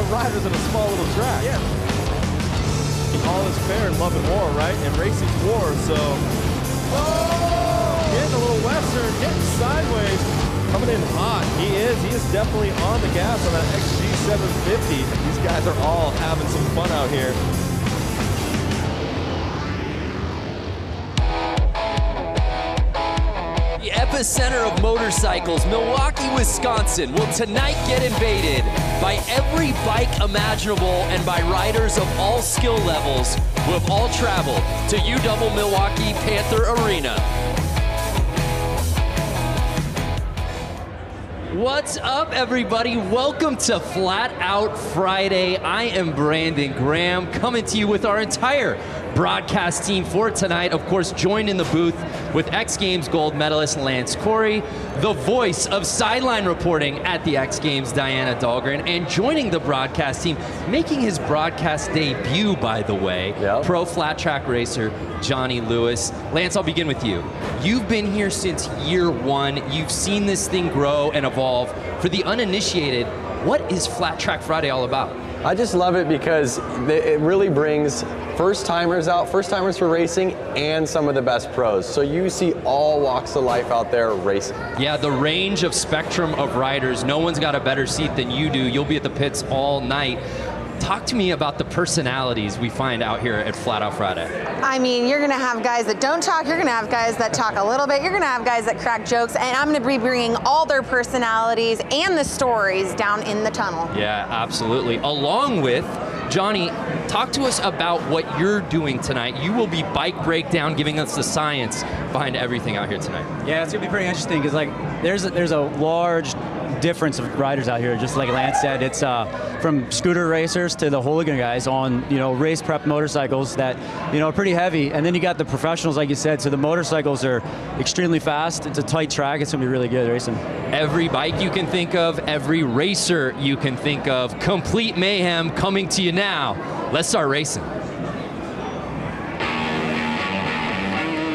Riders in a small little track. Yeah. All is fair in love and war, right? And racing's war, so. Oh! Getting a little western, getting sideways. Coming in hot. He is definitely on the gas on that XG750. These guys are all having some fun out here. The epicenter of motorcycles, Milwaukee, Wisconsin, will tonight get invaded by every bike imaginable and by riders of all skill levels who have all traveled to UW Milwaukee Panther Arena. What's up, everybody? Welcome to Flat Out Friday. I am Brandon Graham, coming to you with our entire broadcast team for tonight. Of course, joined in the booth with X Games gold medalist Lance Corey, the voice of sideline reporting at the X Games, Diana Dahlgren, and joining the broadcast team, making his broadcast debut, by the way, pro flat track racer Johnny Lewis. Lance, I'll begin with you. You've been here since year one. You've seen this thing grow and evolve. For the uninitiated, what is Flat Track Friday all about? I just love it because it really brings first-timers out, first-timers for racing, and some of the best pros. So you see all walks of life out there racing. Yeah, the range of spectrum of riders. No one's got a better seat than you do. You'll be at the pits all night. Talk to me about the personalities we find out here at Flat Out Friday. I mean, you're going to have guys that don't talk, you're going to have guys that talk a little bit, you're going to have guys that crack jokes, and I'm going to be bringing all their personalities and the stories down in the tunnel. Yeah, absolutely. Along with Johnny, talk to us about what you're doing tonight. You will be bike breakdown, giving us the science behind everything out here tonight. Yeah, it's going to be pretty interesting because there's a large difference of riders out here. Just like Lance said, it's from scooter racers to the hooligan guys on race prep motorcycles that are pretty heavy, and then you got the professionals, like you said. So the motorcycles are extremely fast. It's a tight track. It's going to be really good racing. Every bike you can think of, every racer you can think of, complete mayhem coming to you now. Let's start racing.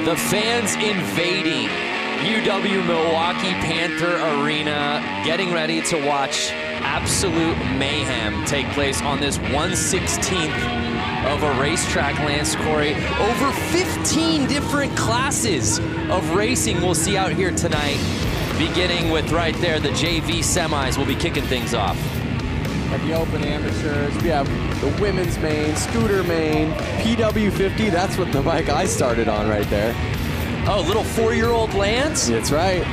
The fans invading UW Milwaukee Panther Arena, getting ready to watch absolute mayhem take place on this 1/16th of a racetrack, Lance Corey. Over 15 different classes of racing we'll see out here tonight, beginning with right there, the JV semis will be kicking things off. At the open amateurs, we have the women's main, scooter main, PW50, that's what the bike I started on right there. Oh, little 4-year-old Lance? That's right.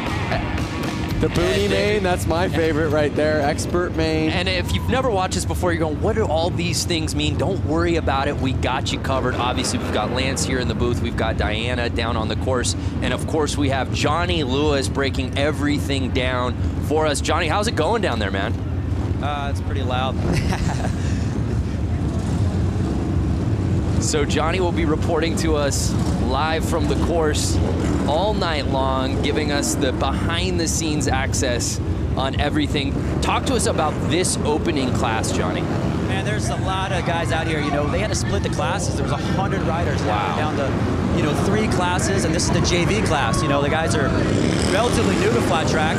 The Boonie main, that's my favorite right there. Expert main. And if you've never watched this before, you're going, what do all these things mean? Don't worry about it. We got you covered. Obviously, we've got Lance here in the booth. We've got Diana down on the course. And of course, we have Johnny Lewis breaking everything down for us. Johnny, how's it going down there, man? It's pretty loud. So Johnny will be reporting to us live from the course all night long, giving us the behind-the-scenes access on everything. Talk to us about this opening class, Johnny. Man, there's a lot of guys out here. You know, they had to split the classes. There was 100 riders down to, you know, 3 classes, and this is the JV class. You know, the guys are relatively new to flat track,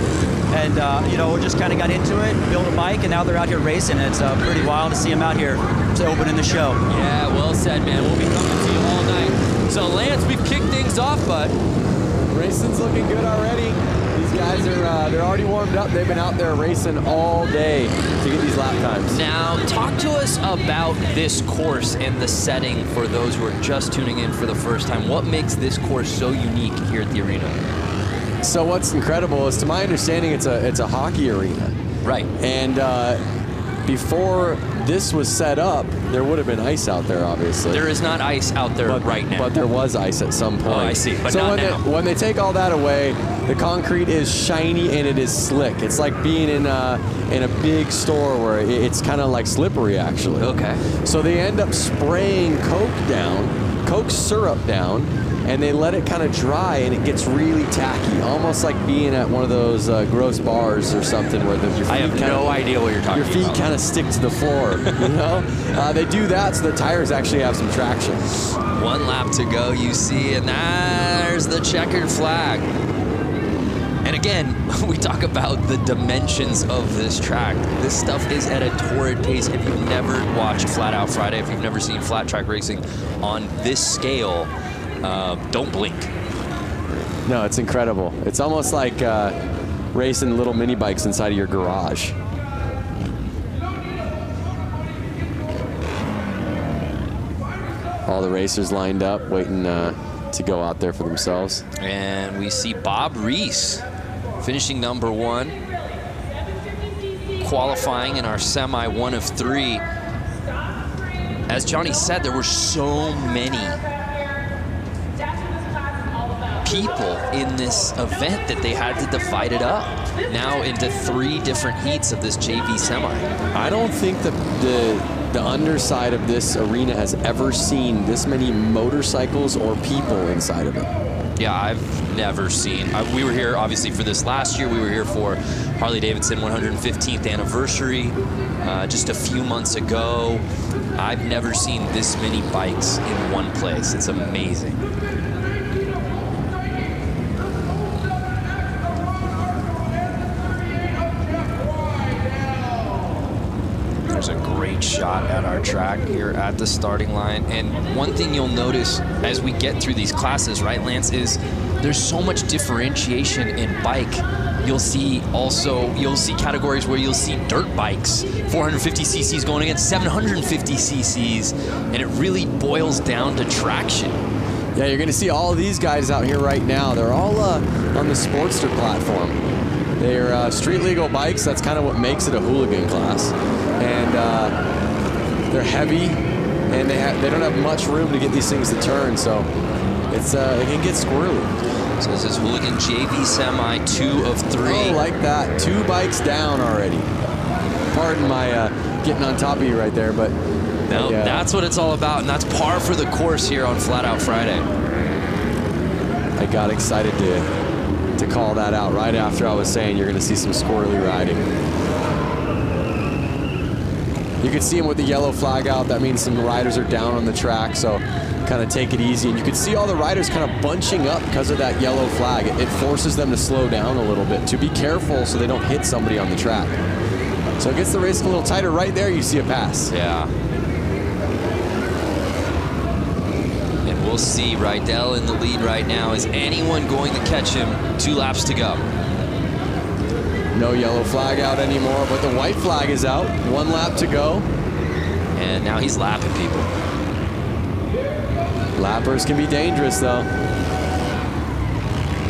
and you know, we just kind of got into it, built a bike, and now they're out here racing. It's pretty wild to see them out here opening the show. Yeah, well said, man. We'll be coming to you all night. So Lance, we've kicked things off, bud. Racing's looking good already. These guys are they're already warmed up. They've been out there racing all day to get these lap times. Now, talk to us about this course and the setting for those who are just tuning in for the first time. What makes this course so unique here at the arena? So what's incredible is, to my understanding, it's a hockey arena. Right. And before this was set up, there would have been ice out there, obviously. There is not ice out there right now. But there was ice at some point. Oh, I see, but so not now. when they take all that away, the concrete is shiny and it is slick. It's like being in a big store where it's kind of like slippery, actually. Okay. So they end up spraying Coke syrup down, and they let it kind of dry, and it gets really tacky, almost like being at one of those gross bars or something where your feet I have no idea what you're talking about. Your feet kind of stick to the floor, you know? They do that so the tires actually have some traction. 1 lap to go, you see, and there's the checkered flag. And again, we talk about the dimensions of this track. This stuff is at a torrid pace. If you've never watched Flat Out Friday, if you've never seen flat track racing on this scale, don't blink. No, it's incredible. It's almost like racing little mini bikes inside of your garage. All the racers lined up, waiting to go out there for themselves. And we see Bob Reese finishing number 1, qualifying in our semi 1 of 3. As Johnny said, there were so many people in this event that they had to divide it up now into 3 different heats of this JV semi. I don't think the underside of this arena has ever seen this many motorcycles or people inside of it. Yeah, I've never seen. We were here obviously for this last year. We were here for Harley-Davidson 115th anniversary just a few months ago. I've never seen this many bikes in one place. It's amazing. There's a great shot at our track here at the starting line. And one thing you'll notice as we get through these classes, right, Lance, is there's so much differentiation in bike. You'll see categories where you'll see dirt bikes, 450 cc's going against 750 cc's, and it really boils down to traction. Yeah, you're gonna see all of these guys out here right now. They're all on the Sportster platform. They're street legal bikes. That's kind of what makes it a hooligan class. And they're heavy, and they don't have much room to get these things to turn, so it can get squirrely. So this is hooligan JV semi 2 of 3. Oh, like that. 2 bikes down already. Pardon my getting on top of you right there, but no, that's what it's all about, and that's par for the course here on Flat Out Friday. I got excited to call that out right after I was saying you're going to see some squirrely riding. You can see them with the yellow flag out. That means some riders are down on the track, so kind of take it easy. And you can see all the riders kind of bunching up because of that yellow flag. It forces them to slow down a little bit, to be careful so they don't hit somebody on the track. So it gets the race a little tighter. Right there, you see a pass. Yeah. And we'll see Rydell in the lead right now. Is anyone going to catch him? 2 laps to go. No yellow flag out anymore, but the white flag is out. 1 lap to go. And now he's lapping people. Lappers can be dangerous, though.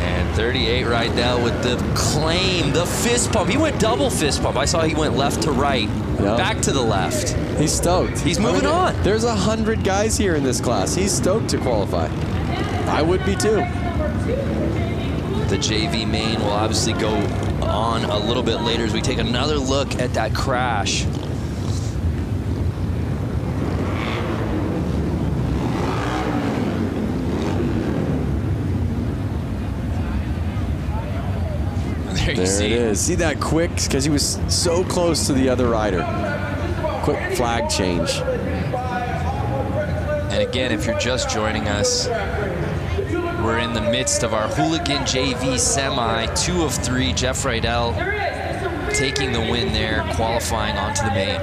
And 38 Rydell with the claim, the fist pump. He went double fist pump. I saw he went left to right, back to the left. He's stoked. He's moving on. There's 100 guys here in this class. He's stoked to qualify. I would be too. The JV main will obviously go on a little bit later as we take another look at that crash. There it is. See that quick, because he was so close to the other rider. Quick flag change. And again, if you're just joining us, we're in the midst of our Hooligan JV semi, 2 of 3. Jeff Rydell taking the win there, qualifying onto the main.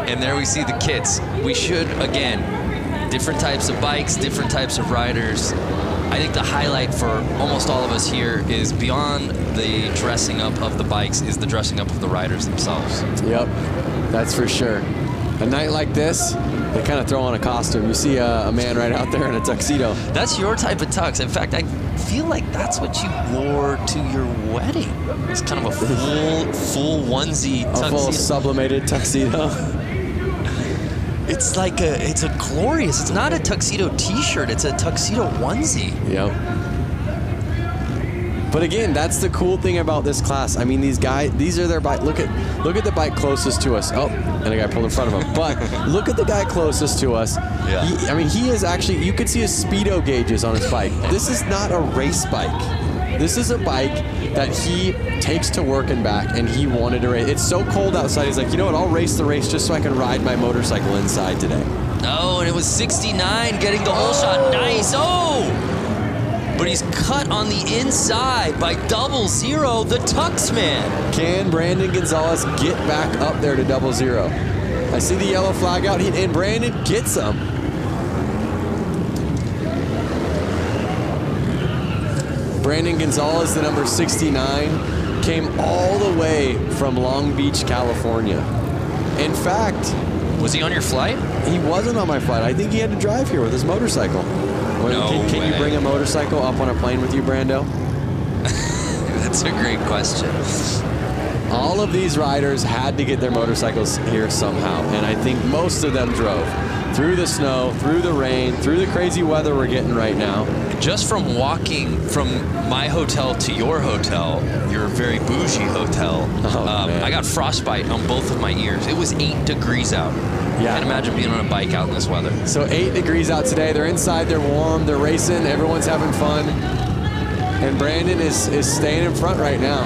And there we see the kits. We should, again, different types of bikes, different types of riders. I think the highlight for almost all of us here is beyond the dressing up of the bikes is the dressing up of the riders themselves. Yep, that's for sure. A night like this, they kind of throw on a costume. You see a man right out there in a tuxedo. That's your type of tux. In fact, I feel like that's what you wore to your wedding. It's kind of a full onesie tuxedo. A full sublimated tuxedo. It's like it's a glorious, it's not a tuxedo t-shirt, it's a tuxedo onesie. Yep. But again, that's the cool thing about this class. I mean, these guys, these are their bike. Look at the bike closest to us. Oh, and a guy pulled in front of him. But look at the guy closest to us. Yeah. He is actually, you could see his speedo gauges on his bike. This is not a race bike. This is a bike that he takes to work and back, and he wanted to race. It's so cold outside, he's like, you know what, I'll race the race just so I can ride my motorcycle inside today. Oh, and it was 69 getting the whole shot. Nice. Oh! But he's cut on the inside by 00, the Tux Man. Can Brandon Gonzalez get back up there to 00? I see the yellow flag out, and Brandon gets him. Brandon Gonzalez, the number 69, came all the way from Long Beach, California. In fact, was he on your flight? He wasn't on my flight. I think he had to drive here with his motorcycle. Can you bring a motorcycle up on a plane with you, Brando? That's a great question. All of these riders had to get their motorcycles here somehow, and I think most of them drove. Through the snow, through the rain, through the crazy weather we're getting right now. Just from walking from my hotel to your hotel, your very bougie hotel, I got frostbite on both of my ears. It was 8 degrees out. Yeah. Can't imagine being on a bike out in this weather. So 8 degrees out today. They're inside, they're warm, they're racing, everyone's having fun. And Brandon is staying in front right now.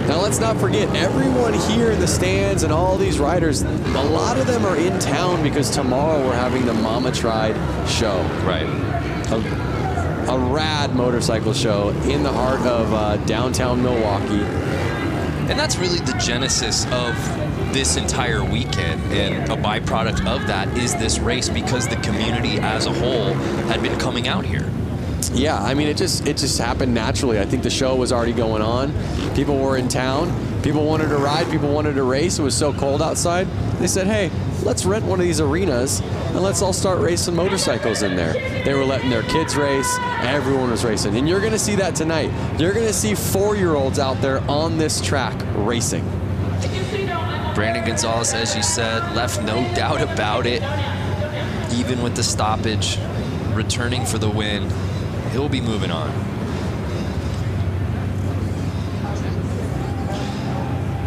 Now let's not forget, everyone here in the stands and all these riders, a lot of them are in town because tomorrow we're having the Mama Tried show. Right. A rad motorcycle show in the heart of downtown Milwaukee. And that's really the genesis of this entire weekend, and a byproduct of that is this race because the community as a whole had been coming out here. Yeah, I mean, it just happened naturally. I think the show was already going on. People were in town. People wanted to ride. People wanted to race. It was so cold outside. They said, hey, let's rent one of these arenas and let's all start racing motorcycles in there. They were letting their kids race. Everyone was racing. And you're going to see that tonight. You're going to see 4-year-olds out there on this track racing. Brandon Gonzalez, as you said, left no doubt about it. Even with the stoppage, returning for the win. He'll be moving on.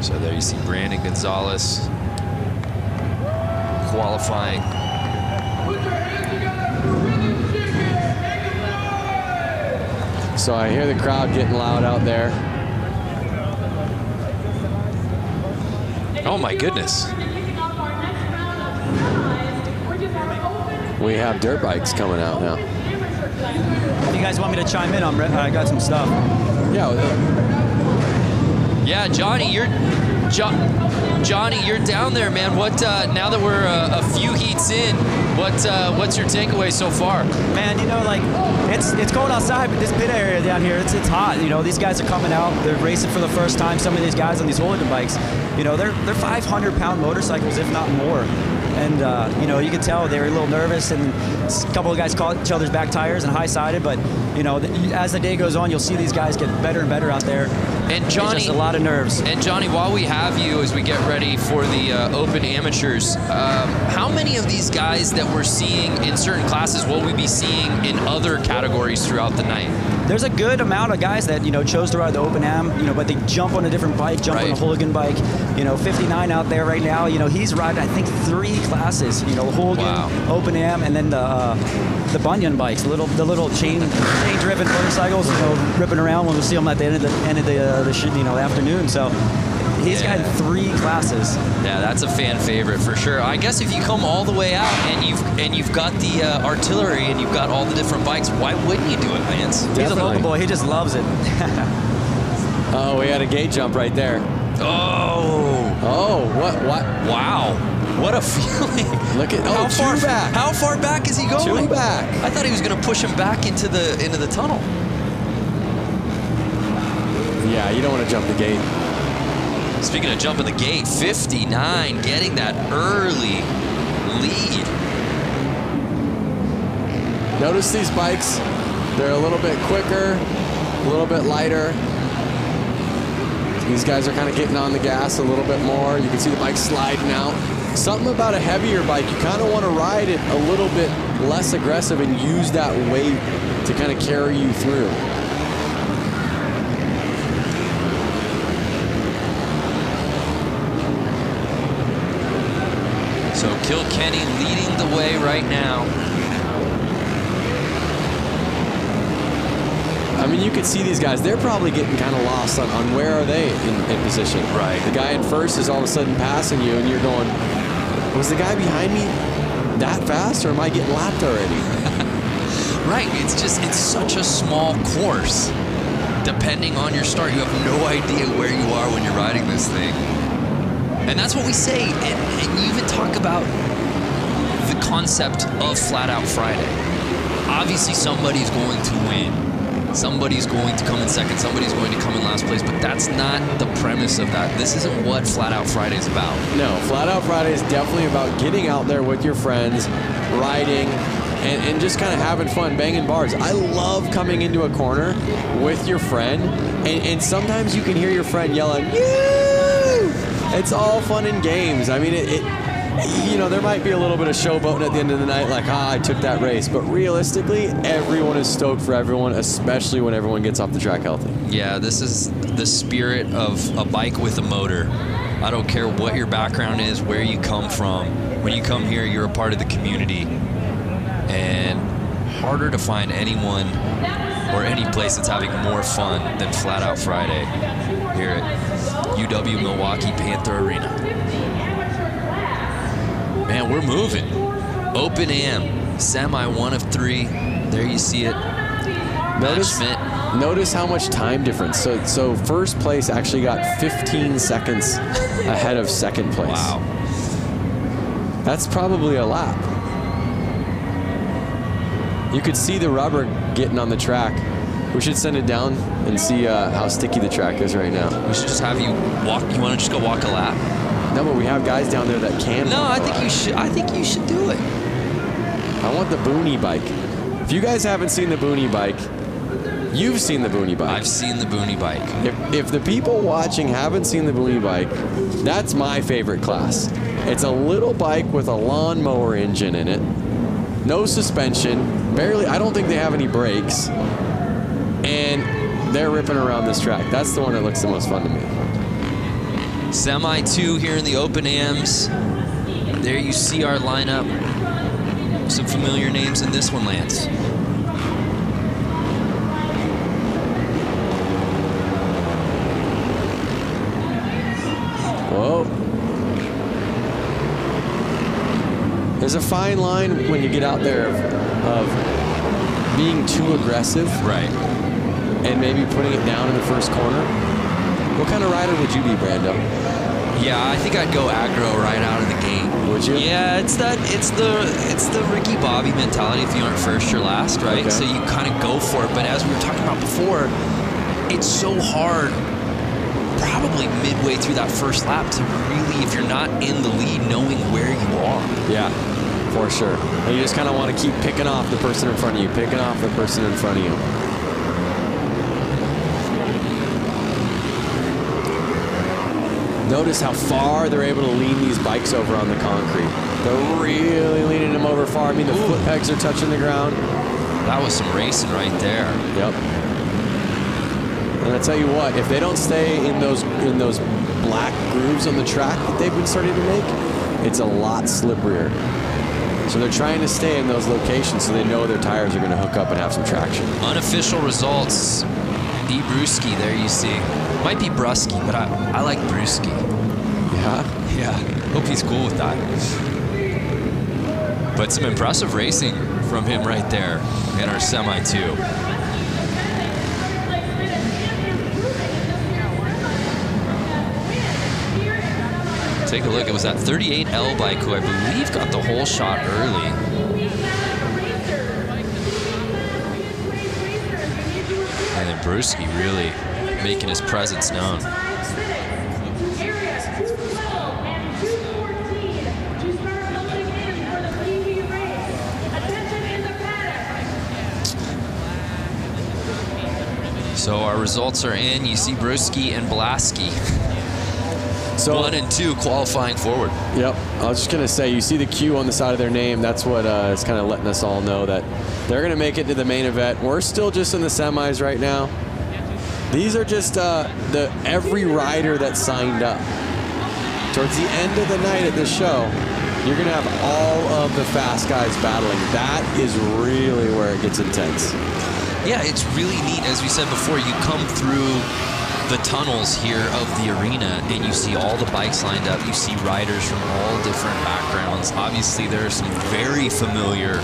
So there you see Brandon Gonzalez qualifying. So I hear the crowd getting loud out there. Oh my goodness. We have dirt bikes coming out now. If you guys want me to chime in, I got some stuff. Yeah, Johnny, you're down there, man. What now that we're a few heats in, what's your takeaway so far? Man, you know, like it's cold outside, but this pit area down here, it's hot. You know, these guys are coming out, they're racing for the first time. Some of these guys on these hooligan bikes, you know, they're 500-pound motorcycles, if not more. And, you know, you could tell they were a little nervous, and a couple of guys caught each other's back tires and high-sided, but, you know, as the day goes on, you'll see these guys get better and better out there. And Johnny, it's just a lot of nerves. And Johnny, while we have you, as we get ready for the Open Amateurs, how many of these guys that we're seeing in certain classes will we be seeing in other categories throughout the night? There's a good amount of guys that, you know, chose to ride the Open Am, you know, but they jump on a different bike, jump on a hooligan bike. You know, 59 out there right now, you know, he's riding, I think, 3 classes. You know, hooligan, Open Am, and then the Bunyan bikes, the little chain-driven motorcycles, you know, ripping around when we see them at the end of the afternoon. So he's got 3 classes. Yeah, that's a fan favorite for sure. I guess if you come all the way out and you've got the artillery and you've got all the different bikes, why wouldn't you do it, Vance? He's a local boy. He just loves it. Oh, we had a gate jump right there. Oh, what? Wow. What a feeling. Look at back. How far back is he going? 2 back. I thought he was going to push him back into the tunnel. Yeah, you don't want to jump the gate. Speaking of jumping the gate, 59 getting that early lead. Notice these bikes, they're a little bit quicker, a little bit lighter. These guys are kind of getting on the gas a little bit more. You can see the bike sliding out. Something about a heavier bike, you kind of want to ride it a little bit less aggressive and use that weight to kind of carry you through. So Kilkenny leading the way right now. I mean, you could see these guys, they're probably getting kind of lost on where are they in position. Right. The guy in first is all of a sudden passing you, and you're going, was the guy behind me that fast, or am I getting lapped already? Right, it's such a small course. Depending on your start, you have no idea where you are when you're riding this thing. And that's what we say, and you even talk about the concept of Flat Out Friday. Obviously, somebody's going to win. Somebody's going to come in second, somebody's going to come in last place, but that's not the premise of that. This isn't what Flat Out Friday is about. No, Flat Out Friday is definitely about getting out there with your friends, riding, and just kind of having fun, banging bars. I love coming into a corner with your friend, and sometimes you can hear your friend yelling, "Yoo!" It's all fun and games. I mean, you know, there might be a little bit of showboating at the end of the night, like, I took that race. But realistically, everyone is stoked for everyone, especially when everyone gets off the track healthy. Yeah, this is the spirit of a bike with a motor. I don't care what your background is, where you come from. When you come here, you're a part of the community. And harder to find anyone or any place that's having more fun than Flat Out Friday here at UW Milwaukee Panther Arena. Man, we're moving. Open Am, semi 1 of 3. There you see it. Notice how much time difference. So first place actually got 15 seconds ahead of second place. Wow. That's probably a lap. You could see the rubber getting on the track. We should send it down and see how sticky the track is right now. We should just have you walk. You want to just go walk a lap? No, but we have guys down there that can. No, I think you should. I think you should do it. I want the Boonie bike. If you guys haven't seen the Boonie bike, you've seen the Boonie bike. I've seen the Boonie bike. If the people watching haven't seen the Boonie bike, that's my favorite class. It's a little bike with a lawnmower engine in it, no suspension, barely. I don't think they have any brakes, and they're ripping around this track. That's the one that looks the most fun to me. Semi 2 here in the Open Ams. There you see our lineup. Some familiar names in this one, Lance. Whoa. There's a fine line when you get out there of being too aggressive. Right. And maybe putting it down in the first corner. What kind of rider would you be, Brando? Yeah, I think I'd go aggro right out of the gate. Would you? Yeah, it's the Ricky Bobby mentality. If you aren't first, you're last, right? Okay. So you kind of go for it. But as we were talking about before, it's so hard probably midway through that first lap to really, if you're not in the lead, knowing where you are. Yeah, for sure. And you just kind of want to keep picking off the person in front of you, picking off the person in front of you. Notice how far they're able to lean these bikes over on the concrete. They're really leaning them over far. I mean, the foot pegs are touching the ground. That was some racing right there. Yep. And I tell you what, if they don't stay in those black grooves on the track that they've been starting to make, it's a lot slipperier. So they're trying to stay in those locations so they know their tires are going to hook up and have some traction. Unofficial results. E. Brewski there you see. Might be Brusky, but I like Brewski. Yeah? Yeah. Hope he's cool with that. But some impressive racing from him right there in our semi too. Take a look. It was that 38L bike who I believe got the whole shot early. And then Brewski really making his presence known. So our results are in. You see Brewski and Blasky. So 1 and 2 qualifying forward. Yep. I was just going to say, you see the Q on the side of their name. That's what is kind of letting us all know that they're going to make it to the main event. We're still just in the semis right now. These are just every rider that signed up. Towards the end of the night at this show, you're going to have all of the fast guys battling. That is really where it gets intense. Yeah, it's really neat. As we said before, you come through the tunnels here of the arena and you see all the bikes lined up. You see riders from all different backgrounds. Obviously, there are some very familiar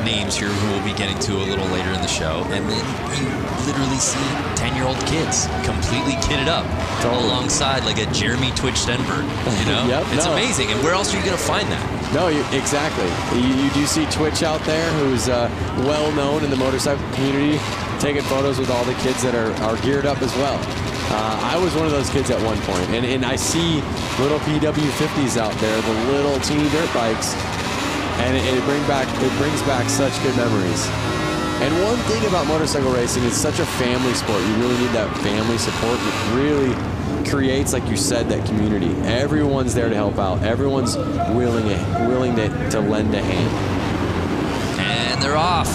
names here who we'll be getting to a little later in the show. And then you literally see 10-year-old kids completely kitted up alongside like a Jeremy Twitch Stenberg, you know? Yep, it's amazing. And where else are you going to find that? No, exactly. You do see Twitch out there, who's well known in the motorcycle community, taking photos with all the kids that are geared up as well. I was one of those kids at one point, and I see little PW50s out there, the little teeny dirt bikes, and it brings back such good memories. And one thing about motorcycle racing, it's such a family sport. You really need that family support. It really creates, like you said, that community. Everyone's there to help out. Everyone's willing to lend a hand. And they're off.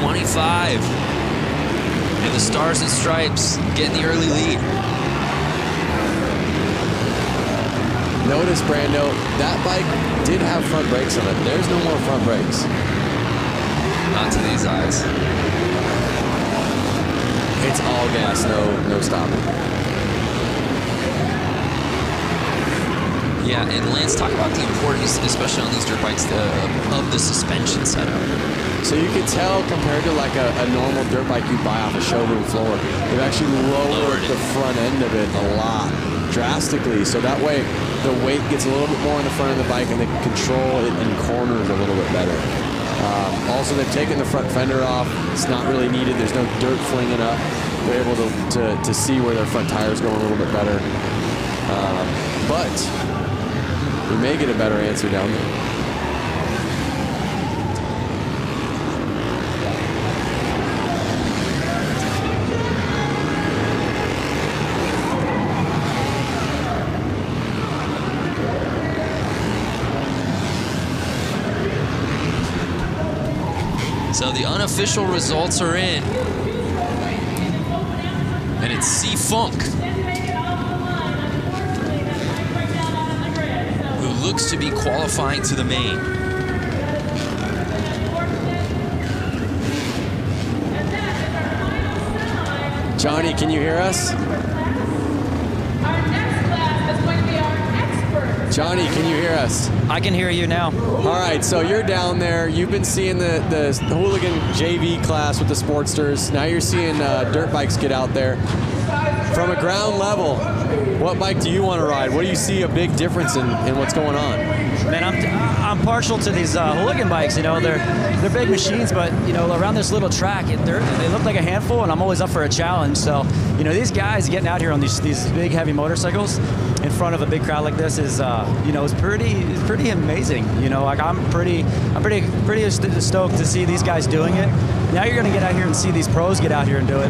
25. And the Stars and Stripes getting the early lead. Notice, Brando, that bike did have front brakes on it. There's no more front brakes. Not to these eyes. It's all gas, no stopping. Yeah, and Lance, talk about the importance, especially on these dirt bikes, of the suspension setup. So you can tell compared to like a normal dirt bike you buy off a showroom floor, they've actually lowered the front end of it a lot, drastically. So that way the weight gets a little bit more on the front of the bike and they can control it in corners a little bit better. Also, they've taken the front fender off. It's not really needed. There's no dirt flinging up. They're able to see where their front tires going a little bit better. But we may get a better answer down there. So the unofficial results are in. And it's C-Funk, who looks to be qualifying to the main. Johnny, can you hear us? Johnny, can you hear us? I can hear you now. All right, so you're down there. You've been seeing the hooligan JV class with the Sportsters. Now you're seeing dirt bikes get out there. from a ground level, what bike do you want to ride? What do you see a big difference in what's going on? Man, I'm partial to these hooligan bikes. You know, they're big machines, but you know, around this little track, they look like a handful, and I'm always up for a challenge. So, you know, these guys getting out here on these big heavy motorcycles in front of a big crowd like this is, you know, it's pretty amazing. You know, like I'm pretty stoked to see these guys doing it. Now you're going to get out here and see these pros get out here and do it.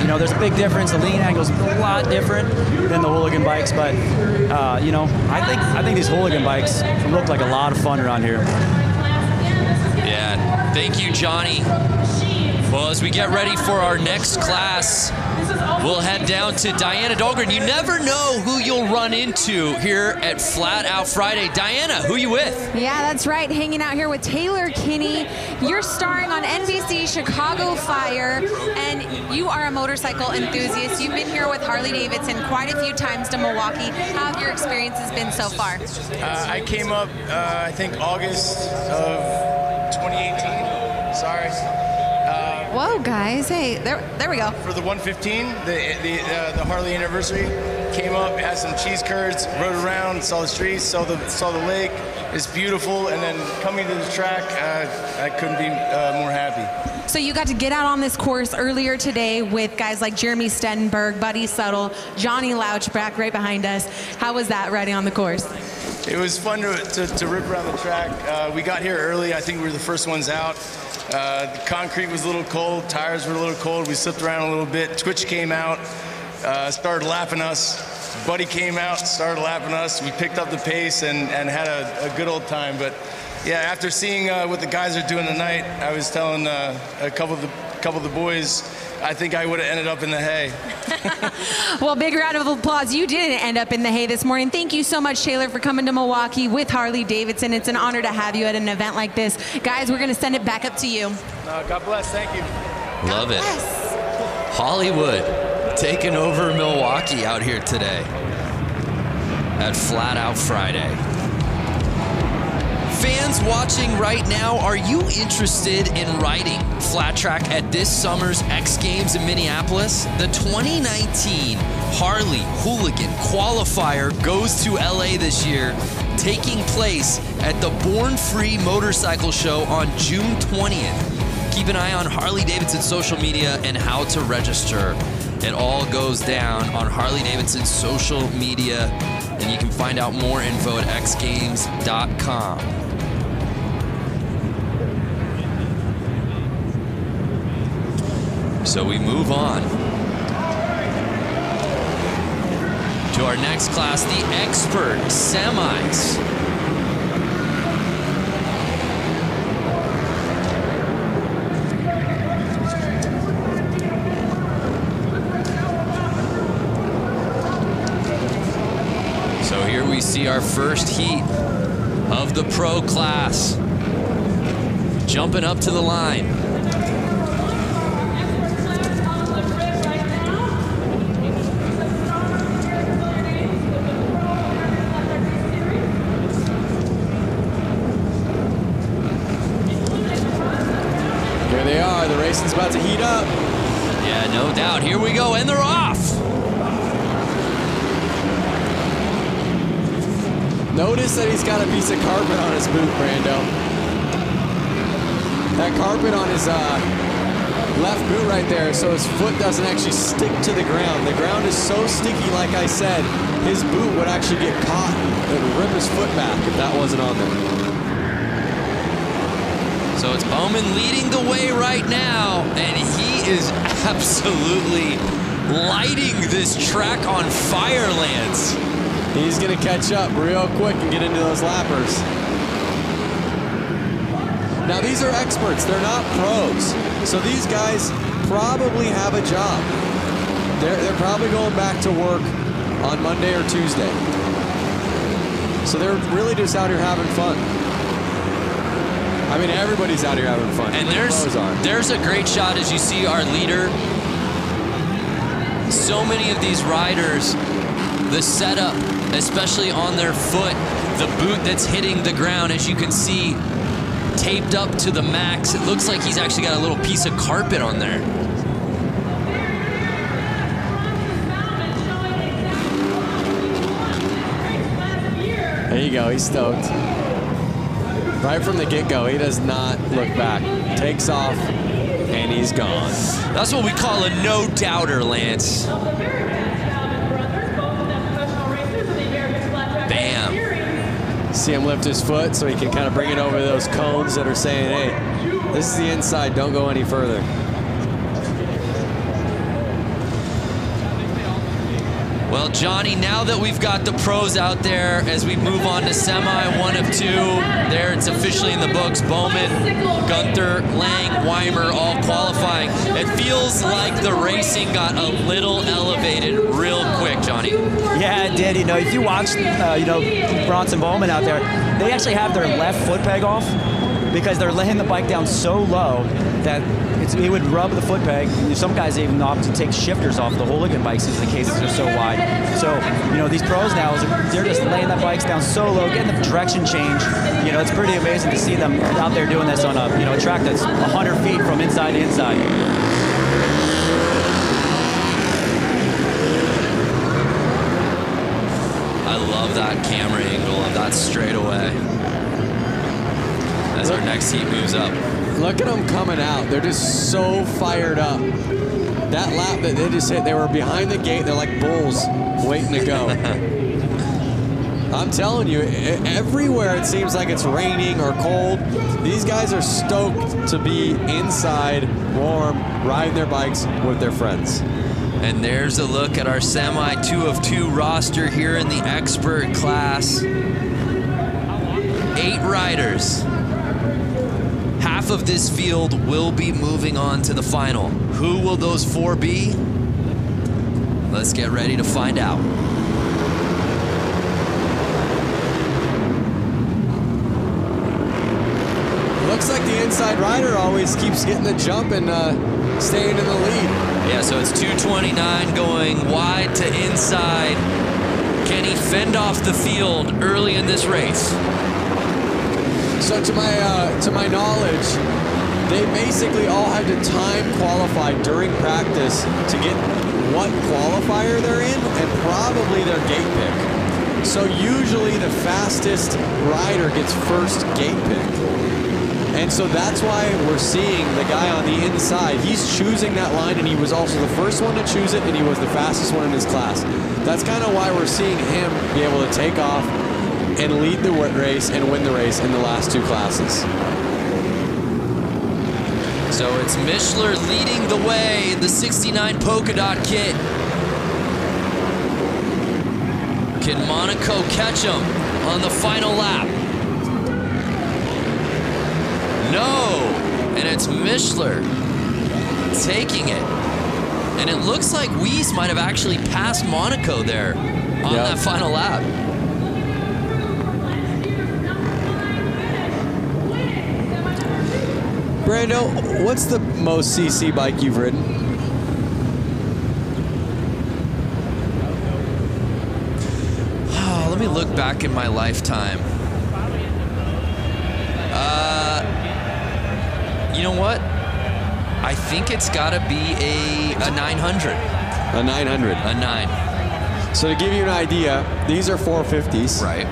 You know, there's a big difference. The lean angle's a lot different than the hooligan bikes, but you know, I think these hooligan bikes look like a lot of fun around here. Yeah, thank you, Johnny. Well, as we get ready for our next class, we'll head down to Diana Dahlgren. You never know who you'll run into here at Flat Out Friday. Diana, who you with? Yeah, that's right. Hanging out here with Taylor Kinney. You're starring on NBC Chicago Fire, and you are a motorcycle enthusiast. You've been here with Harley-Davidson quite a few times to Milwaukee. How have your experiences been so far? I came up, I think, August of 2018. Sorry. Whoa, guys. Hey, there we go. For the 115, the Harley anniversary, came up, had some cheese curds, rode around, saw the streets, saw the lake. It's beautiful, and then coming to the track, I couldn't be more happy. So you got to get out on this course earlier today with guys like Jeremy Stenberg, Buddy Suttle, Johnny Louchback right behind us. How was that riding on the course? It was fun to rip around the track. We got here early. I think we were the first ones out. The concrete was a little cold. Tires were a little cold. We slipped around a little bit. Twitch came out, started lapping us. Buddy came out, started lapping us. We picked up the pace and had a good old time. But yeah, after seeing what the guys are doing tonight, I was telling a couple of the boys, I think I would have ended up in the hay. Well, big round of applause. You didn't end up in the hay this morning. Thank you so much, Taylor, for coming to Milwaukee with Harley-Davidson. It's an honor to have you at an event like this. Guys, we're going to send it back up to you. God bless. Thank you. Love it. Hollywood taking over Milwaukee out here today at Flat Out Friday. Fans watching right now, are you interested in riding flat track at this summer's X Games in Minneapolis? The 2019 Harley Hooligan Qualifier goes to LA this year, taking place at the Born Free Motorcycle Show on June 20th. Keep an eye on Harley-Davidson social media and how to register. It all goes down on Harley-Davidson social media, and you can find out more info at xgames.com. So we move on to our next class, the Expert Semis. So here we see our first heat of the pro class. Jumping up to the line. Racing's about to heat up. Yeah, no doubt. Here we go, and they're off. Notice that he's got a piece of carpet on his boot, Brando. That carpet on his left boot right there, so his foot doesn't actually stick to the ground. The ground is so sticky, like I said, his boot would actually get caught. It would rip his foot back if that wasn't on there. So it's Bowman leading the way right now, and he is absolutely lighting this track on fire, Lance. He's going to catch up real quick and get into those lappers. Now, these are experts. They're not pros. So these guys probably have a job. They're probably going back to work on Monday or Tuesday. So they're really just out here having fun. I mean, everybody's out here having fun. And there's a great shot as you see our leader. So many of these riders, the setup, especially on their foot, the boot that's hitting the ground, as you can see, taped up to the max. It looks like he's actually got a little piece of carpet on there. you go. He's stoked. Right from the get-go, he does not look back. Takes off, and he's gone. That's what we call a no-doubter, Lance. Bam. See him lift his foot so he can kind of bring it over those cones that are saying, hey, this is the inside, don't go any further. Well, Johnny, now that we've got the pros out there, as we move on to semi 1 of 2, there it's officially in the books. Bowman, Gunther, Lang, Weimer all qualifying. It feels like the racing got a little elevated real quick, Johnny. Yeah, it did. You know, if you watch, Bronson Bowman out there, they actually have their left foot peg off because they're laying the bike down so low that it would rub the foot peg. Some guys even opt to take shifters off the hooligan bikes because the cases are so wide. So, these pros now, they're just laying the bikes down so low, getting the direction change. It's pretty amazing to see them out there doing this on a track that's 100 feet from inside to inside. I love that camera angle of that straightaway as our next heat moves up. Look at them coming out. They're just so fired up. That lap that they just hit, they were behind the gate. They're like bulls waiting to go. I'm telling you, everywhere it seems like it's raining or cold. These guys are stoked to be inside, warm, riding their bikes with their friends. And there's a look at our semi 2 of 2 roster here in the expert class. 8 riders. Half of this field will be moving on to the final. Who will those 4 be? Let's get ready to find out. Looks like the inside rider always keeps getting the jump and staying in the lead. Yeah, so it's 229 going wide to inside. Can he fend off the field early in this race? So to my knowledge, they basically all had to time qualify during practice to get what qualifier they're in and probably their gate pick. So usually the fastest rider gets first gate pick. And so that's why we're seeing the guy on the inside. He's choosing that line, and he was also the first one to choose it, and he was the fastest one in his class. That's kind of why we're seeing him be able to take off and lead the race and win the race in the last 2 classes. So it's Mishler leading the way, the 69 polka dot kit. Can Monaco catch him on the final lap? No, and it's Mishler taking it. And it looks like Weiss might have actually passed Monaco there on that final lap. Brando, what's the most CC bike you've ridden? Oh, let me look back in my lifetime. You know what? I think it's got to be a 900. A 900. A 9. So to give you an idea, these are 450s. Right.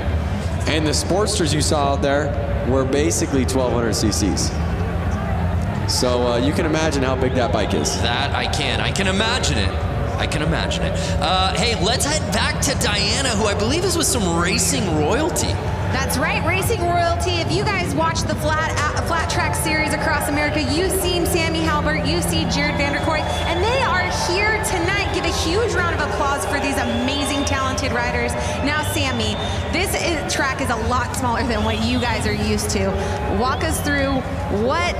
And the Sportsters you saw out there were basically 1200 cc's. So you can imagine how big that bike is. That I can. I can imagine it. I can imagine it. Hey, let's head back to Diana, who I believe is with some racing royalty. That's right, Racing Royalty. If you guys watch the flat track series across America, you've seen Sammy Halbert, you see Jared Vanderkoy, and they are here tonight. Give a huge round of applause for these amazing, talented riders. Now, Sammy, this track is a lot smaller than what you guys are used to. Walk us through what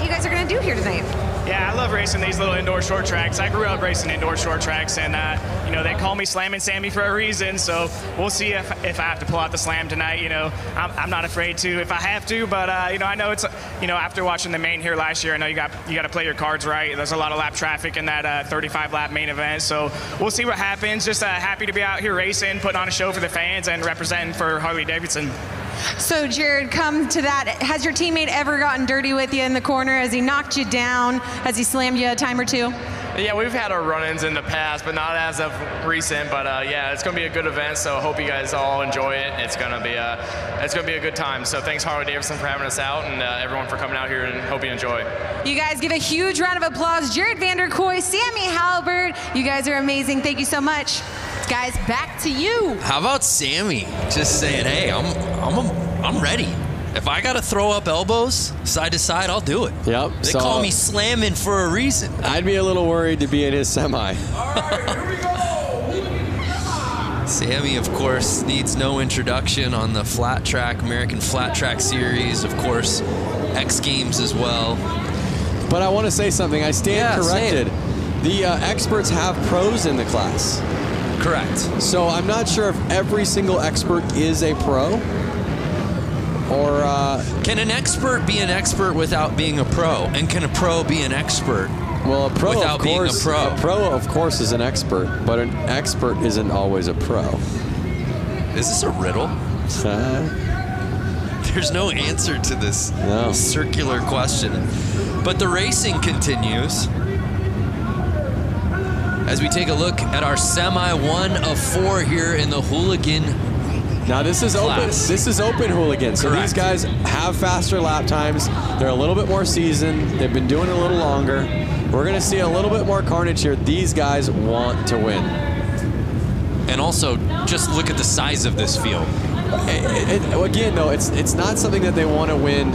you guys are going to do here tonight. Yeah, I love racing these little indoor short tracks. I grew up racing indoor short tracks, and they call me Slamming Sammy for a reason. So we'll see if I have to pull out the slam tonight. I'm not afraid to if I have to, but I know it's after watching the main here last year, I know you got to play your cards right. There's a lot of lap traffic in that 35 lap main event, so we'll see what happens. Just happy to be out here racing, putting on a show for the fans, and representing for Harley-Davidson. So, Jared, come to that. Has your teammate ever gotten dirty with you in the corner? Has he knocked you down? Has he slammed you a time or two? Yeah, we've had our run-ins in the past, but not as of recent. But yeah, it's going to be a good event, so I hope you guys all enjoy it. It's going to be a good time. So thanks Harley-Davidson for having us out, and everyone for coming out here, and hope you enjoy. You guys give a huge round of applause. Jared Vanderkoy, Sammy Halbert, you guys are amazing. Thank you so much. Guys, back to you. How about Sammy just saying, hey, I'm ready. If I got to throw up elbows side to side, I'll do it. Yep. They call me slamming for a reason. I'd be a little worried to be in his semi. All right, here we go. Sammy, of course, needs no introduction on the flat track, American Flat Track Series, of course, X Games as well. But I want to say something. I stand corrected. The experts have pros in the class. Correct. So I'm not sure if every single expert is a pro. Or can an expert be an expert without being a pro? And can a pro be an expert without being a pro? A pro, of course, is an expert, but an expert isn't always a pro. Is this a riddle? There's no answer to this circular question. But the racing continues as we take a look at our semi 1 of 4 here in the hooligan. Now this is open. This is open hooligan. So these guys have faster lap times. They're a little bit more seasoned. They've been doing it a little longer. We're going to see a little bit more carnage here. These guys want to win. And also, just look at the size of this field. Again, though, it's not something that they want to win.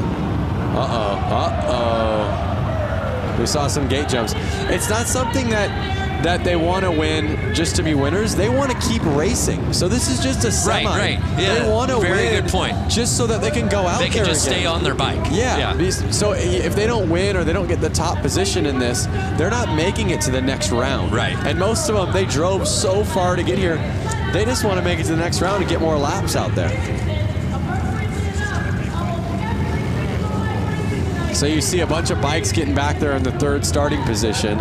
We saw some gate jumps. It's not something that they want to win just to be winners. They want to keep racing. So this is just a semi. Right. Yeah. They want to win. Very good point. Just so that they can go out there. They can just stay on their bike. Yeah. So if they don't win or they don't get the top position in this, they're not making it to the next round. Right. And most of them, they drove so far to get here. They just want to make it to the next round and get more laps out there. So you see a bunch of bikes getting back there in the third starting position.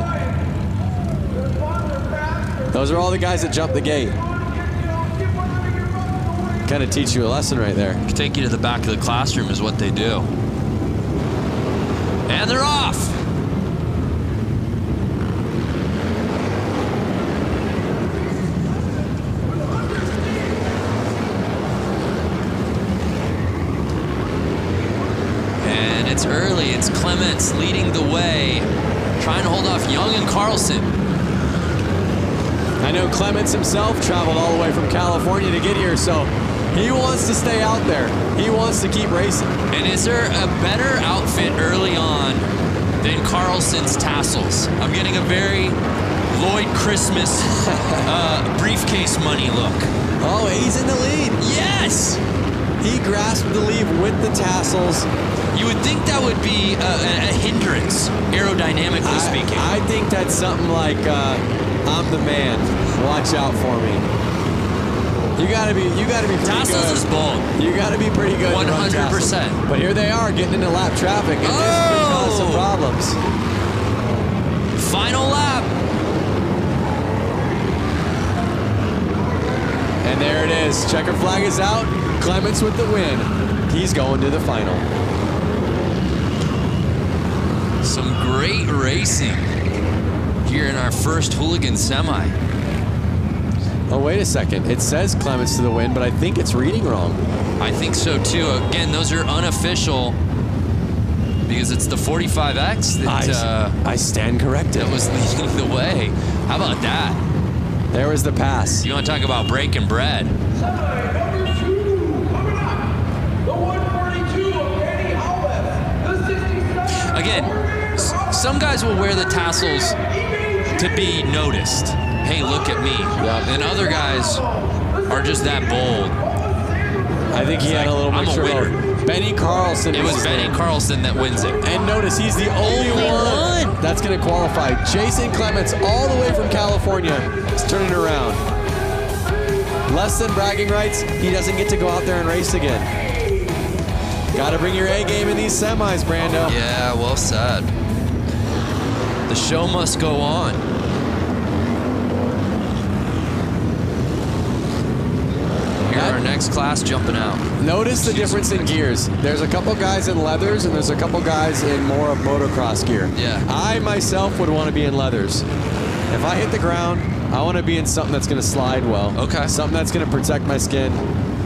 Those are all the guys that jumped the gate. Kind of teach you a lesson right there. Take you to the back of the classroom is what they do. And they're off. And it's early. It's Clements leading the way, trying to hold off Young and Carlson. I know Clements himself traveled all the way from California to get here, so he wants to stay out there. He wants to keep racing. And is there a better outfit early on than Carlson's tassels? I'm getting a very Lloyd Christmas briefcase money look. Oh, he's in the lead. Yes! He grasped the lead with the tassels. You would think that would be a hindrance, aerodynamically speaking. I think that's something like, I'm the man. Watch out for me. You gotta be pretty tassels good. Is bold. You gotta be pretty good. 100%. But here they are getting into lap traffic, and this could cause some problems. Final lap. And there it is. Checker flag is out. Clements with the win. He's going to the final. Some great racing here in our first hooligan semi. Oh, wait a second. It says Clements to the win, but I think it's reading wrong. I think so too. Again, those are unofficial because it's the 45X that I stand corrected. That was leading the way. How about that? There was the pass. You want to talk about breaking bread? Again, some guys will wear the tassels to be noticed. Hey, look at me. Yep. And other guys are just that bold. I think he had a little mixture of Benny Carlson. It was Benny Carlson that wins it. And notice he's the only one that's going to qualify. Jason Clements, all the way from California, is turning around. Less than bragging rights, he doesn't get to go out there and race again. Got to bring your A game in these semis, Brando. Yeah, well said. The show must go on. Here are our next next class jumping out. Notice the difference in gears. There's a couple guys in leathers, and there's a couple guys in more of motocross gear. Yeah. I myself would want to be in leathers. If I hit the ground, I want to be in something that's going to slide well. Okay. Something that's going to protect my skin.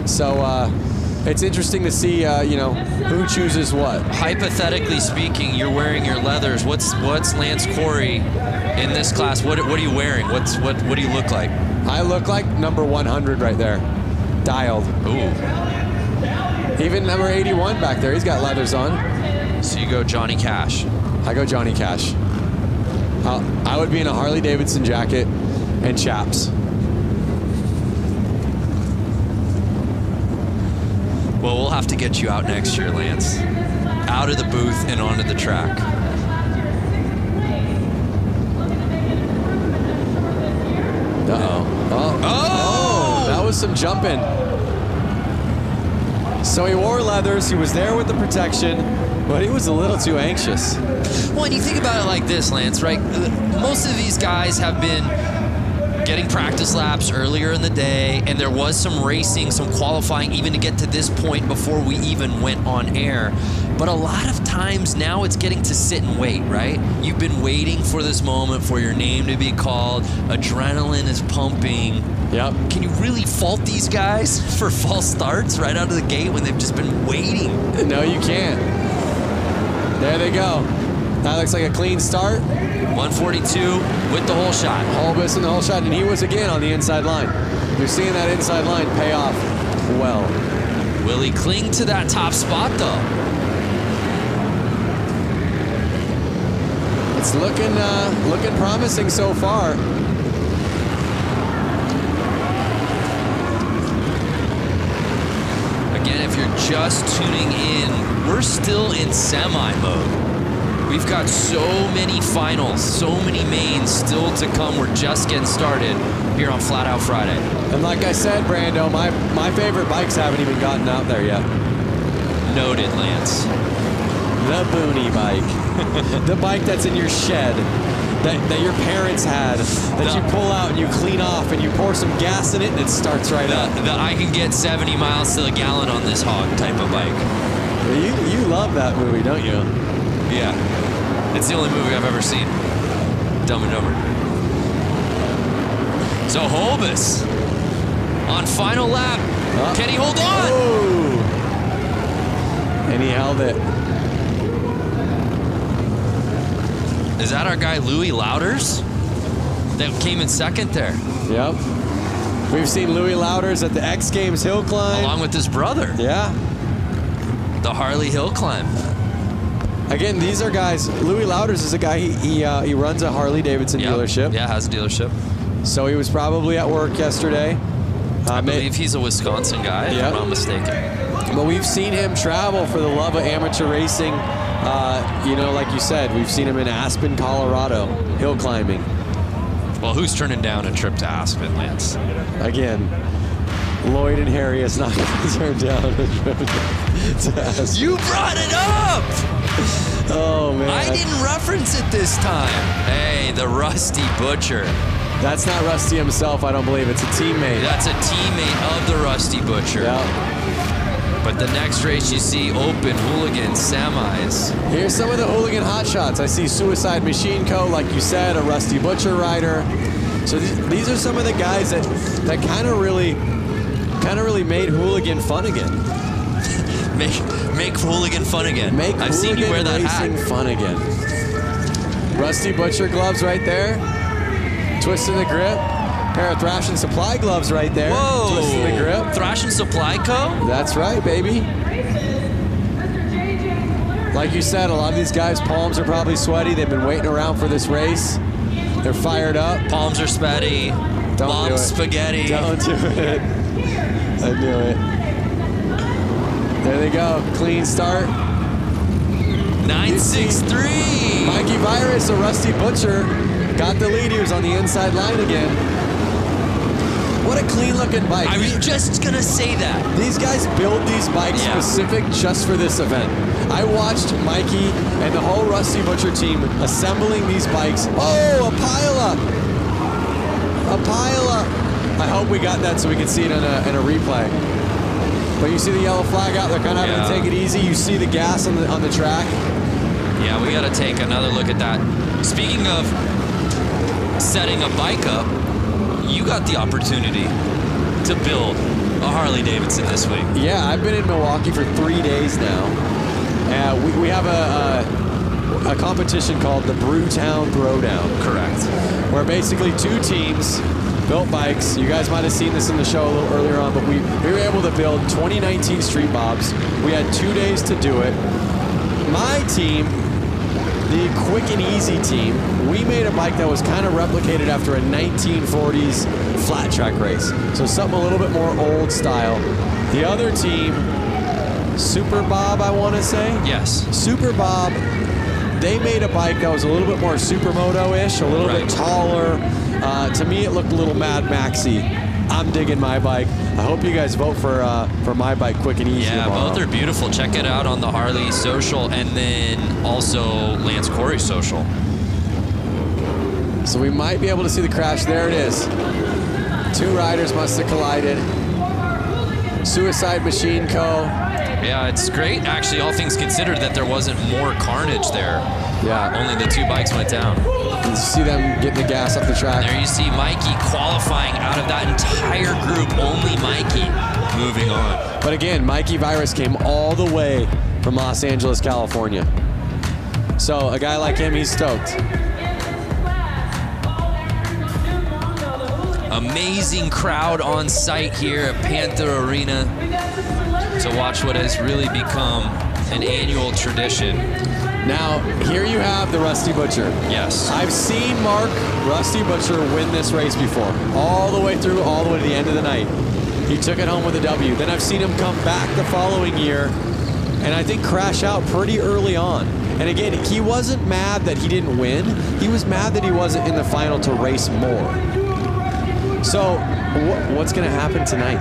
So it's interesting to see, who chooses what. Hypothetically speaking, you're wearing your leathers. What's Lance Corey in this class? What are you wearing? What do you look like? I look like number 100 right there, dialed. Ooh. Even number 81 back there, he's got leathers on. So you go Johnny Cash. I go Johnny Cash. I would be in a Harley-Davidson jacket and chaps. Well, we'll have to get you out next year, Lance. Out of the booth and onto the track. Oh, that was some jumping. So he wore leathers, he was there with the protection, but he was a little too anxious. Well, and you think about it like this, Lance, right? Most of these guys have been getting practice laps earlier in the day, and there was some racing, some qualifying even to get to this point before we even went on air. But a lot of times now it's getting to sit and wait, right? You've been waiting for this moment for your name to be called. Adrenaline is pumping. Yep. Can you really fault these guys for false starts right out of the gate when they've just been waiting? No, you can't. There they go. That looks like a clean start. 142 with the whole shot. Holbus in the whole shot, and he was again on the inside line. You're seeing that inside line pay off well. Will he cling to that top spot, though? It's looking promising so far. Again, if you're just tuning in, we're still in semi mode. We've got so many finals, so many mains still to come. We're just getting started here on Flat Out Friday. And like I said, Brando, my favorite bikes haven't even gotten out there yet. Noted, Lance. The Booney bike. The bike that's in your shed, that your parents had, that you pull out and you clean off and you pour some gas in it and it starts right up. I can get 70 miles to the gallon on this hog type of bike. You love that movie, don't you? Yeah. It's the only movie I've ever seen. Dumb and Dumber. So Holbus on final lap. Can he hold on? Oh. And he held it. Is that our guy Louis Louders that came in second there? Yep. We've seen Louis Louders at the X Games hill climb. Along with his brother. Yeah. The Harley hill climb. Again, these are guys. Louis Louders is a guy, he runs a Harley-Davidson dealership. Yeah, has a dealership. So he was probably at work yesterday. I believe he's a Wisconsin guy, if I'm not mistaken. But we've seen him travel for the love of amateur racing. Like you said, we've seen him in Aspen, Colorado, hill climbing. Well, who's turning down a trip to Aspen, Lance? Again, Lloyd and Harry is not going to turn down a trip to Aspen. You brought it up! Oh, man. I didn't reference it this time. Hey, the Rusty Butcher. That's not Rusty himself, I don't believe. It's a teammate. That's a teammate of the Rusty Butcher. Yeah. But the next race you see open hooligan semis. Here's some of the hooligan hotshots. I see Suicide Machine Co., like you said, a Rusty Butcher rider. So these are some of the guys that kind of really made hooligan fun again. Make hooligan fun again. I've seen you wear that racing hat. Fun again. Rusty Butcher gloves right there. Twisting the grip. Pair of Thrash and Supply gloves right there. Whoa! Twisting the grip. Thrash and Supply Co.? That's right, baby. Like you said, a lot of these guys' palms are probably sweaty. They've been waiting around for this race. They're fired up. Palms are sweaty. Mom's spaghetti. Don't do it. I knew it. There they go. Clean start. 963. Mikey Virus, a Rusty Butcher, got the lead. He was on the inside line again. What a clean looking bike. I was just going to say that. These guys build these bikes specific just for this event. I watched Mikey and the whole Rusty Butcher team assembling these bikes. Oh, a pile-up. A pile-up. I hope we got that so we can see it in a replay. But you see the yellow flag out. They're kind of having to take it easy. You see the gas on the track. Yeah, we got to take another look at that. Speaking of setting a bike up, you got the opportunity to build a Harley-Davidson this week. Yeah, I've been in Milwaukee for 3 days now. We have a competition called the Brewtown Throwdown. Correct. Where basically 2 teams built bikes. You guys might have seen this in the show a little earlier on, but we were able to build 2019 Street Bobs. We had 2 days to do it. My team, the Quick and Easy team, we made a bike that was kind of replicated after a 1940s flat track race. So something a little bit more old style. The other team, Super Bob, I want to say? Yes. Super Bob, they made a bike that was a little bit more Supermoto-ish, a little bit taller. To me, it looked a little Mad Maxy. I'm digging my bike. I hope you guys vote for my bike, Quick and Easy. Yeah, tomorrow. both are beautiful. Check it out on the Harley social and then also Lance Corey's social. So we might be able to see the crash. There it is. 2 riders must have collided. Suicide Machine Co. Yeah, it's great, actually, all things considered, that there wasn't more carnage there. Yeah. Only the 2 bikes went down. You see them getting the gas off the track. There you see Mikey qualifying out of that entire group. Only Mikey moving on. But again, Mikey Virus came all the way from Los Angeles, California. So a guy like him, he's stoked. Amazing crowd on site here at Panther Arena to watch what has really become an annual tradition. Now, here you have the Rusty Butcher. Yes. I've seen Mark Rusty Butcher win this race before, all the way through, all the way to the end of the night. He took it home with a W. Then I've seen him come back the following year, and I think crash out pretty early on. And again, he wasn't mad that he didn't win. He was mad that he wasn't in the final to race more. So, what's going to happen tonight?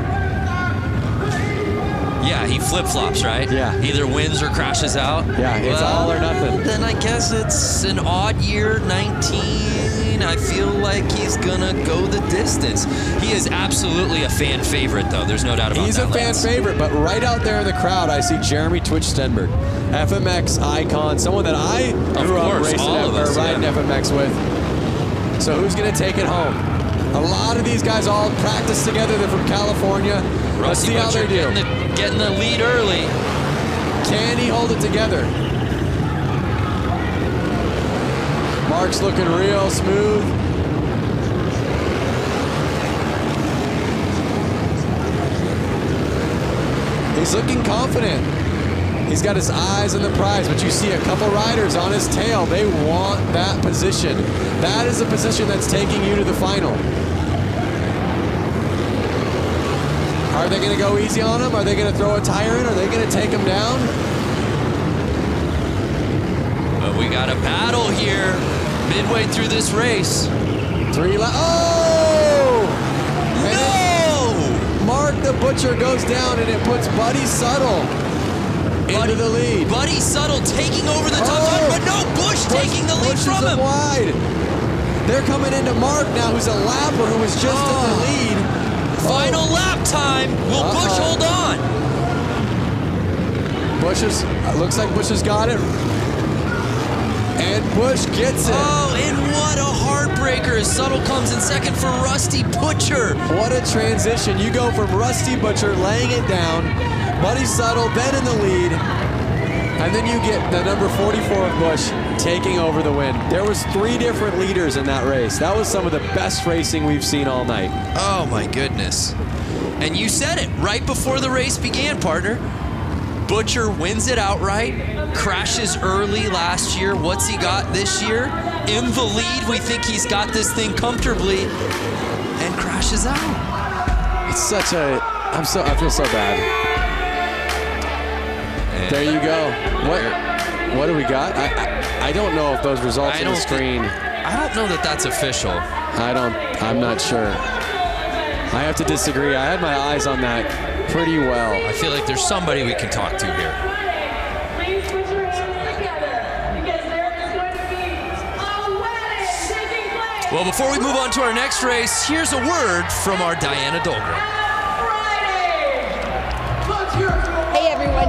Yeah, he flip-flops, right? Yeah. Either wins or crashes out. Yeah, it's all or nothing. Then I guess it's an odd year, 19. I feel like he's gonna go the distance. He is absolutely a fan favorite, though. There's no doubt about that. He's a fan favorite, but right out there in the crowd, I see Jeremy Twitch Stenberg, FMX icon, someone that I grew up racing or riding FMX with. So who's gonna take it home? A lot of these guys all practice together. They're from California. Let's see how they do. Getting the lead early. Can he hold it together? Mark's looking real smooth. He's looking confident. He's got his eyes on the prize, but you see a couple riders on his tail. They want that position. That is a position that's taking you to the final. Are they going to go easy on him? Are they going to throw a tire in? Are they going to take him down? But we got a battle here midway through this race. 3 laps. Oh! No! Mark the Butcher goes down, and it puts Buddy Subtle into the lead. Buddy Subtle taking over the top line, but no, Bush taking the lead from him. Wide. They're coming into Mark now, who's a lapper who was just in the lead. Final lap time. Will Bush hold on? Looks like Bush has got it. And Bush gets it. Oh, and what a heartbreaker as Subtle comes in second for Rusty Butcher. What a transition. You go from Rusty Butcher laying it down, Buddy Subtle then in the lead, and then you get the number 44 of Bush taking over the win. There was 3 different leaders in that race. That was some of the best racing we've seen all night. Oh my goodness. And you said it right before the race began, partner. Butcher wins it outright, crashes early last year. What's he got this year? In the lead, we think he's got this thing comfortably, and crashes out. It's such a, I feel so bad. And there you go. What do we got? I don't know if those results on the screen. I don't know that that's official. I'm not sure. I have to disagree. I had my eyes on that pretty well. I feel like there's somebody we can talk to here. Well, before we move on to our next race, here's a word from our Diana Dahlgren.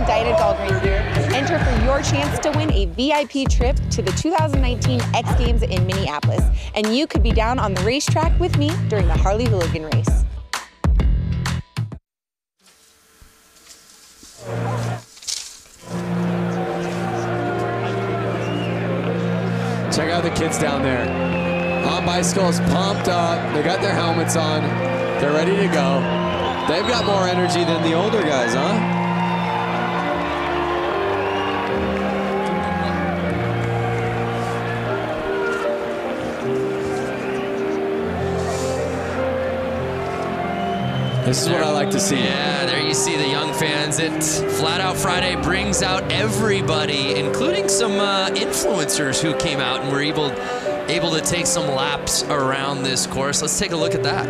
I'm Diana Dahlgren here. Enter for your chance to win a VIP trip to the 2019 X Games in Minneapolis. And you could be down on the racetrack with me during the Harley Hooligan race. Check out the kids down there. On bicycles, pumped up. They got their helmets on. They're ready to go. They've got more energy than the older guys, huh? This is what I like to see. Yeah, there you see the young fans. Flat Out Friday brings out everybody, including some influencers who came out and were able to take some laps around this course. Let's take a look at that.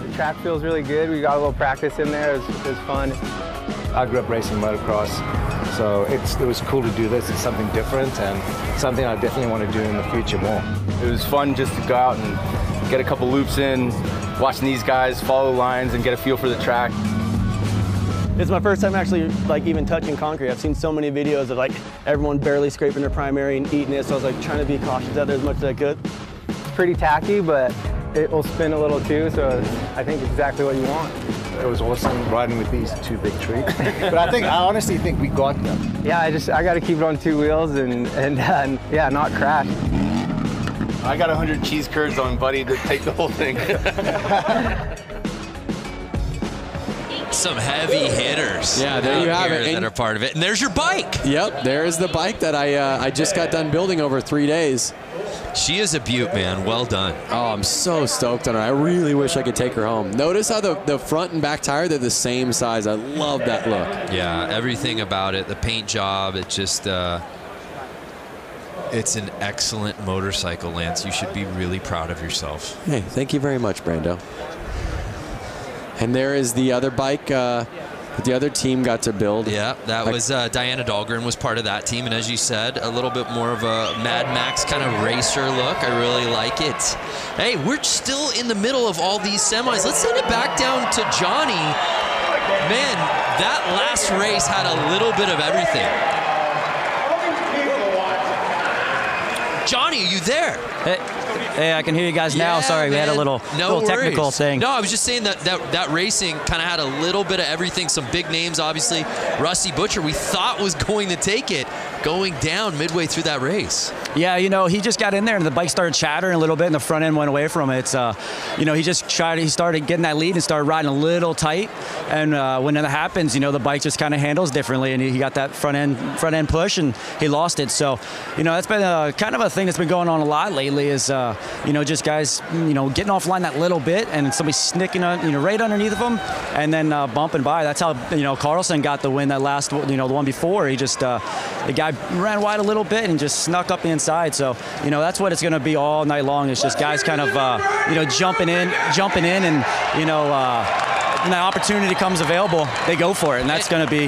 The track feels really good. We got a little practice in there. It was fun. I grew up racing motocross, so it was cool to do this. It's something different and something I definitely want to do in the future more. It was fun just to go out and get a couple loops in, watching these guys follow lines and get a feel for the track. It's my first time actually even touching concrete. I've seen so many videos of everyone barely scraping their primary and eating it, so I was trying to be cautious out there as much as I could. It's pretty tacky, but it will spin a little too, so I think it's exactly what you want. It was awesome riding with these two big trees. But I honestly think we got them. Yeah, I got to keep it on two wheels and yeah, not crash. I got 100 cheese curds on Buddy to take the whole thing. Some heavy hitters. Yeah, there you have it. That are part of it. And there's your bike. Yep, there is the bike that I just got done building over 3 days. She is a beaut, man. Well done. Oh, I'm so stoked on her. I really wish I could take her home. Notice how the front and back tire, they're the same size. I love that look. Yeah, everything about it. The paint job, it just... it's an excellent motorcycle, Lance. You should be really proud of yourself. Hey, thank you very much, Brando. And there is the other bike that the other team got to build. Yeah, that was Diana Dahlgren was part of that team. And as you said, a little bit more of a Mad Max kind of racer look. I really like it. Hey, we're still in the middle of all these semis. Let's send it back down to Johnny. Man, that last race had a little bit of everything. Johnny, are you there? Hey, I can hear you guys now. Sorry, we had a little technical thing. No, I was just saying that racing kind of had a little bit of everything. Some big names, obviously. Rusty Butcher, we thought was going to take it, going down midway through that race. Yeah, he just got in there and the bike started chattering a little bit and the front end went away from it. It's, he started getting that lead and started riding a little tight. And when that happens, the bike just kind of handles differently and he got that front end push and he lost it. So, that's been kind of a thing that's been going on a lot lately is, just guys, getting offline that little bit and somebody snicking, right underneath of them and then bumping by. That's how, Carlson got the win that last, the one before. He just, the guy ran wide a little bit and just snuck up the inside. So, that's what it's going to be all night long. It's just guys kind of, jumping in and, when that opportunity comes available, they go for it, and that's going to be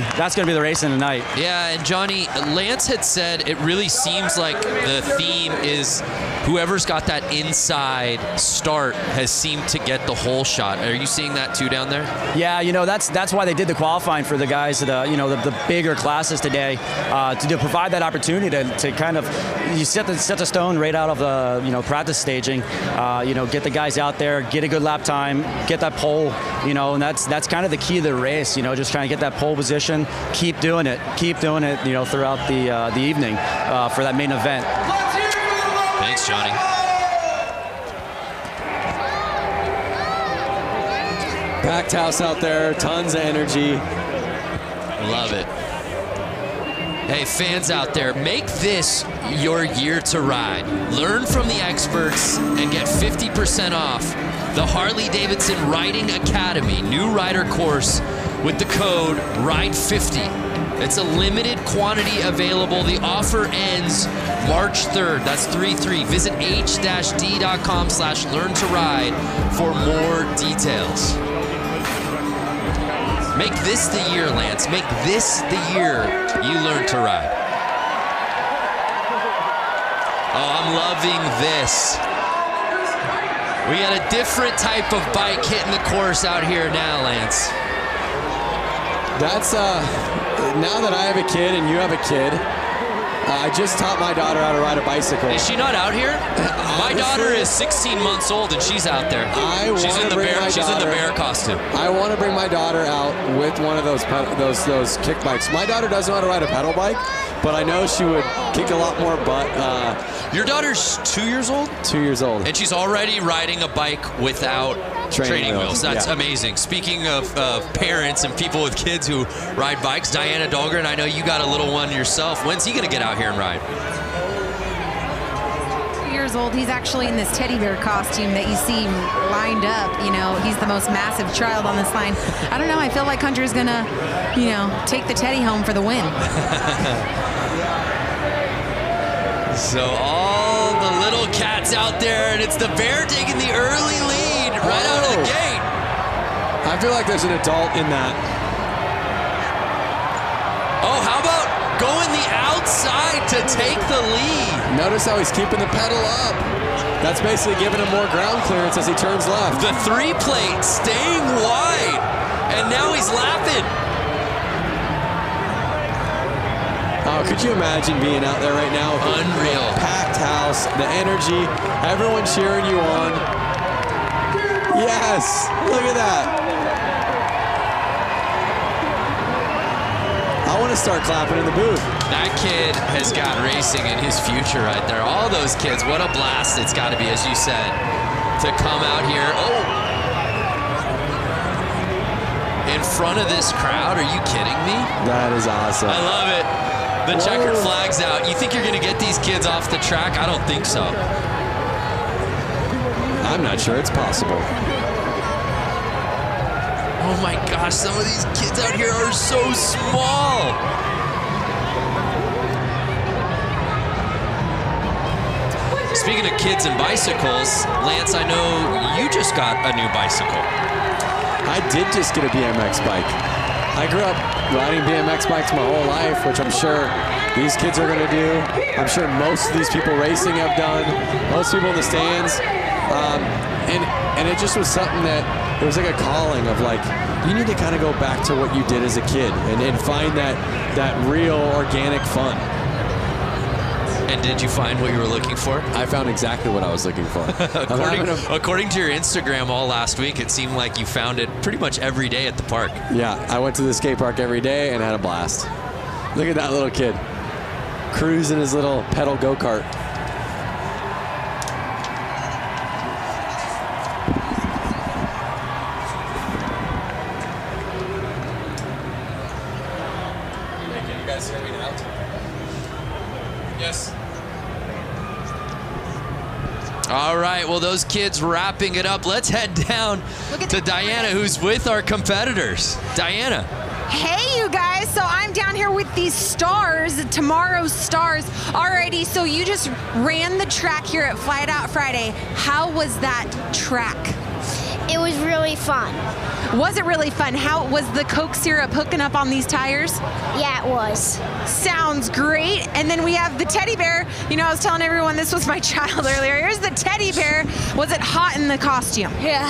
the race in the night. Yeah, and Johnny, Lance had said it really seems like the theme is whoever's got that inside start has seemed to get the whole shot. Are you seeing that too down there? Yeah, that's why they did the qualifying for the guys that the bigger classes today to provide that opportunity to kind of set the stone right out of the practice staging. Get the guys out there, get a good lap time, get that pole, and that's kind of the key to the race, just trying to get that pole position, keep doing it, throughout the evening for that main event. Thanks, Johnny. Packed house out there, tons of energy. Love it. Hey, fans out there, make this your year to ride. Learn from the experts and get 50% off the Harley-Davidson Riding Academy new rider course with the code RIDE50. It's a limited quantity available. The offer ends March 3rd. That's 3-3. Visit h-d.com/learn-to-ride for more details. Make this the year, Lance. Make this the year you learn to ride. Oh, I'm loving this. We got a different type of bike hitting the course out here now, Lance. That's, now that I have a kid and you have a kid, I just taught my daughter how to ride a bicycle. Is she not out here? My daughter is 16 months old and she's out there. She's in the bear costume. I want to bring my daughter out with one of those kick bikes. My daughter doesn't know how to ride a pedal bike, but I know she would kick a lot more butt. Your daughter's 2 years old? 2 years old. And she's already riding a bike without training wheels. That's amazing. Speaking of parents and people with kids who ride bikes, Diana Dahlgren, I know you got a little one yourself. When's he going to get out here and ride? 2 years old. He's actually in this teddy bear costume that you see lined up. You know, he's the most massive child on this line. I don't know. I feel like Hunter's going to, you know, take the teddy home for the win. So all the little cats out there, and it's the bear taking the early lead right out of the gate. I feel like there's an adult in that. Oh, how about going the outside to take the lead? Notice how he's keeping the pedal up. That's basically giving him more ground clearance as he turns left. The 3-plate staying wide, and now he's lapping. Oh, could you imagine being out there right now? Unreal. Packed house, the energy, everyone cheering you on. Yes, look at that. I want to start clapping in the booth. That kid has got racing in his future right there. All those kids, what a blast it's got to be, as you said, to come out here. Oh, in front of this crowd, are you kidding me? That is awesome. I love it. The checkered flag's out. You think you're going to get these kids off the track? I don't think so. I'm not sure it's possible. Oh my gosh, some of these kids out here are so small. Speaking of kids and bicycles, Lance, I know you just got a new bicycle. I did just get a BMX bike. I grew up riding BMX bikes my whole life, which I'm sure these kids are going to do. I'm sure most of these people racing have done. Most people in the stands. And it just was something that, it was like a calling of like, you need to kind of go back to what you did as a kid and find that real organic fun. And did you find what you were looking for? I found exactly what I was looking for. According to your Instagram all last week, it seemed like you found it pretty much every day at the park. Yeah, I went to the skate park every day and had a blast. Look at that little kid cruising his little pedal go-kart. Can you guys hear me now? Yes. All right, well, those kids wrapping it up. Let's head down to Diana, who's with our competitors. Diana. Hey, you guys. So I'm down here with these stars, tomorrow's stars. Alrighty, so you just ran the track here at Flat Out Friday. How was that track? It was really fun. Was it really fun? How was the Coke syrup hooking up on these tires? Yeah, it was. Sounds great. And then we have the teddy bear. You know, I was telling everyone this was my child earlier. Here's the teddy bear. Was it hot in the costume? Yeah.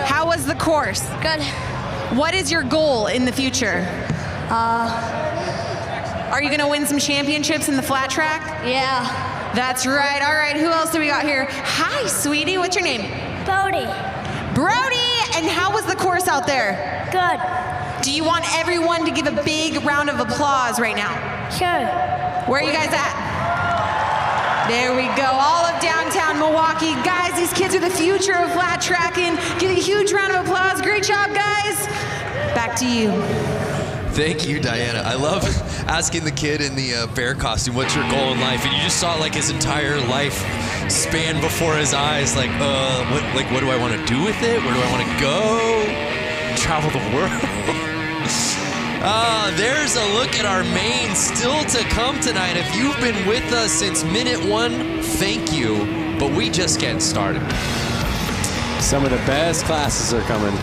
How was the course? Good. What is your goal in the future? Are you gonna win some championships in the flat track? Yeah. That's right. All right, who else do we got here? Hi, sweetie, what's your name? Brody. Brody, and how was the course out there? Good. Do you want everyone to give a big round of applause right now? Sure. Where are you guys at? There we go, all of downtown Milwaukee. Guys, these kids are the future of flat tracking. Give a huge round of applause. Great job, guys. Back to you. Thank you, Diana. I love asking the kid in the bear costume, what's your goal in life? And you just saw like his entire life span before his eyes. Like, what do I want to do with it? Where do I want to go? Travel the world? There's a look at our main still to come tonight. If you've been with us since minute 1, thank you. But we just getting started. Some of the best classes are coming.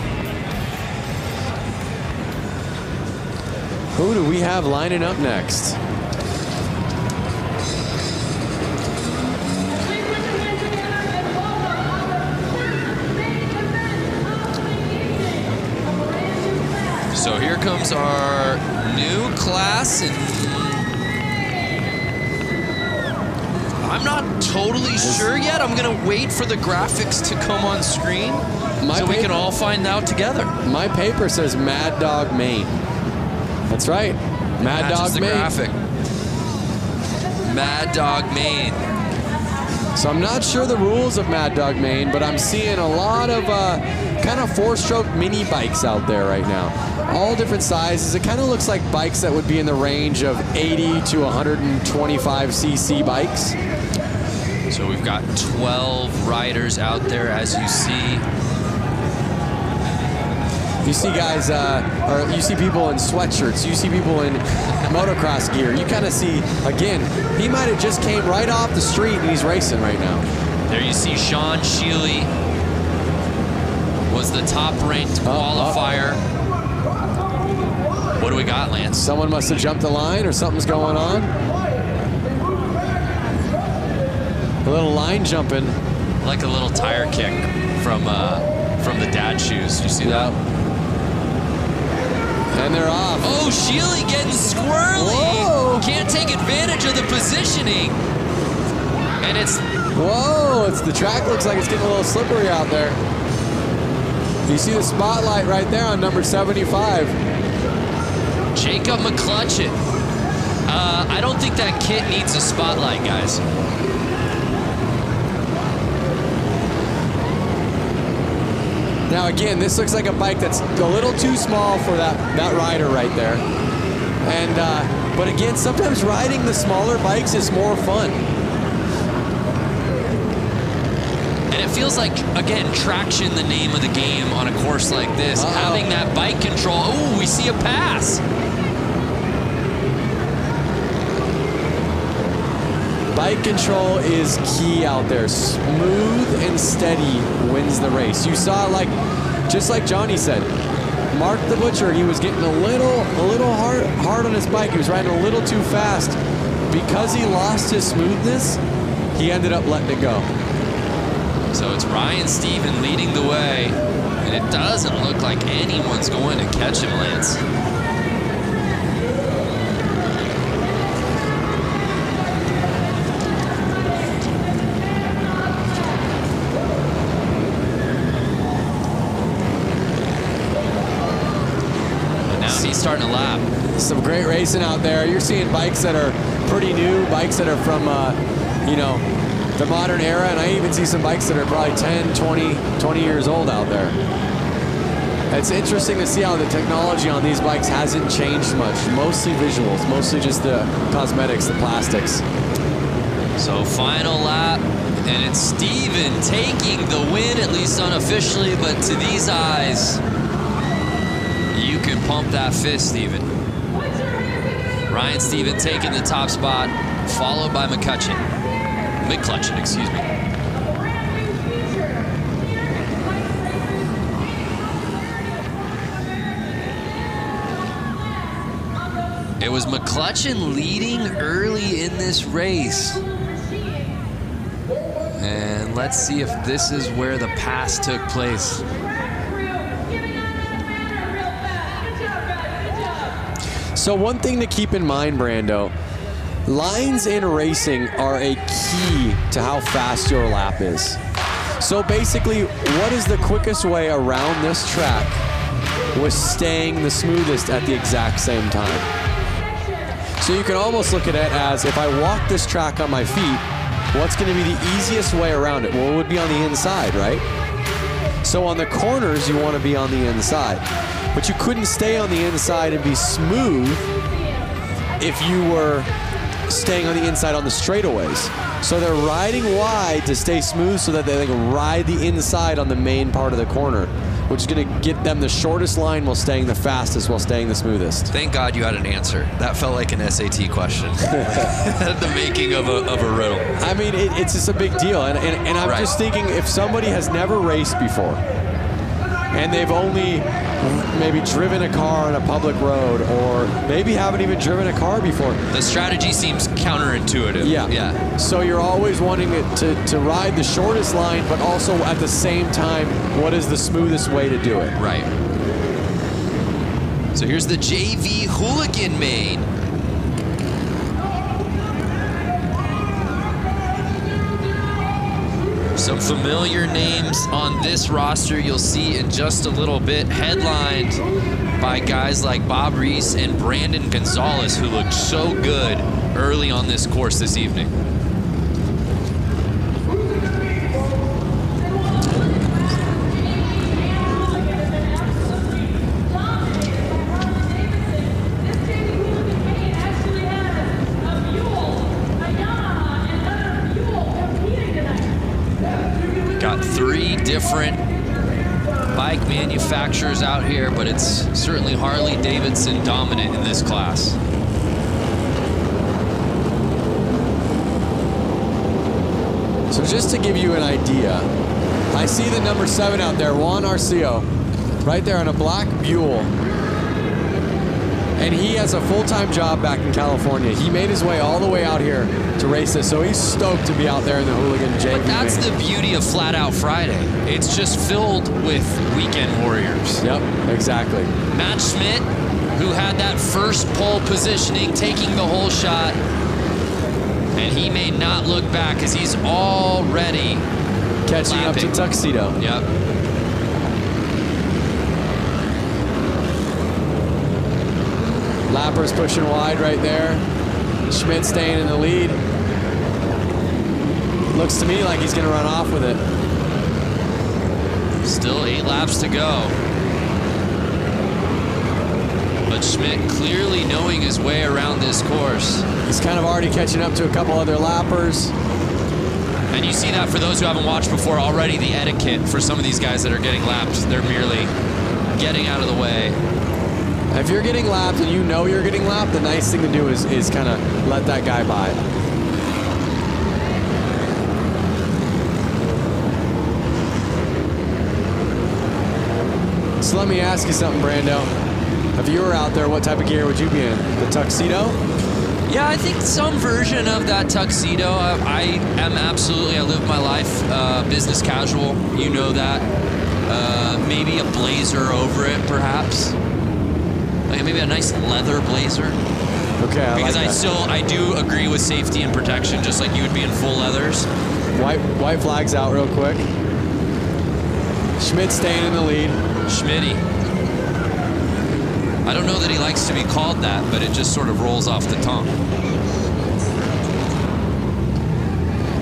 Who do we have lining up next? comes our new class, and I'm not totally sure yet. I'm gonna wait for the graphics to come on screen so we can all find out together. My paper says Mad Dog Maine. That's right, Mad Dog Maine. Graphic. Mad Dog Maine. So I'm not sure the rules of Mad Dog Maine, but I'm seeing a lot of kind of 4-stroke mini bikes out there right now. All different sizes. It kind of looks like bikes that would be in the range of 80 to 125cc bikes. So we've got 12 riders out there, as you see. You see guys, or you see people in sweatshirts. You see people in motocross gear. You kind of see, again, he might have just came right off the street and he's racing right now. There you see Sean Sheely was the top-ranked qualifier. What do we got, Lance? Someone must have jumped the line or something's going on. A little line jumping. Like a little tire kick from the dad shoes. You see that? And they're off. Oh, Sheely getting squirrely. Whoa. Can't take advantage of the positioning. And it's... Whoa, the track looks like it's getting a little slippery out there. You see the spotlight right there on number 75. Jacob McClutchin. I don't think that kit needs a spotlight, guys. Now again, this looks like a bike that's a little too small for that rider right there. And but again, sometimes riding the smaller bikes is more fun. And it feels like, again, traction, the name of the game on a course like this. Having that bike control. Oh, we see a pass. Bike control is key out there. Smooth and steady wins the race. You saw, just like Johnny said, Mark the Butcher, he was getting a little hard on his bike. He was riding a little too fast. Because he lost his smoothness, he ended up letting it go. So it's Ryan Stephen leading the way, and it doesn't look like anyone's going to catch him, Lance. Starting to lap. Some great racing out there. You're seeing bikes that are pretty new, bikes that are from, the modern era, and I even see some bikes that are probably 10, 20 years old out there. It's interesting to see how the technology on these bikes hasn't changed much. Mostly visuals, mostly just the cosmetics, the plastics. So final lap, and it's Steven taking the win, at least unofficially, but to these eyes, you can pump that fist, Steven. Ryan Stephen taking the top spot, followed by McClutchin, excuse me. It was McClutchin leading early in this race. And let's see if this is where the pass took place. So one thing to keep in mind, Brando, lines in racing are a key to how fast your lap is. So basically, what is the quickest way around this track with staying the smoothest at the exact same time? So you can almost look at it as, if I walk this track on my feet, what's going to be the easiest way around it? Well, it would be on the inside, right? So on the corners, you want to be on the inside. But you couldn't stay on the inside and be smooth if you were staying on the inside on the straightaways. So they're riding wide to stay smooth so that they can ride the inside on the main part of the corner, which is going to get them the shortest line while staying the fastest while staying the smoothest. Thank God you had an answer. That felt like an SAT question. The making of a riddle. I mean, it's just a big deal. And I'm just thinking, if somebody has never raced before and they've only maybe driven a car on a public road, or maybe haven't even driven a car before. The strategy seems counterintuitive. Yeah. So you're always wanting it to ride the shortest line, but also at the same time, what is the smoothest way to do it? Right. So here's the JV Hooligan main. Some familiar names on this roster you'll see in just a little bit, headlined by guys like Bob Reese and Brandon Gonzalez, who looked so good early on this course this evening. Got 3 different bike manufacturers out here, but it's certainly Harley-Davidson dominant in this class. So just to give you an idea, I see the number 7 out there, Juan Arceo, right there on a black Buell. And he has a full-time job back in California. He made his way all the way out here to race this, so he's stoked to be out there in the Hooligan JV. But that's the beauty of Flat Out Friday. It's just filled with weekend warriors. Yep, exactly. Matt Schmidt, who had that first pole positioning, taking the whole shot, and he may not look back because he's already catching lapping. up to Tuxedo. Yep. Lapper's pushing wide right there. Schmidt staying in the lead. Looks to me like he's going to run off with it. Still 8 laps to go. But Schmidt clearly knowing his way around this course. He's kind of already catching up to a couple other lappers. And you see that for those who haven't watched before already, the etiquette for some of these guys that are getting lapped. They're merely getting out of the way. If you're getting lapped and you know you're getting lapped, the nice thing to do is kind of let that guy by. So let me ask you something, Brando. If you were out there, what type of gear would you be in? The tuxedo? Yeah, I think some version of that tuxedo. I am absolutely, I live my life business casual. You know that. Maybe a blazer over it, perhaps. Like maybe a nice leather blazer. Okay, because like I do agree with safety and protection, just like you would be in full leathers. White flags out real quick. Schmidt staying in the lead. Schmitty. I don't know that he likes to be called that, but it just sort of rolls off the tongue.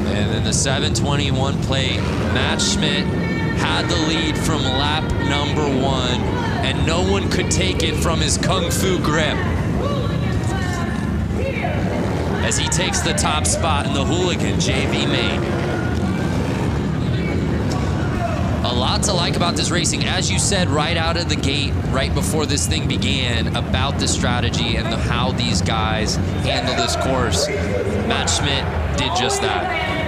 And then the 721 plate, Matt Schmidt had the lead from lap number 1, and no one could take it from his Kung Fu grip. As he takes the top spot in the Hooligan JV main. A lot to like about this racing, as you said right out of the gate, right before this thing began, about the strategy and how these guys handle this course. Matt Schmidt did just that.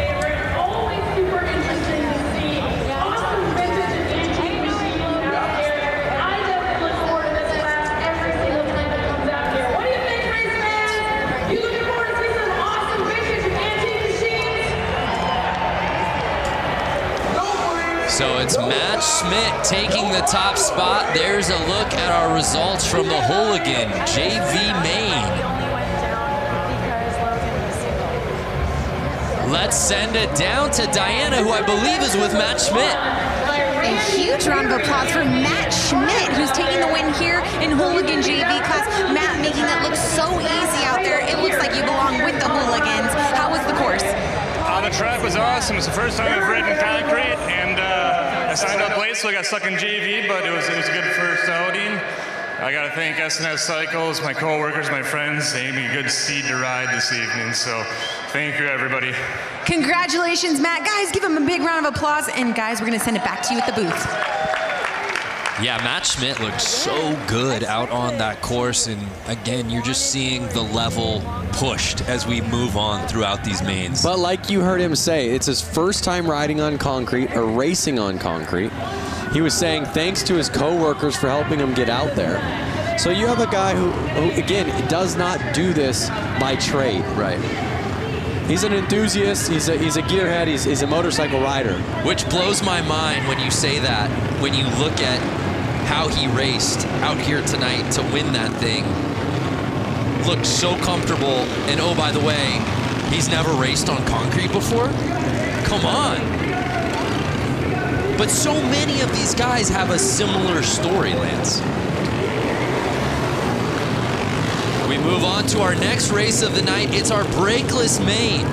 So it's Matt Schmidt taking the top spot. There's a look at our results from the Hooligan JV main. Let's send it down to Diana, who I believe is with Matt Schmidt. A huge round of applause for Matt Schmidt, who's taking the win here in Hooligan JV class. Matt making it look so easy out there. It looks like you belong with the Hooligans. How was the course? The track was awesome. It's the first time I've ridden concrete, and I signed up late, so I got stuck in JV, but it was a good first outing. I got to thank SNS Cycles, my co-workers, my friends. They gave me a good seed to ride this evening, so thank you, everybody. Congratulations, Matt. Guys, give him a big round of applause, and guys, we're going to send it back to you at the booth. Yeah, Matt Schmidt looked so good out on that course, and again, you're just seeing the level pushed as we move on throughout these mains. But like you heard him say, it's his first time riding on concrete or racing on concrete. He was saying thanks to his co-workers for helping him get out there. So you have a guy who again, does not do this by trade. Right. He's an enthusiast, he's a gearhead, he's a motorcycle rider. Which blows my mind when you say that, when you look at how he raced out here tonight to win that thing. Looked so comfortable. And oh, by the way, he's never raced on concrete before? Come on. But so many of these guys have a similar story, Lance. We move on to our next race of the night. It's our brakeless main.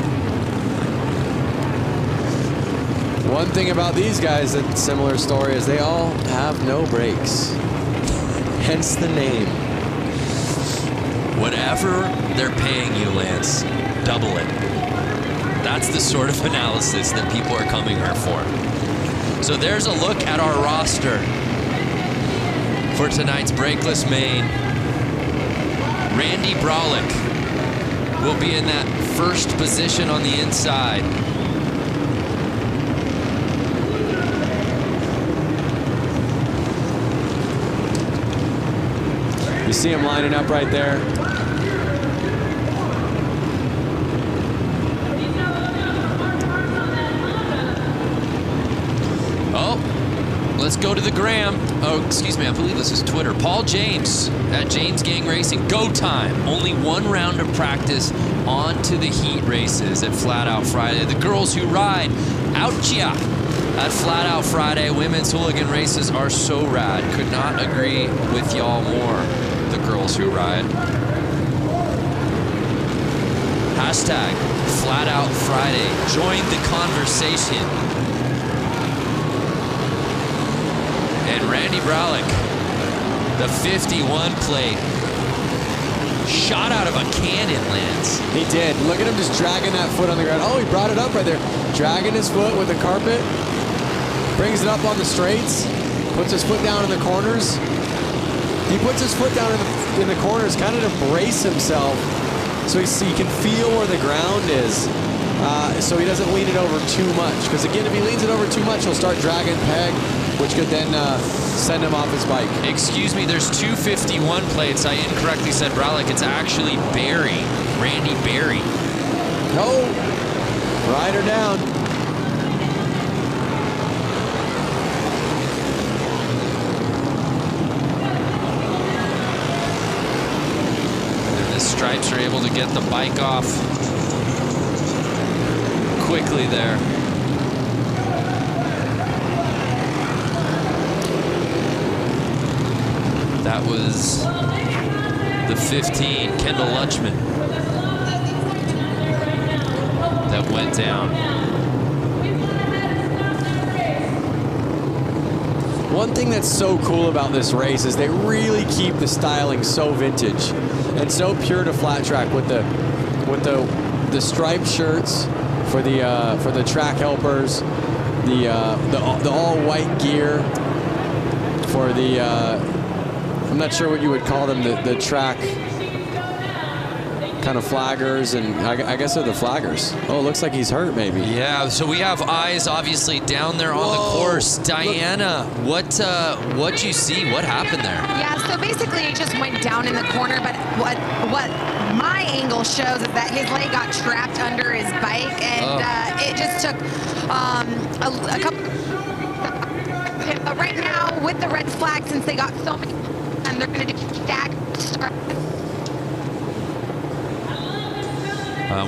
One thing about these guys that's similar story is they all have no brakes. Hence the name. Whatever they're paying you, Lance, double it. That's the sort of analysis that people are coming here for. So there's a look at our roster for tonight's brakeless main. Randy Brolick will be in that first position on the inside. You see him lining up right there. Oh, let's go to the gram. Oh, excuse me, I believe this is Twitter. Paul James at James Gang Racing. Go time. Only one round of practice on to the heat races at Flat Out Friday. The girls who ride out ya at Flat Out Friday. Women's hooligan races are so rad. Could not agree with y'all more. The girls who ride. Hashtag Flat Out Friday. Join the conversation. And Randy Brolick, the 51 plate, shot out of a cannon, Lance. He did. Look at him just dragging that foot on the ground. Oh, he brought it up right there. Dragging his foot with the carpet. Brings it up on the straights. Puts his foot down in the corners. He puts his foot down in the corners kind of to brace himself so he can feel where the ground is. So he doesn't lean it over too much. Because again, if he leans it over too much, he'll start dragging peg, which could then send him off his bike. Excuse me, there's 251 plates. I incorrectly said Brolick. It's actually Barry, Randy Barry. No, ride her down. And the Stripes are able to get the bike off quickly there. That was the 15, Kendall Lutchman, that went down. One thing that's so cool about this race is they really keep the styling so vintage and so pure to flat track with the striped shirts for the track helpers, the all white gear for the I'm not sure what you would call them, the track kind of flaggers, and I guess they're the flaggers. Oh, it looks like he's hurt maybe. Yeah, so we have eyes obviously down there on the course. Diana, what you see? What happened there? Yeah, so basically it just went down in the corner, but what my angle shows is that his leg got trapped under his bike, and it just took a couple. But right now, with the red flag, since they got so many, and they're going to do staggered start.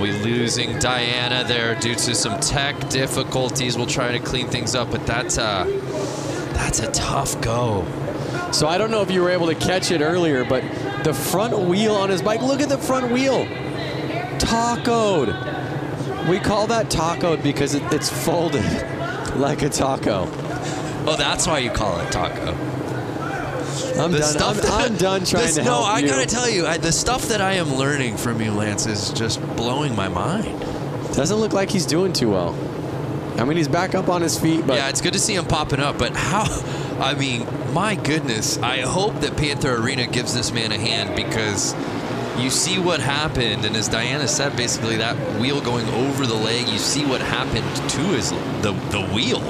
We losing Diana there due to some tech difficulties. We'll try to clean things up, but that's a tough go. So I don't know if you were able to catch it earlier, but the front wheel on his bike, look at the front wheel. Tacoed. We call that tacoed because it's folded like a taco. Oh, that's why you call it taco. I'm done trying to help you. No, I gotta tell you, the stuff that I am learning from you, Lance, is just blowing my mind. Doesn't look like he's doing too well. I mean, he's back up on his feet, but... Yeah, it's good to see him popping up, but how... I mean, my goodness, I hope that Panther Arena gives this man a hand, because you see what happened, and as Diana said, basically that wheel going over the leg, you see what happened to the wheel.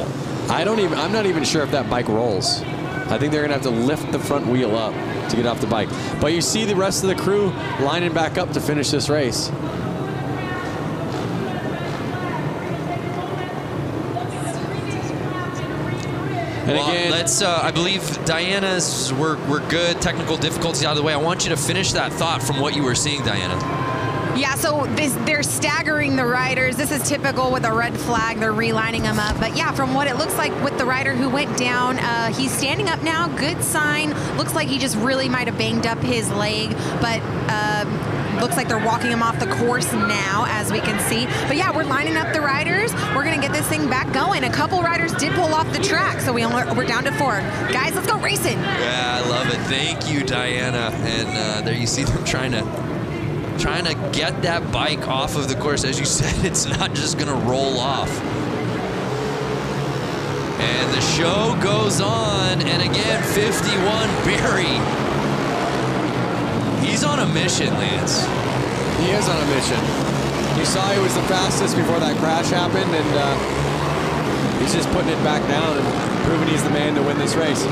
I'm not even sure if that bike rolls. I think they're gonna have to lift the front wheel up to get off the bike. But you see the rest of the crew lining back up to finish this race. And well, again, let's. I believe Diana's. We're good. Technical difficulties out of the way. I want you to finish that thought from what you were seeing, Diana. Yeah, so they're staggering the riders. This is typical with a red flag. They're relining them up. But yeah, from what it looks like with the rider who went down, he's standing up now. Good sign. Looks like he just really might have banged up his leg. But looks like they're walking him off the course now, as we can see. But yeah, we're lining up the riders. We're going to get this thing back going. A couple riders did pull off the track, so we're down to 4. Guys, let's go racing. Yeah, I love it. Thank you, Diana. And there you see them trying to get that bike off of the course. As you said, it's not just gonna roll off. And the show goes on, and again, 51 Barry. He's on a mission, Lance. He is on a mission. You saw he was the fastest before that crash happened, and he's just putting it back down and proving he's the man to win this race.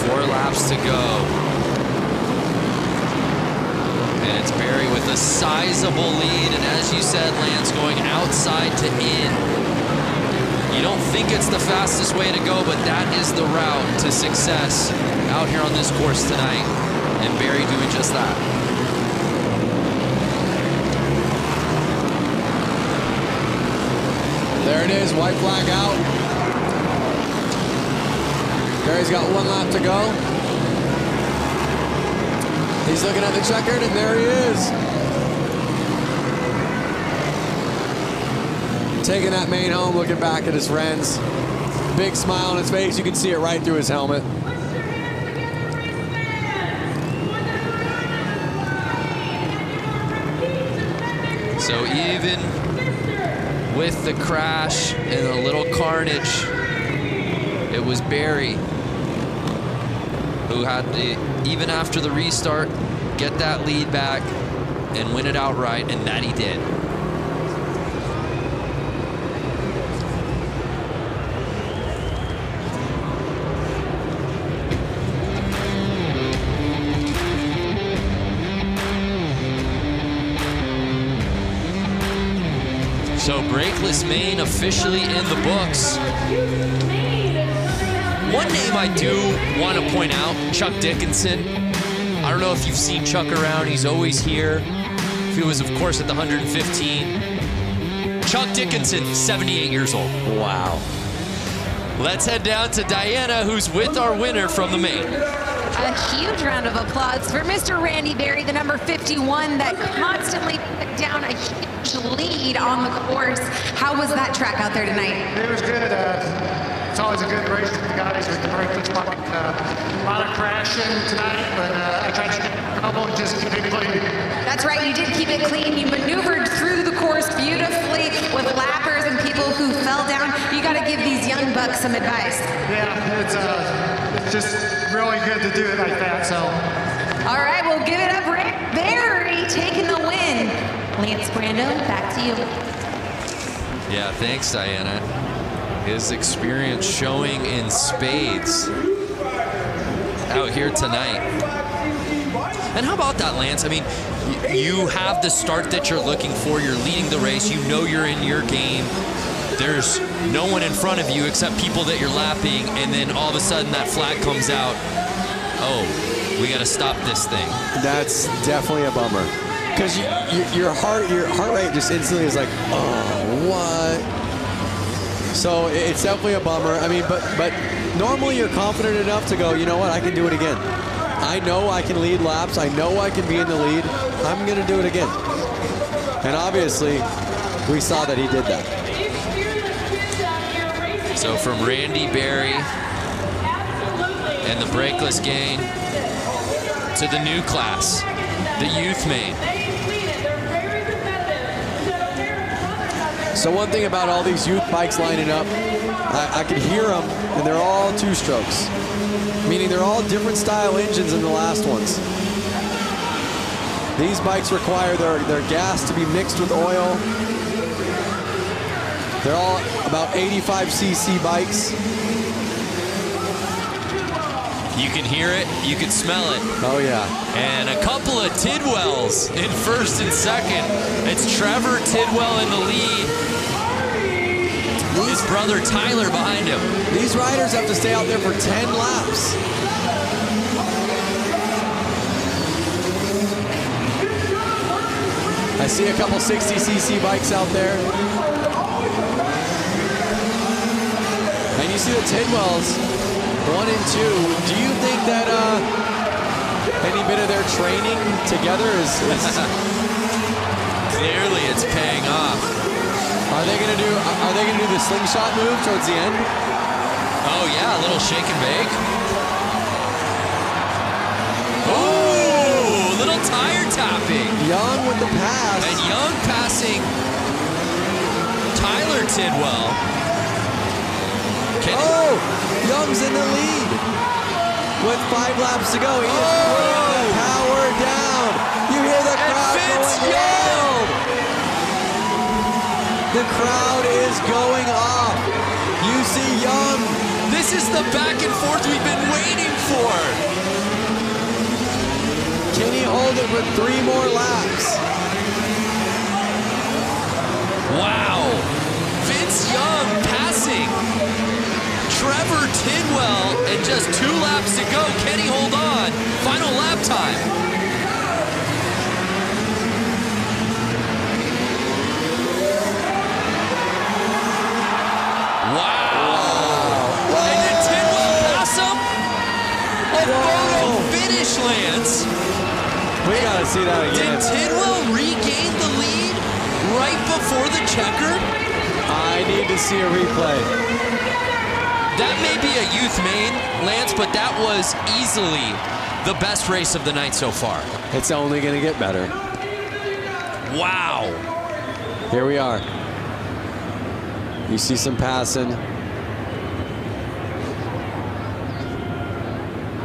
4 laps to go. And it's Barry with a sizable lead. And as you said, Lance, going outside to in. You don't think it's the fastest way to go, but that is the route to success out here on this course tonight. And Barry doing just that. There it is, white flag out. Barry's got 1 lap to go. He's looking at the checkered, and there he is. Taking that main home, looking back at his friends. Big smile on his face. You can see it right through his helmet. So even with the crash and a little carnage, it was Barry who had to, even after the restart, get that lead back and win it outright, and that he did. So brakeless main officially in the books. One name I do want to point out, Chuck Dickinson. I don't know if you've seen Chuck around. He's always here. He was, of course, at the 115. Chuck Dickinson, 78 years old. Wow. Let's head down to Diana, who's with our winner from the main. A huge round of applause for Mr. Randy Barry, the number 51 that constantly put down a huge lead on the course. How was that track out there tonight? It was good. It's always a good race with the guys with the brakeless bike. A lot of crashing tonight, but I tried to get trouble and just keep it clean. That's right, you did keep it clean. You maneuvered through the course beautifully with lappers and people who fell down. You got to give these young bucks some advice. Yeah, it's just really good to do it like that. So. All right, we'll give it up. Barry taking the win. Lance Brando, back to you. Yeah, thanks, Diana. His experience showing in spades out here tonight. And how about that, Lance? I mean, you have the start that you're looking for. You're leading the race. You know you're in your game. There's no one in front of you except people that you're lapping, and then all of a sudden that flag comes out. Oh, we got to stop this thing. That's definitely a bummer. Because your heart rate just instantly is like, oh, what? So it's definitely a bummer. I mean, but normally you're confident enough to go, you know what, I can do it again. I know I can lead laps. I know I can be in the lead. I'm going to do it again. And obviously, we saw that he did that. So from Randy Barry and the brakeless gang to the new class, the youth main. So one thing about all these youth bikes lining up, I can hear them, and they're all 2-strokes, meaning they're all different style engines than the last ones. These bikes require their gas to be mixed with oil. They're all about 85cc bikes. You can hear it, you can smell it. Oh yeah. And a couple of Tidwells in first and second. It's Trevor Tidwell in the lead. His brother Tyler behind him. These riders have to stay out there for 10 laps. I see a couple 60cc bikes out there. And you see the Tidwells, 1 and 2. Do you think that any bit of their training together is Clearly it's paying off. Are they gonna do the slingshot move towards the end? Oh yeah, a little shake and bake. Oh, little tire tapping. Young with the pass. And Young passing Tyler Tidwell. Oh, Young's in the lead with 5 laps to go. He is putting the power down. You hear the crowd going wild. The crowd is going off. You see Young. This is the back and forth we've been waiting for. Can he hold it for 3 more laps? Wow. Vince Young passing Trevor Tidwell, and just 2 laps to go. Can he hold on? Final lap time. Wow. And did Tidwell pass him? A photo finish, Lance. We gotta see that again. Did Tidwell regain the lead right before the checker? I need to see a replay. That may be a youth main, Lance, but that was easily the best race of the night so far. It's only gonna get better. Wow. Here we are. You see some passing.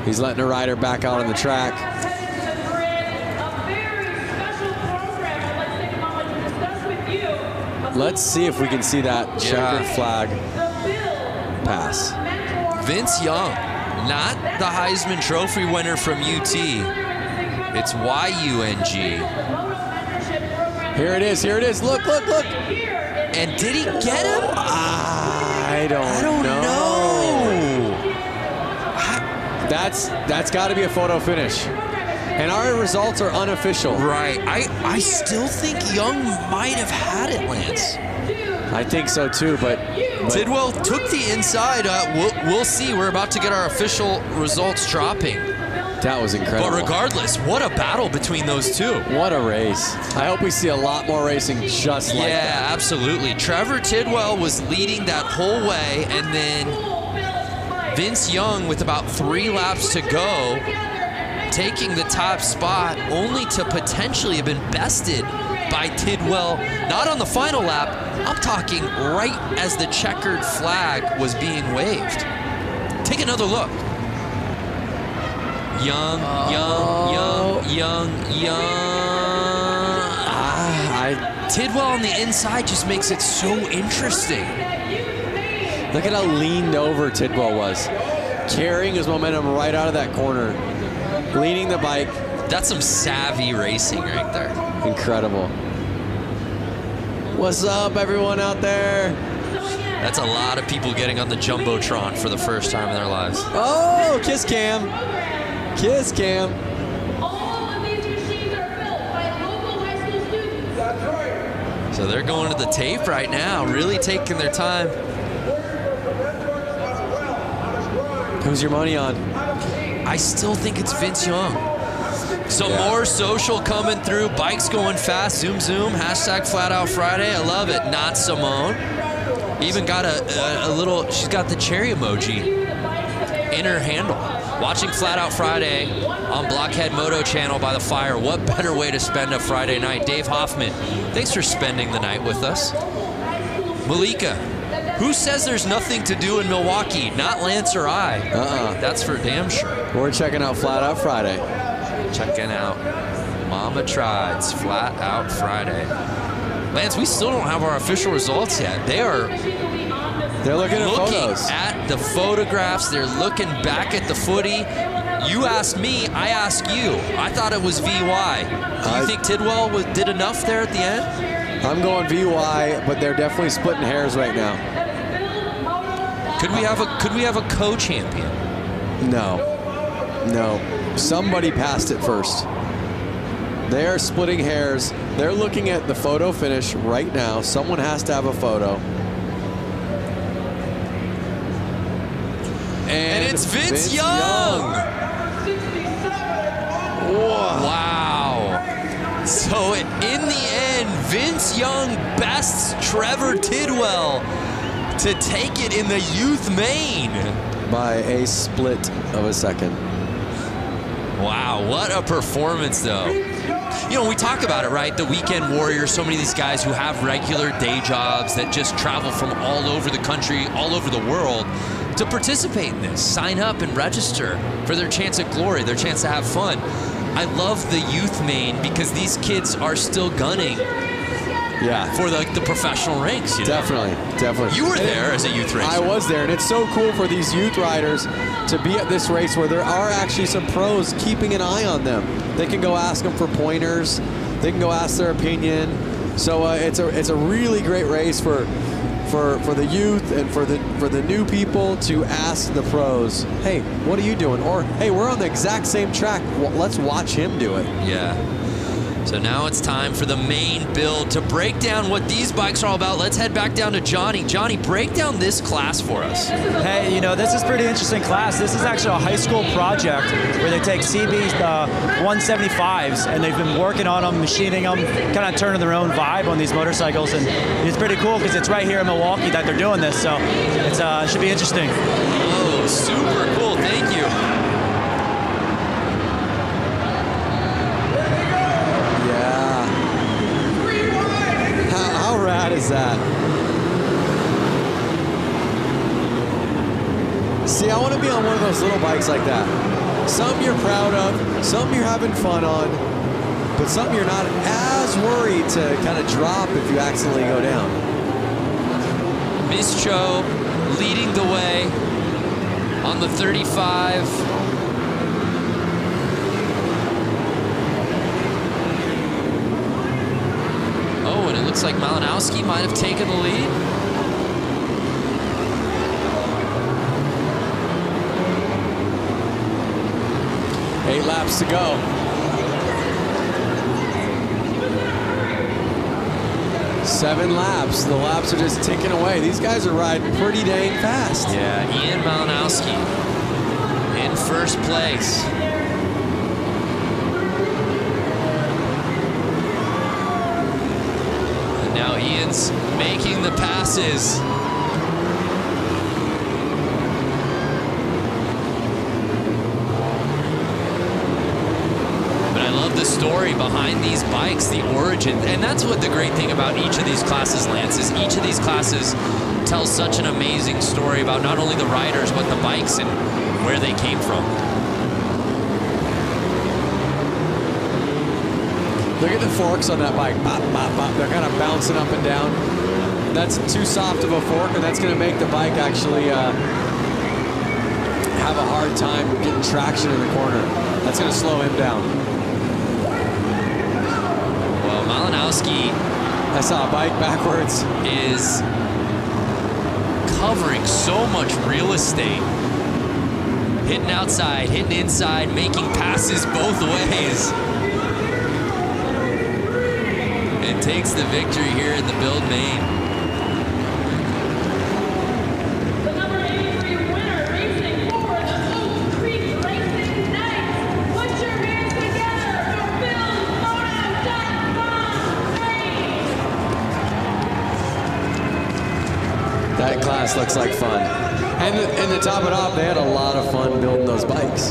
He's letting a rider back out on the track. Let's see if we can see that checkered flag pass. Vince Young, not the Heisman Trophy winner from UT. It's YUNG. Here it is, here it is. Look, look, look. And did he get him? I don't know. That's got to be a photo finish. And our results are unofficial. Right. I still think Young might have had it, Lance. I think so too, but Tidwell took the inside. We'll see. We're about to get our official results dropping. That was incredible. But regardless, what a battle between those two. What a race. I hope we see a lot more racing just like that. Yeah, absolutely. Trevor Tidwell was leading that whole way, and then Vince Young, with about 3 laps to go, taking the top spot, only to potentially have been bested by Tidwell, not on the final lap. I'm talking right as the checkered flag was being waved. Take another look. Young. Tidwell on the inside just makes it so interesting. Look at how leaned over Tidwell was. Carrying his momentum right out of that corner. Leaning the bike. That's some savvy racing right there. Incredible. What's up, everyone out there? That's a lot of people getting on the Jumbotron for the first time in their lives. Oh, kiss cam. Kiss cam. So they're going to the tape right now, really taking their time. Who's your money on? I still think it's Vince Young. Some more social coming through, bikes going fast, zoom, zoom, hashtag Flat Out Friday. I love it. Not Simone. Even got a little, she's got the cherry emoji in her handle. Watching Flat Out Friday on Blockhead Moto channel by the fire. What better way to spend a Friday night? Dave Hoffman, thanks for spending the night with us. Malika, who says there's nothing to do in Milwaukee? Not Lance or I. That's for damn sure. We're checking out Flat Out Friday. Checking out Mama Tried's Flat Out Friday. Lance, we still don't have our official results yet. They're looking at photos. At the photographs. They're looking back at the footy. You asked me, I asked you. I thought it was VY. Do you think Tidwell did enough there at the end? I'm going VY, but they're definitely splitting hairs right now. Could we have a co-champion? No. Somebody passed it first. They are splitting hairs. They're looking at the photo finish right now. Someone has to have a photo. And it's Vince Young. Wow. So in the end, Vince Young bests Trevor Tidwell to take it in the youth main. By a split of a second. Wow, what a performance, though. You know, we talk about it, right? The weekend warriors, so many of these guys who have regular day jobs that just travel from all over the country, all over the world to participate in this, sign up and register for their chance at glory, their chance to have fun. I love the youth main because these kids are still gunning for the professional ranks. You know? Definitely. You were there as a youth racer. I was there, and it's so cool for these youth riders to be at this race where there are actually some pros keeping an eye on them. They can go ask them for pointers. They can go ask their opinion. So it's a really great race for the youth and for the new people to ask the pros, hey, what are you doing? Or, hey, we're on the exact same track. Well, let's watch him do it. Yeah. So now it's time for the main build to break down what these bikes are all about. Let's head back down to Johnny. Johnny, break down this class for us. Hey, you know, this is a pretty interesting class. This is actually a high school project where they take CB 175s and they've been working on them, machining them, kind of turning their own vibe on these motorcycles. And it's pretty cool because it's right here in Milwaukee that they're doing this. So it should be interesting. Oh, super cool. Thank you. How rad is that? See, I want to be on one of those little bikes like that. Some you're proud of, some you're having fun on, but some you're not as worried to kind of drop if you accidentally go down. Miss Cho leading the way on the 35. Oh, and it looks like Malinowski might have taken the lead. Eight laps to go. Seven laps. The laps are just ticking away. These guys are riding pretty dang fast. Yeah, Ian Malinowski in first place. And now Ian's making the passes. The story behind these bikes, the origin, and that's what the great thing about each of these classes, Lance, is each of these classes tells such an amazing story about not only the riders but the bikes and where they came from. Look at the forks on that bike. Bop, bop, bop. They're kind of bouncing up and down. That's too soft of a fork, and that's going to make the bike actually have a hard time getting traction in the corner. That's going to slow him down. Malinowski, I saw a bike backwards, is covering so much real estate. Hitting outside, hitting inside, making passes both ways. And takes the victory here in the build main. That class looks like fun. And to top it off, they had a lot of fun building those bikes.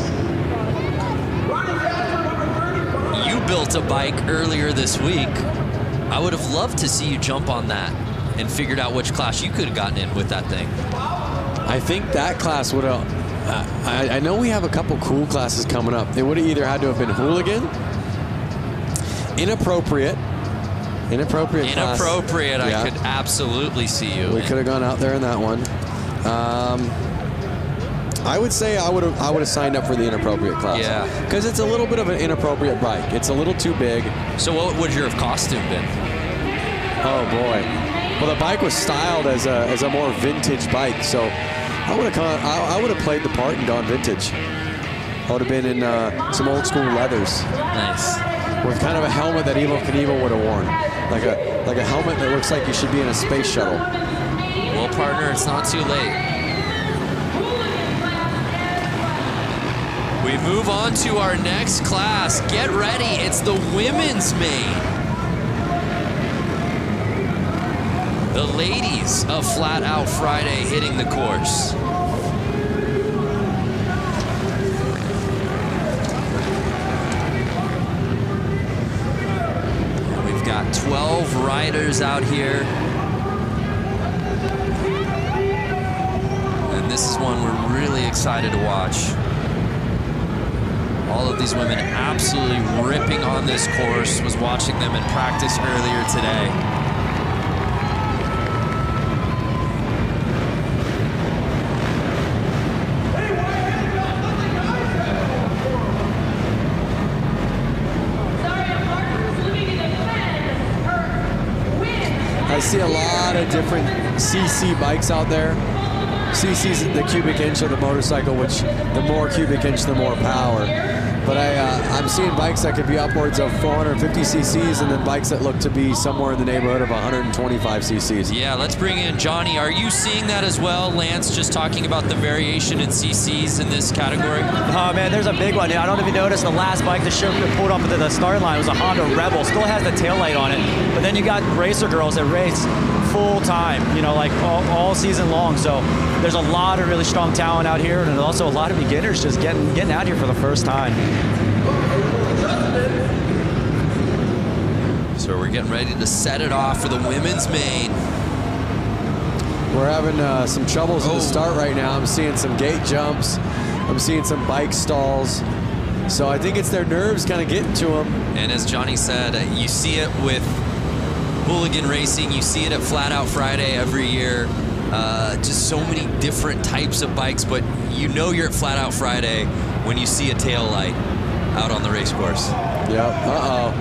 You built a bike earlier this week. I would have loved to see you jump on that and figured out which class you could have gotten in with that thing. I think that class would have... I know we have a couple cool classes coming up. It would have either had to have been hooligan, inappropriate class. Inappropriate, yeah. I could absolutely see you. We could have gone out there in that one. I would say I would have signed up for the inappropriate class. Yeah. Because it's a little bit of an inappropriate bike. It's a little too big. So what would your costume been? Oh boy. Well, the bike was styled as a more vintage bike, so I would have played the part and gone vintage. I would have been in some old school leathers. Nice. With kind of a helmet that Evel Knievel would have worn. Like a helmet that looks like you should be in a space shuttle. Well, partner, it's not too late. We move on to our next class. Get ready, it's the women's main. The ladies of Flat Out Friday hitting the course. We've got 12 riders out here. And this is one we're really excited to watch. All of these women absolutely ripping on this course. Was watching them in practice earlier today. I see a lot of different CC bikes out there. CC is the cubic inch of the motorcycle, which the more cubic inch, the more power. But I'm seeing bikes that could be upwards of 450 cc's, and then bikes that look to be somewhere in the neighborhood of 125 cc's. Yeah, let's bring in Johnny. Are you seeing that as well? Lance just talking about the variation in cc's in this category. Oh man, there's a big one. I don't know if you noticed, the last bike that pulled up to the start line was a Honda Rebel. Still has the taillight on it, but then you got racer girls that race full time, like all season long. So there's a lot of really strong talent out here, and also a lot of beginners just getting out here for the first time. So we're getting ready to set it off for the women's main. We're having some troubles at the start right now. I'm seeing some gate jumps. I'm seeing some bike stalls. So I think it's their nerves kind of getting to them. And as Johnny said, you see it with hooligan racing. You see it at Flat Out Friday every year. Just so many different types of bikes, but you're at Flat Out Friday when you see a tail light out on the race course. Yep,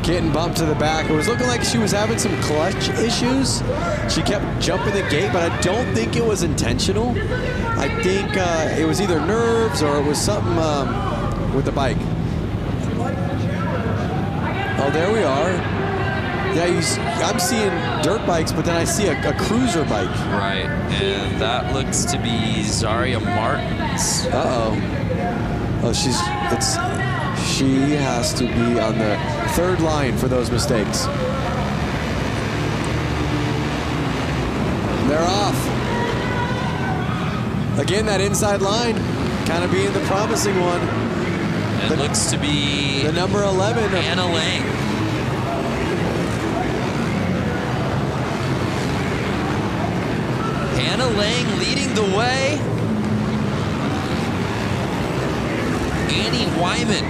getting bumped to the back. It was looking like she was having some clutch issues. She kept jumping the gate, but I don't think it was intentional. I think it was either nerves or it was something with the bike. Oh, there we are. Yeah, I'm seeing dirt bikes, but then I see a cruiser bike. Right, and that looks to be Zaria Martins. Oh, she has to be on the third line for those mistakes. They're off. Again, that inside line kind of being the promising one. It looks to be the number 11. Anna Lang. Anna Lang leading the way. Annie Wyman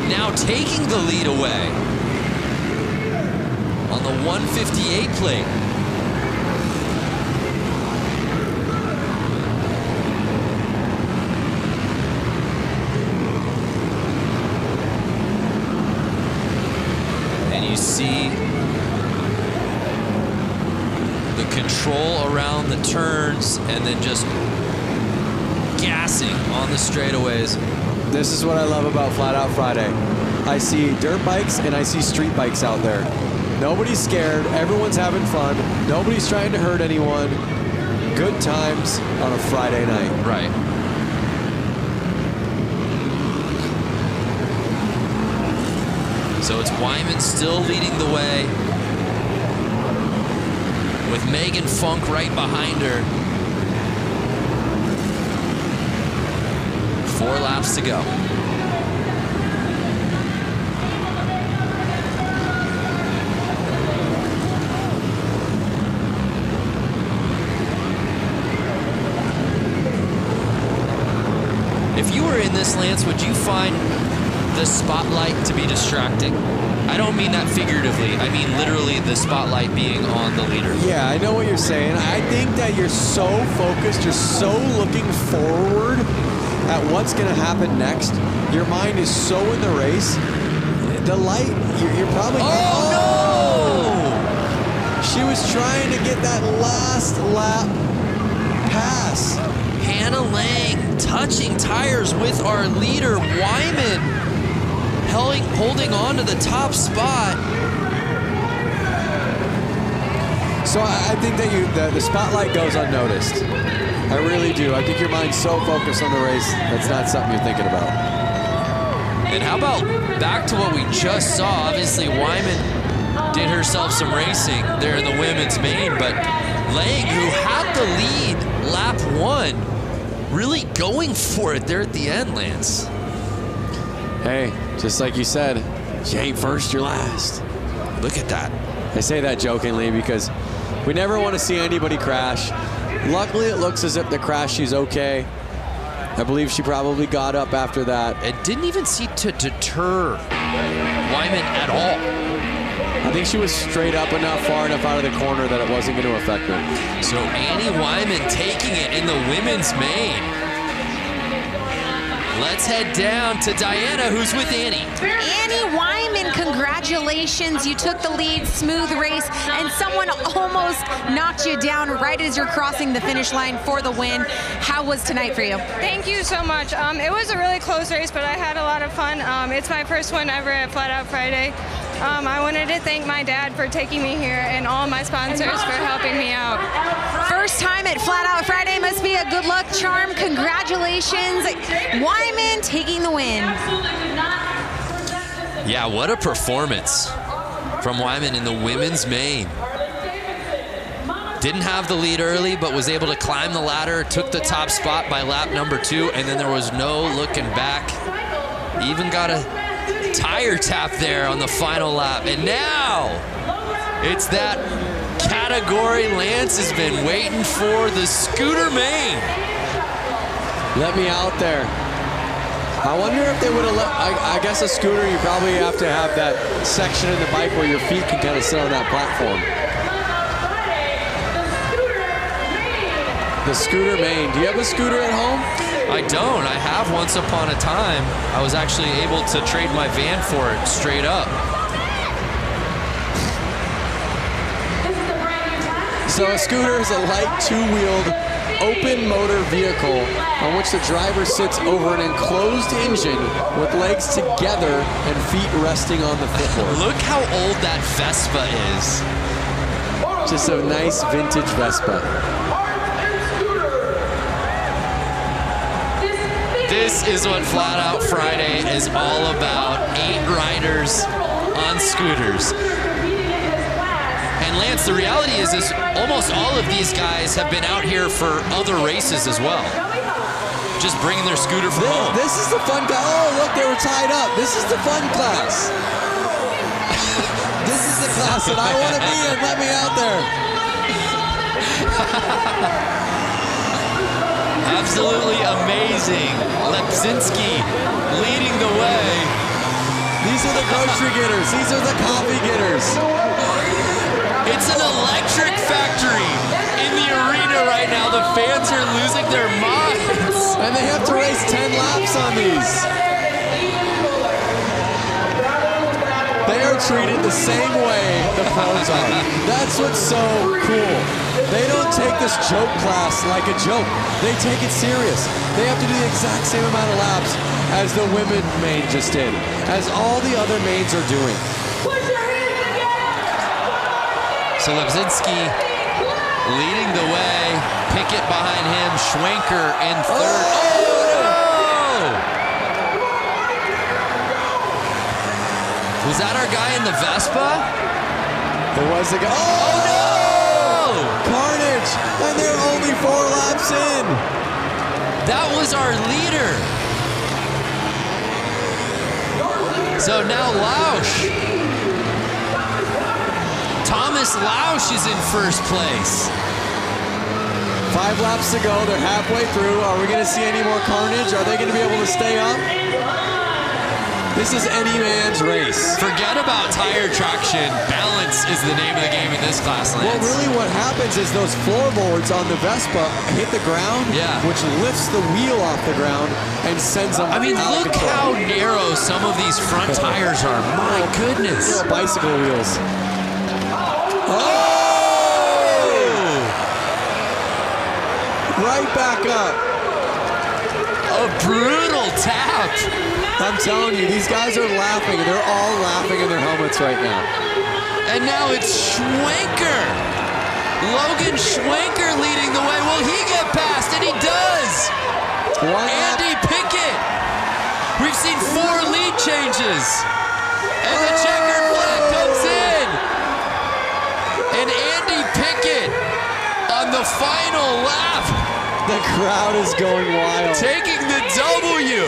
now taking the lead away on the 158 plate. And you see the control around the turns and then just gassing on the straightaways. This is what I love about Flat Out Friday. I see dirt bikes and I see street bikes out there. Nobody's scared. Everyone's having fun. Nobody's trying to hurt anyone. Good times on a Friday night. Right. So it's Wyman still leading the way with Megan Funk right behind her. 4 laps to go. If you were in this, Lance, would you find the spotlight to be distracting? I don't mean that figuratively. I mean literally the spotlight being on the leader. Yeah, I know what you're saying. I think that you're so focused, you're so looking forward at what's going to happen next. Your mind is so in the race. The light, you're probably... Oh, no! She was trying to get that last lap pass. Hannah Lang touching tires with our leader, Wyman, holding on to the top spot. So I think that the spotlight goes unnoticed. I really do. I think your mind's so focused on the race, that's not something you're thinking about. And how about back to what we just saw? Obviously, Wyman did herself some racing there in the women's main, but Lang, who had the lead lap 1, really going for it there at the end, Lance. Hey, just like you said, you ain't first, you're last. Look at that. I say that jokingly because we never want to see anybody crash. Luckily, it looks as if the crash, she's okay. I believe she probably got up after that. It didn't even seem to deter Wyman at all. I think she was straight up enough, far enough out of the corner that it wasn't going to affect her. So Annie Wyman taking it in the women's main. Let's head down to Diana, who's with Annie. Annie Wyman, congratulations. You took the lead, smooth race, and someone almost knocked you down right as you're crossing the finish line for the win. How was tonight for you? Thank you so much. It was a really close race, but I had a lot of fun. It's my first one ever at Flat Out Friday. I wanted to thank my dad for taking me here and all my sponsors for helping me out. First time at Flat Out Friday must be a good luck charm. Congratulations, Wyman taking the win. Yeah, what a performance from Wyman in the women's main. Didn't have the lead early, but was able to climb the ladder, took the top spot by lap number 2, and then there was no looking back. Even got a tire tap there on the final lap. And now it's that category Lance has been waiting for, the scooter main. Let me out there. I wonder if they would have let, I guess a scooter, you probably have to have that section in the bike where your feet can kind of sit on that platform. The scooter main. Do you have a scooter at home? I don't. I have once upon a time. I was actually able to trade my van for it straight up. So a scooter is a light two-wheeled open motor vehicle on which the driver sits over an enclosed engine with legs together and feet resting on the footboard. Look how old that Vespa is. Just a nice vintage Vespa. This is what Flat Out Friday is all about. 8 riders on scooters. And Lance, the reality is almost all of these guys have been out here for other races as well. Just bringing their scooter from home. This is the fun class. Oh, look, they were tied up. This is the fun class. This is the class that I want to be in. Let me out there. Absolutely amazing. Lepsinski leading the way. These are the grocery getters. These are the coffee getters. It's an electric factory in the arena right now. The fans are losing their minds. And they have to race 10 laps on these. They are treated the same way the pros are. That's what's so cool. They don't take this joke class like a joke. They take it serious. They have to do the exact same amount of laps as the women main just did, as all the other mains are doing. So Lepsinski leading the way. Pickett behind him. Schwenker in third. Oh, no! Was that our guy in the Vespa? It was the guy. Oh, no! Carnage! And they're only 4 laps in. That was our leader. So now Lausch. Thomas Lausch is in first place. 5 laps to go. They're halfway through. Are we going to see any more carnage? Are they going to be able to stay up? This is any man's race. Forget about tire traction. Balance is the name of the game in this class, Lance. Well, really what happens is those floorboards on the Vespa hit the ground, which lifts the wheel off the ground and sends them out of look control. how narrow some of these front tires are. My goodness. Little bicycle wheels. back up. A brutal tap. I'm telling you, these guys are laughing. They're all laughing in their helmets right now. And now it's Schwenker. Logan Schwenker leading the way. Will he get past? And he does. Andy Pickett. We've seen 4 lead changes. And the checkered flag comes in. And Andy Pickett on the final lap. The crowd is going wild. Taking the W.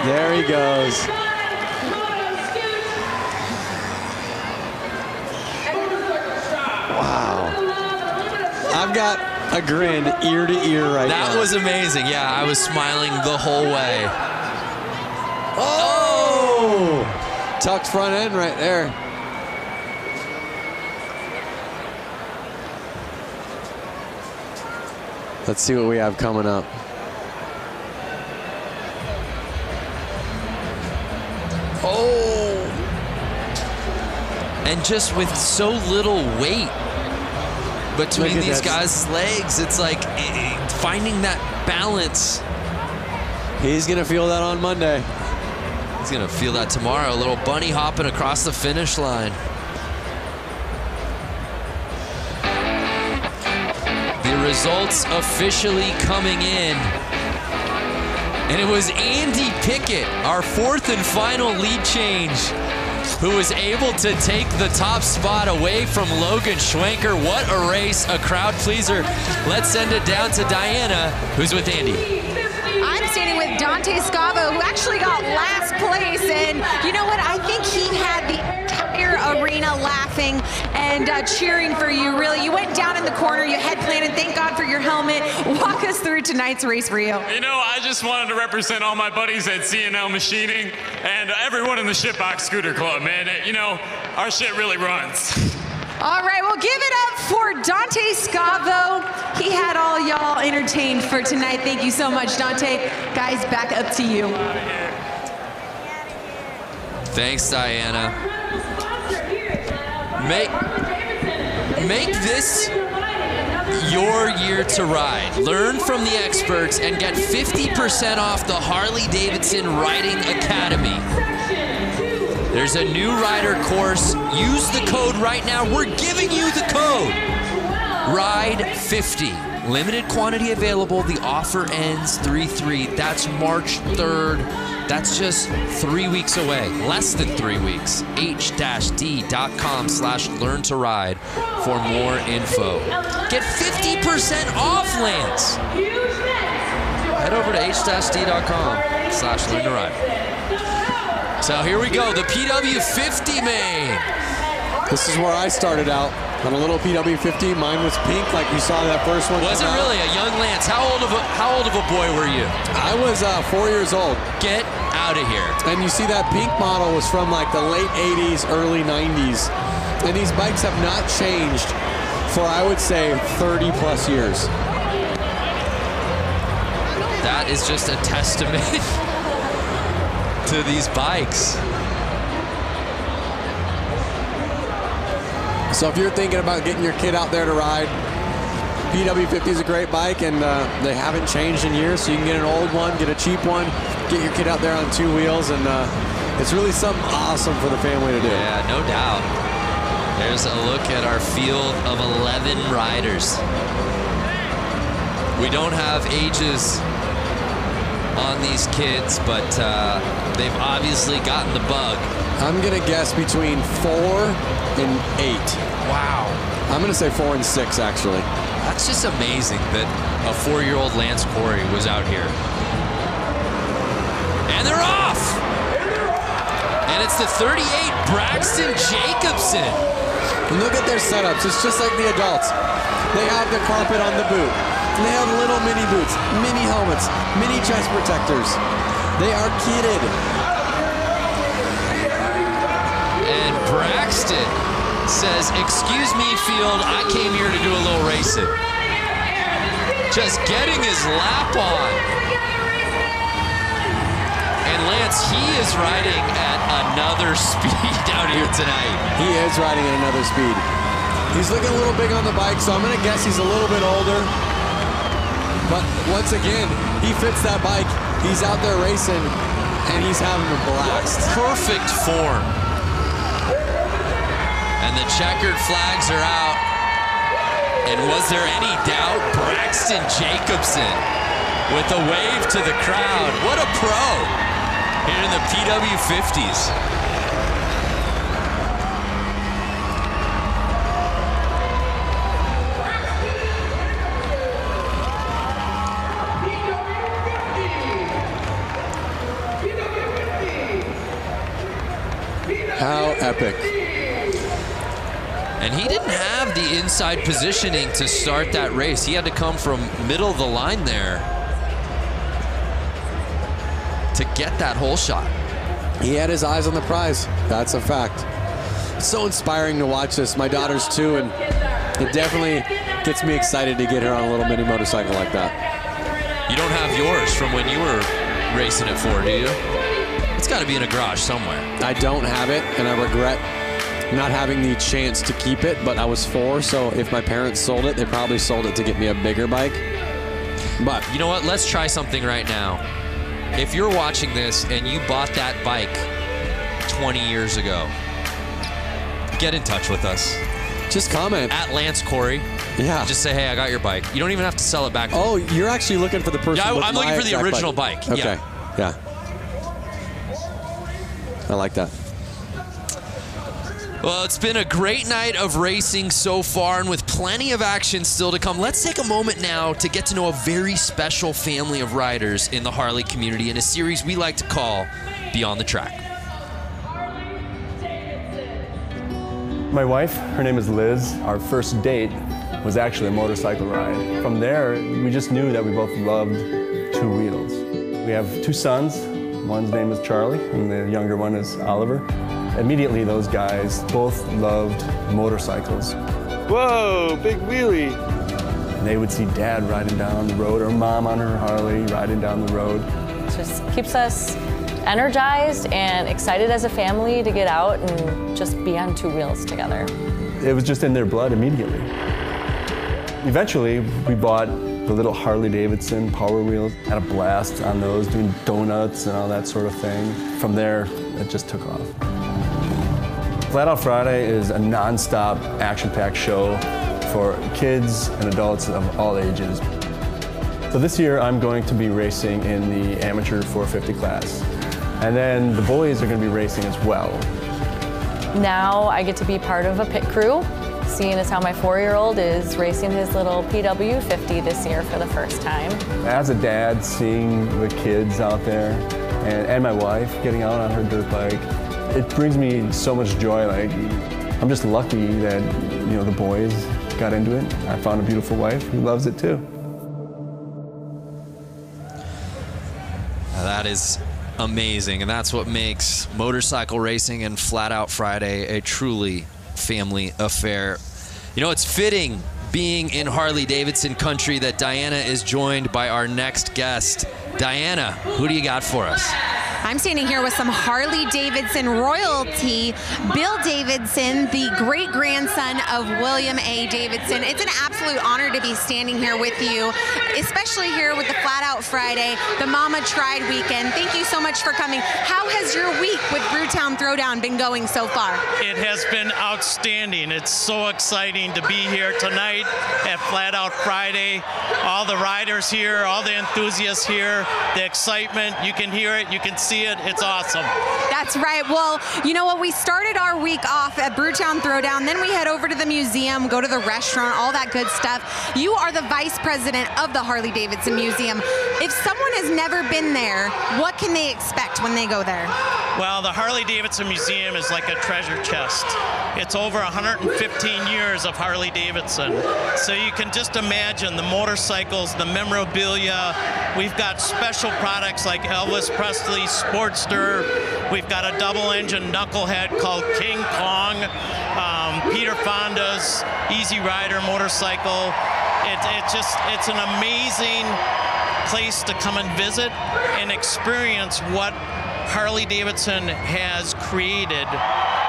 There he goes. Wow. I've got a grin ear to ear right now. That was amazing. Yeah, I was smiling the whole way. Oh! Tucked front end right there. Let's see what we have coming up. Oh! And just with so little weight between these guys' legs, it's like finding that balance. He's gonna feel that on Monday. He's gonna feel that tomorrow. A little bunny hopping across the finish line. The results officially coming in. And it was Andy Pickett, our 4th and final lead change, who was able to take the top spot away from Logan Schwenker. What a race, a crowd pleaser. Let's send it down to Diana, who's with Andy. I'm standing with Dante Scavo, who actually got last place. And you know what? I think he had the entire arena laughing and cheering for you, really. You went down in the corner, you head planted. Thank God for your helmet. Walk us through tonight's race for you. You know, I just wanted to represent all my buddies at C&L Machining and everyone in the Shitbox Scooter Club, man. You know, our shit really runs. All right, well, give it up for Dante Scavo. He had all y'all entertained for tonight. Thank you so much, Dante. Guys, back up to you. Thanks, Diana. Make this your year to ride. Learn from the experts and get 50% off the Harley-Davidson Riding Academy. There's a new rider course. Use the code right now. We're giving you the code. Ride50. Limited quantity available. The offer ends 3/3. That's March 3rd. That's just 3 weeks away. Less than 3 weeks. h-d.com/learn to ride for more info. Get 50% off, Lance. Head over to h-d.com/learn to ride. So here we go, the PW50 main. This is where I started out, on a little PW50. Mine was pink, like you saw that first one. Was it really? A young Lance. How old of a boy were you? I was 4 years old. Get out of here. And you see that pink model was from like the late 80s, early 90s. And these bikes have not changed for, I would say, 30 plus years. That is just a testament to these bikes. So if you're thinking about getting your kid out there to ride, PW50 is a great bike, and they haven't changed in years, so you can get an old one, get a cheap one, get your kid out there on 2 wheels, and it's really something awesome for the family to do. Yeah, no doubt. There's a look at our field of 11 riders. We don't have ages on these kids, but they've obviously gotten the bug. I'm gonna guess between 4 and 8. Wow. I'm gonna say 4 and 6, actually. That's just amazing that a 4-year-old Lance Corey was out here. And they're off! And it's the 38 Braxton Jacobson. And look at their setups. It's just like the adults. They have the carpet on the boot. They have little mini boots, mini helmets, mini chest protectors. They are kitted. And Braxton says, "Excuse me, field, I came here to do a little racing." Just getting his lap on. And Lance, he is riding at another speed out here tonight. He is riding at another speed. He's looking a little big on the bike, so I'm going to guess he's a little bit older. But once again, he fits that bike. He's out there racing, and he's having a blast. Perfect form. And the checkered flags are out. And was there any doubt? Braxton Jacobson with a wave to the crowd. What a pro here in the PW50s. How epic. And he didn't have the inside positioning to start that race. He had to come from middle of the line there to get that hole shot. He had his eyes on the prize. That's a fact. It's so inspiring to watch this. My daughter's too, and it definitely gets me excited to get her on a little mini motorcycle like that. You don't have yours from when you were racing it for, do you? It's got to be in a garage somewhere. I don't have it, and I regret not having the chance to keep it, but I was 4, so if my parents sold it, they probably sold it to get me a bigger bike. But you know what? Let's try something right now. If you're watching this and you bought that bike 20 years ago, get in touch with us. Just comment. At Lance Corey. Yeah. Just say, hey, I got your bike. You don't even have to sell it back. Oh, you're actually looking for the person. Yeah, with I'm looking for the original bike. Okay. Yeah. I like that. Well, it's been a great night of racing so far, and with plenty of action still to come. Let's take a moment now to get to know a very special family of riders in the Harley community in a series we like to call Beyond the Track. My wife, her name is Liz. Our first date was actually a motorcycle ride. From there, we just knew that we both loved two wheels. We have 2 sons. One's name is Charlie, and the younger one is Oliver. Immediately, those guys both loved motorcycles. Whoa, big wheelie. And they would see Dad riding down the road, or Mom on her Harley riding down the road. It just keeps us energized and excited as a family to get out and just be on 2 wheels together. It was just in their blood immediately. Eventually, we bought the little Harley-Davidson Power Wheels. Had a blast on those, doing donuts and all that sort of thing. From there, it just took off. Flat Out Friday is a non-stop, action-packed show for kids and adults of all ages. So this year, I'm going to be racing in the amateur 450 class. And then the boys are going to be racing as well. Now I get to be part of a pit crew, seeing as how my 4-year-old is racing his little PW50 this year for the first time. As a dad, seeing the kids out there and my wife getting out on her dirt bike, it brings me so much joy. Like, I'm just lucky that, you know, the boys got into it. I found a beautiful wife who loves it too. That is amazing, and that's what makes motorcycle racing and Flat Out Friday a truly family affair. You know, it's fitting, being in Harley-Davidson country, that Diana is joined by our next guest. Diana, who do you got for us? I'm standing here with some Harley-Davidson royalty. Bill Davidson, the great-grandson of William A. Davidson. It's an absolute honor to be standing here with you, especially here with the Flat Out Friday, the Mama Tried weekend. Thank you so much for coming. How has your week with Brewtown Throwdown been going so far? It has been outstanding. It's so exciting to be here tonight at Flat Out Friday. All the riders here, all the enthusiasts here, the excitement, you can hear it, you can see it. It's awesome. That's right. Well, you know what? We started our week off at Brewtown Throwdown. Then we head over to the museum, go to the restaurant, all that good stuff. You are the vice president of the Harley-Davidson Museum. If someone has never been there, what can they expect when they go there? Well, the Harley-Davidson Museum is like a treasure chest. It's over 115 years of Harley-Davidson. So you can just imagine the motorcycles, the memorabilia. We've got special products like Elvis Presley's Sportster. We've got a double-engine knucklehead called King Kong. Peter Fonda's Easy Rider motorcycle. It's an amazing place to come and visit and experience what Harley-Davidson has created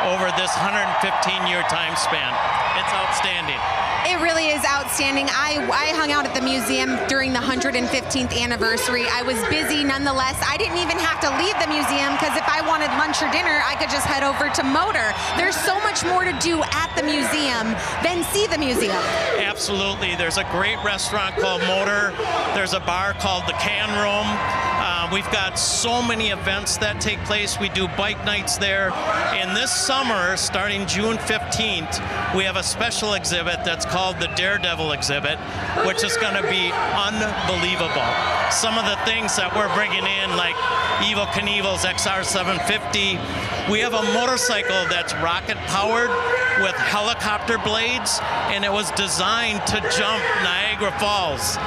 over this 115-year time span. It's outstanding. It really is outstanding. I hung out at the museum during the 115th anniversary. I was busy nonetheless. I didn't even have to leave the museum because if I wanted lunch or dinner, I could just head over to Motor. There's so much more to do at the museum than see the museum. Absolutely. There's a great restaurant called Motor. There's a bar called the Can Room. We've got so many events that take place. We do bike nights there. And this summer, starting June 15th, we have a special exhibit that's called the Daredevil exhibit, which is going to be unbelievable. Some of the things that we're bringing in, like Evel Knievel's XR750. We have a motorcycle that's rocket-powered with helicopter blades, and it was designed to jump Niagara Falls.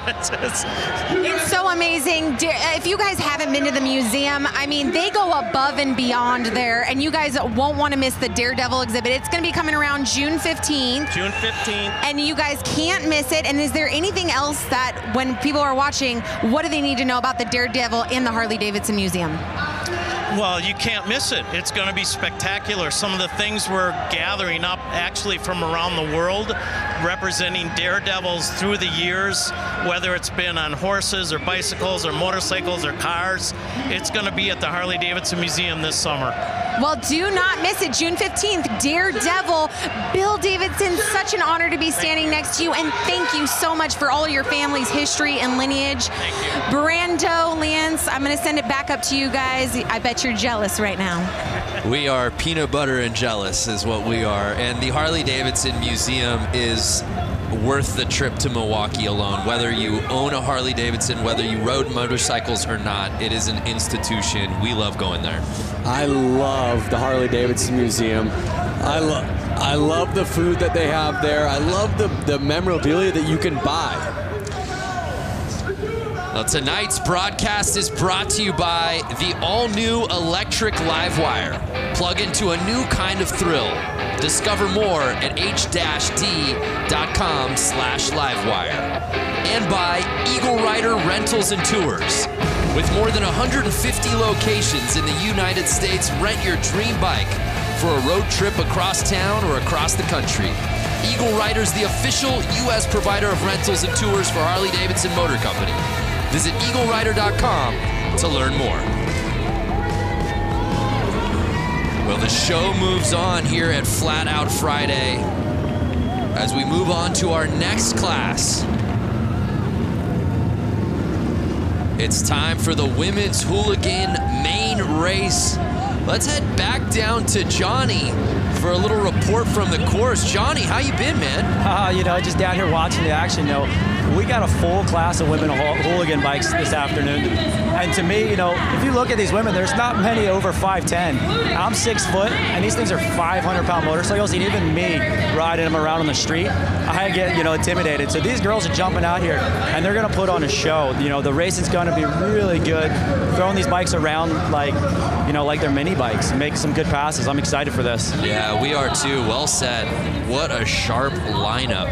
It's so amazing. If you guys haven't been to the museum, I mean, they go above and beyond there, and you guys won't want to miss the Daredevil exhibit. It's going to be coming around June 15th. June 15th. And you guys can't miss it. And is there anything else that when people are watching, what do they need to know about the Daredevil in the Harley-Davidson Museum? Well, you can't miss it. It's going to be spectacular. Some of the things we're gathering up actually from around the world, representing daredevils through the years, whether it's been on horses or bicycles or motorcycles or cars. It's going to be at the Harley-Davidson Museum this summer. Well, do not miss it. June 15th, Daredevil. Bill Davidson, such an honor to be standing next to you, and thank you so much for all of your family's history and lineage. Thank you. Brando, Lance, I'm going to send it back up to you guys. I bet you're jealous right now. We are peanut butter and jealous is what we are. And the Harley-Davidson Museum is worth the trip to Milwaukee alone. Whether you own a Harley-Davidson, whether you rode motorcycles or not, it is an institution. We love going there. I love the Harley-Davidson Museum. I love the food that they have there. I love the memorabilia that you can buy. Well, tonight's broadcast is brought to you by the all-new electric Livewire. Plug into a new kind of thrill. Discover more at h-d.com/livewire. And by Eagle Rider Rentals and Tours. With more than 150 locations in the United States, rent your dream bike for a road trip across town or across the country. Eagle Rider's the official U.S. provider of rentals and tours for Harley-Davidson Motor Company. Visit eaglerider.com to learn more. Well, the show moves on here at Flat Out Friday as we move on to our next class. It's time for the women's hooligan main race. Let's head back down to Johnny for a little report from the course. Johnny, how you been, man? Just down here watching the action. We got a full class of women hooligan bikes this afternoon. And to me, if you look at these women, there's not many over 5'10". I'm 6 foot, and these things are 500-pound motorcycles. And even me riding them around on the street, I get, intimidated. So these girls are jumping out here, and they're going to put on a show. The racing's going to be really good. Throwing these bikes around like they're mini bikes and make some good passes. I'm excited for this. Yeah, we are too. Well said. What a sharp lineup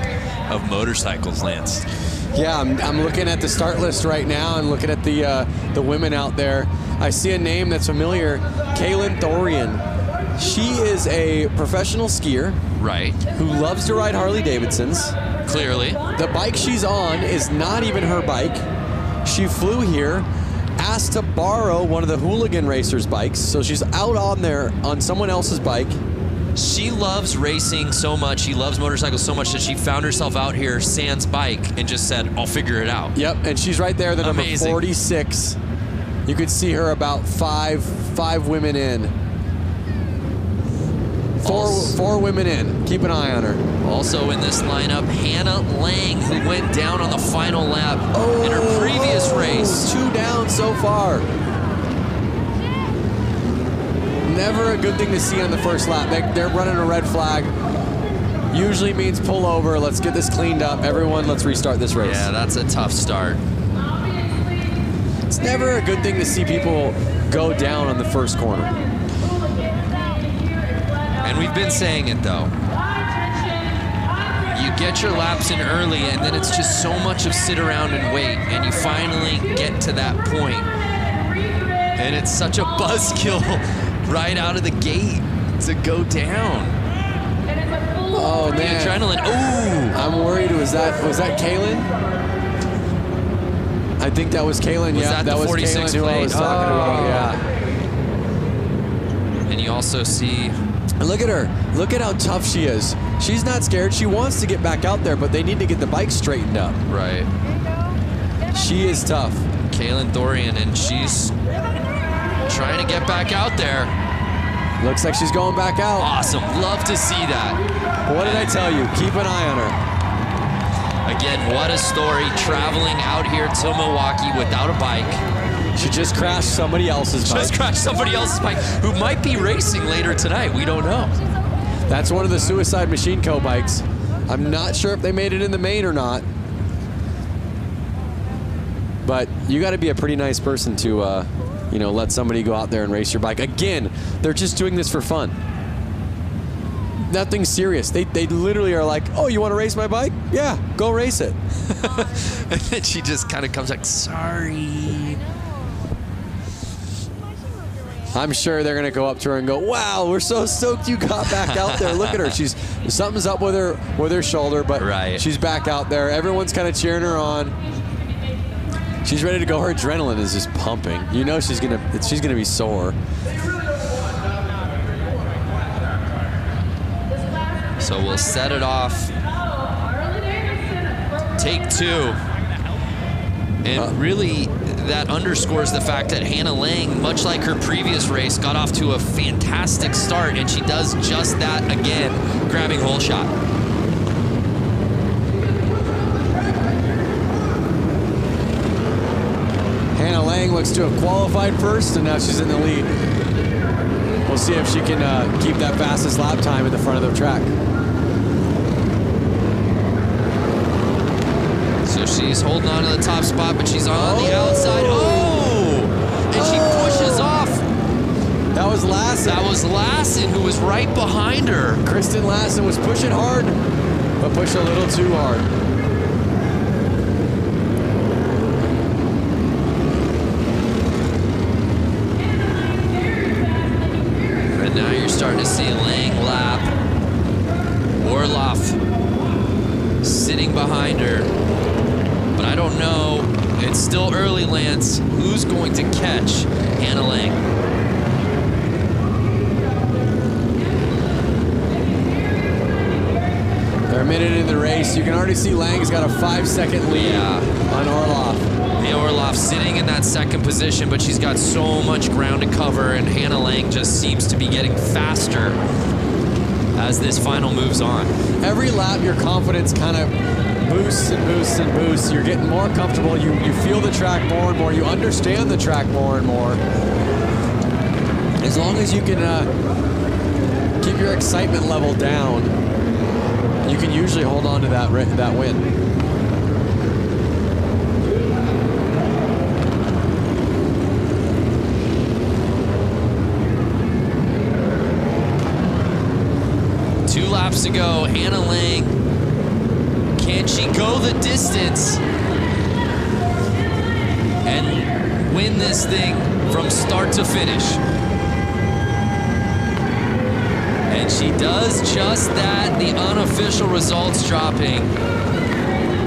of motorcycles, Lance. Yeah, I'm looking at the start list right now and looking at the women out there. I see a name that's familiar, Kaylin Thorian. She is a professional skier. Right. Who loves to ride Harley-Davidsons. Clearly. The bike she's on is not even her bike. She flew here, asked to borrow one of the hooligan racers' bikes, so she's out on someone else's bike. She loves racing so much, she loves motorcycles so much that she found herself out here sans bike and just said, I'll figure it out. Yep, and she's right there, the number 46. You could see her about five women in. Four women in. Keep an eye on her. Also in this lineup, Hannah Lang, who went down on the final lap in her previous race. 2 down so far. Never a good thing to see on the first lap. They're running a red flag. Usually means pull over. Let's get this cleaned up. Everyone, let's restart this race. Yeah, that's a tough start. It's never a good thing to see people go down on the first corner. And we've been saying it, though. You get your laps in early, and then it's just so much of sit around and wait, and you finally get to that point. And it's such a buzzkill right out of the gate. to go down. Oh, The man. adrenaline. Ooh. I'm worried. Was that Kaylin? I think that was Kaylin. Was Yeah, that the was 46 Kaylin who I was plate? talking about. Yeah. And you also see... Look at her. Look at how tough she is. She's not scared. She wants to get back out there, but they need to get the bike straightened up. Right. She is tough. Kaylin Thorian, and she's trying to get back out there. Looks like she's going back out. Awesome. Love to see that. What did I tell you? Keep an eye on her. Again, what a story, traveling out here to Milwaukee without a bike. She just crashed somebody else's bike. Just crashed somebody else's bike who might be racing later tonight. We don't know. That's one of the Suicide Machine Co. bikes. I'm not sure if they made it in the main or not. But you got to be a pretty nice person to, let somebody go out there and race your bike. Again, they're just doing this for fun. Nothing serious. They literally are like, oh, you want to race my bike? Yeah, go race it. And then she just kind of comes like, sorry. I'm sure they're gonna go up to her and go, wow, we're so stoked you got back out there. Look at her. Something's up with her shoulder, but she's back out there. Everyone's kind of cheering her on. She's ready to go. Her adrenaline is just pumping. You know she's gonna be sore. So we'll set it off. Take two. And really, that underscores the fact that Hannah Lang, much like her previous race, got off to a fantastic start, and she does just that again, grabbing hole shot. Hannah Lang looks to have qualified first, and now she's in the lead. We'll see if she can keep that fastest lap time at the front of the track. So she's holding on to the top spot, but she's on the outside. Oh! And she pushes off. That was Lassen. That was Lassen, who was right behind her. Kristen Lassen was pushing hard, but pushed a little too hard. And now you're starting to see Lang lap. Orloff sitting behind her. But I don't know, it's still early, Lance, who's going to catch Hannah Lang? They're a minute in the race. You can already see Lang's got a 5-second lead on Orloff. Mia Orloff sitting in that second position, but she's got so much ground to cover, and Hannah Lang just seems to be getting faster as this final moves on. Every lap, your confidence kind of boosts and boosts and boosts. You're getting more comfortable. You feel the track more and more. You understand the track more and more. As long as you can keep your excitement level down, you can usually hold on to that win. Two laps to go. Hannah Lang, can she go the distance and win this thing from start to finish? And she does just that, the unofficial results dropping.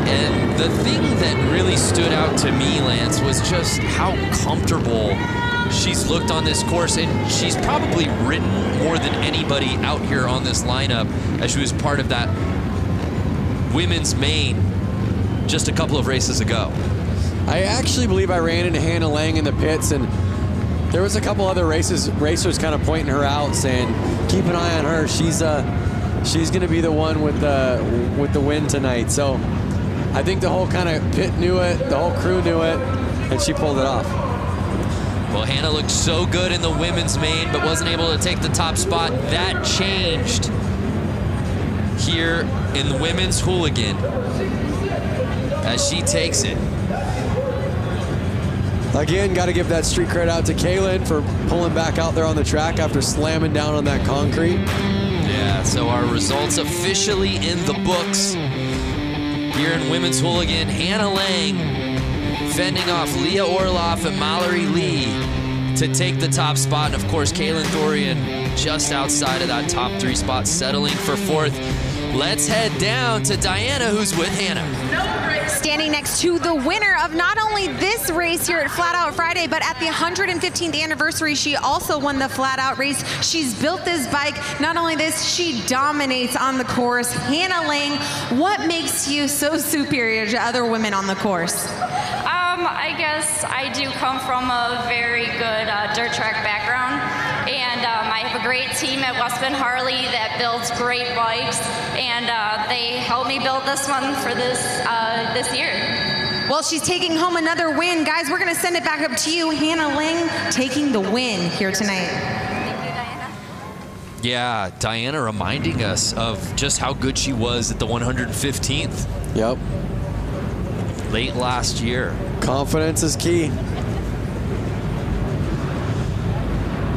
And the thing that really stood out to me, Lance, was just how comfortable she's looked on this course, and she's probably ridden more than anybody out here on this lineup as she was part of that women's main just a couple of races ago. I actually believe I ran into Hannah Lang in the pits, and there was a couple other racers kind of pointing her out, saying, keep an eye on her. She's going to be the one with the win tonight. So I think the whole kind of pit knew it, the whole crew knew it, and she pulled it off. Well, Hannah looked so good in the women's main, but wasn't able to take the top spot. That changed here in the women's hooligan as she takes it. Again, got to give that street cred out to Kaylin for pulling back out there on the track after slamming down on that concrete. Yeah, so our results officially in the books here in women's hooligan. Hannah Lang fending off Leah Orloff and Mallory Lee to take the top spot. And of course, Kaylin Thorian just outside of that top 3 spot, settling for 4th. Let's head down to Diana, who's with Hannah. Standing next to the winner of not only this race here at Flat Out Friday, but at the 115th anniversary, she also won the Flat Out race. She's built this bike. Not only this, she dominates on the course. Hannah Lang, what makes you so superior to other women on the course? I guess I do come from a very good dirt track background, and I have a great team at Westman Harley that builds great bikes, and they helped me build this one for this year. Well, she's taking home another win. Guys, we're going to send it back up to you. Hannah Lang taking the win here tonight. Yeah, Diana reminding us of just how good she was at the 115th. Yep. Late last year. Confidence is key.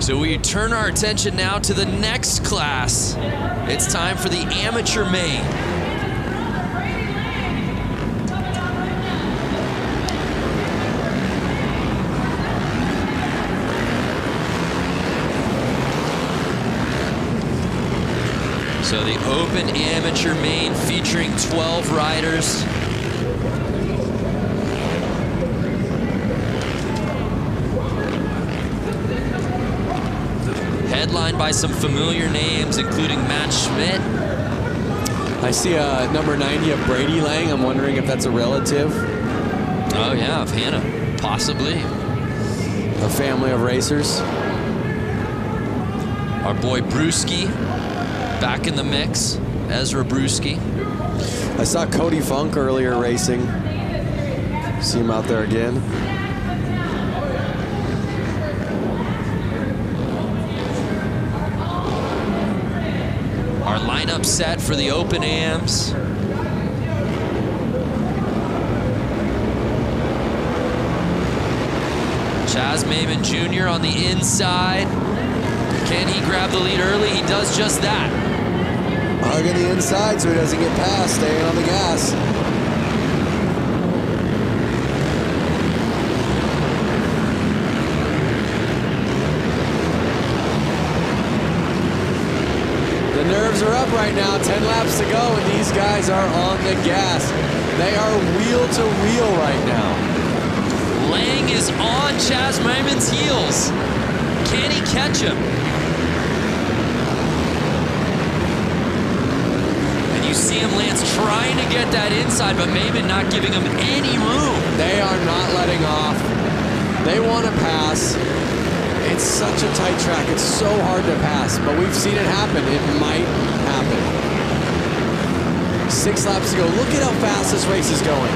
So we turn our attention now to the next class. It's time for the amateur main. So the open amateur main featuring 12 riders. Headlined by some familiar names, including Matt Schmidt. I see number 90 of Brady Lang. I'm wondering if that's a relative. Oh yeah, of Hannah, possibly. A family of racers. Our boy Brewski, back in the mix. Ezra Brewski. I saw Cody Funk earlier racing. See him out there again. Our lineup set for the open AMs. Chaz Maimon Jr. on the inside. Can he grab the lead early? He does just that. Hugging the inside so he doesn't get past, staying on the gas. The nerves are up right now, 10 laps to go, and these guys are on the gas. They are wheel to wheel right now. Lang is on Chaz Maimon's heels. Can he catch him? And you see him, Lance, trying to get that inside, but Maimon not giving him any room. They are not letting off. They want to pass. It's such a tight track. It's so hard to pass, but we've seen it happen. It might happen. 6 laps to go. Look at how fast this race is going.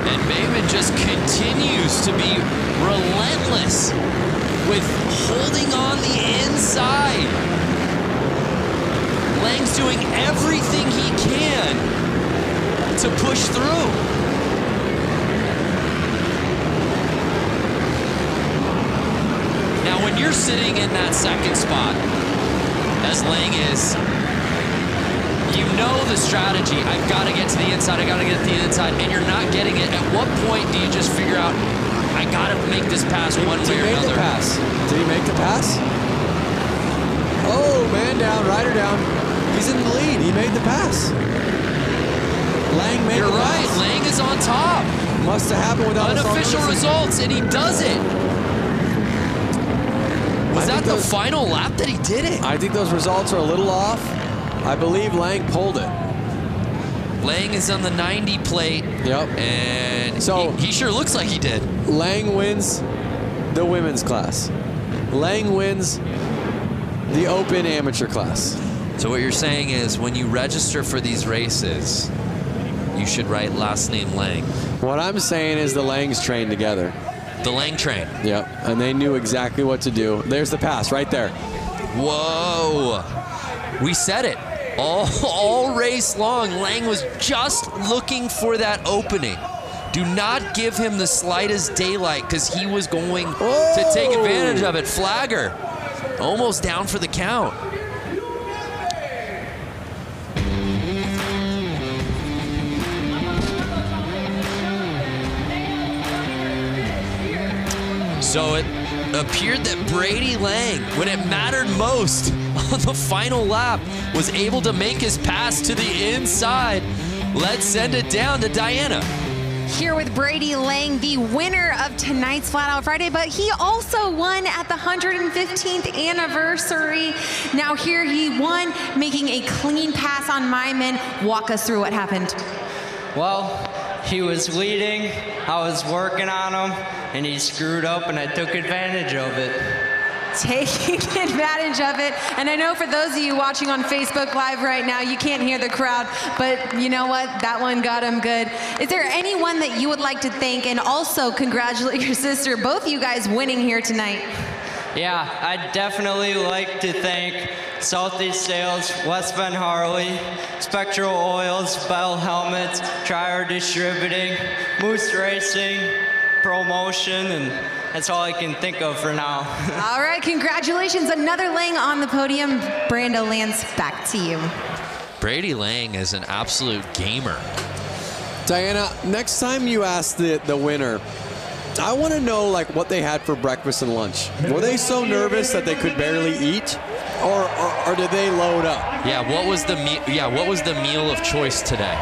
And Maimon just continues to be relentless with holding on the inside. Lang's doing everything he can to push through. Now, when you're sitting in that second spot, as Lang is, you know the strategy. I've got to get to the inside. I got to get to the inside, and you're not getting it. At what point do you just figure out, I got to make this pass one way or another? Did he make the pass? Oh, man down, rider down. He's in the lead. He made the pass. Lang made the pass. You're right. Lang is on top. Must have happened without unofficial results, and he does it. Was that the final lap that he did it? I think those results are a little off. I believe Lang pulled it. Lang is on the 90 plate. Yep. And so he sure looks like he did. Lang wins the women's class. Lang wins the open amateur class. So what you're saying is when you register for these races, you should write last name Lang. What I'm saying is the Langs trained together. The Lang train. Yep, and they knew exactly what to do. There's the pass right there. Whoa. We said it. All race long, Lang was just looking for that opening. Do not give him the slightest daylight because he was going to take advantage of it. Flagger, almost down for the count. So appeared that Brady Lang, when it mattered most on the final lap, was able to make his pass to the inside. Let's send it down to Diana. Here with Brady Lang, the winner of tonight's Flat Out Friday, but he also won at the 115th anniversary. Now here he won, making a clean pass on my men. Walk us through what happened. Well, he was leading, I was working on him, and he screwed up and I took advantage of it. Taking advantage of it. And I know for those of you watching on Facebook Live right now, you can't hear the crowd, but you know what? That one got him good. Is there anyone that you would like to thank and also congratulate your sister, both you guys winning here tonight? Yeah, I'd definitely like to thank Southeast Sales, West Bend Harley, Spectral Oils, Bell Helmets, Trier Distributing, Moose Racing, Promotion, and that's all I can think of for now. All right, congratulations. Another Lang on the podium. Brando Lance, back to you. Brady Lang is an absolute gamer. Diana, next time you ask the winner, I want to know like what they had for breakfast and lunch. Were they so nervous that they could barely eat, or did they load up? Yeah, what was the meal of choice today?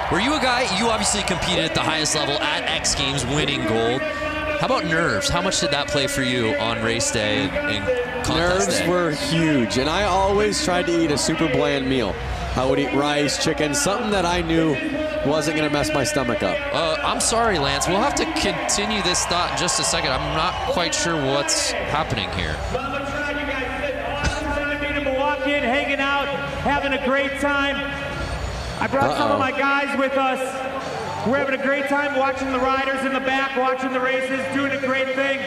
Were you a guy? You obviously competed at the highest level at X Games, winning gold. How about nerves? How much did that play for you on race day and contest day? Nerves were huge, and I always tried to eat a super bland meal. I would eat rice, chicken, something that I knew wasn't going to mess my stomach up. I'm sorry, Lance. We'll have to continue this thought in just a second. I'm not quite sure what's happening here. In Milwaukee, hanging out, having a great time. I brought some of my guys with us. We're having a great time watching the riders in the back, watching the races, doing a great thing.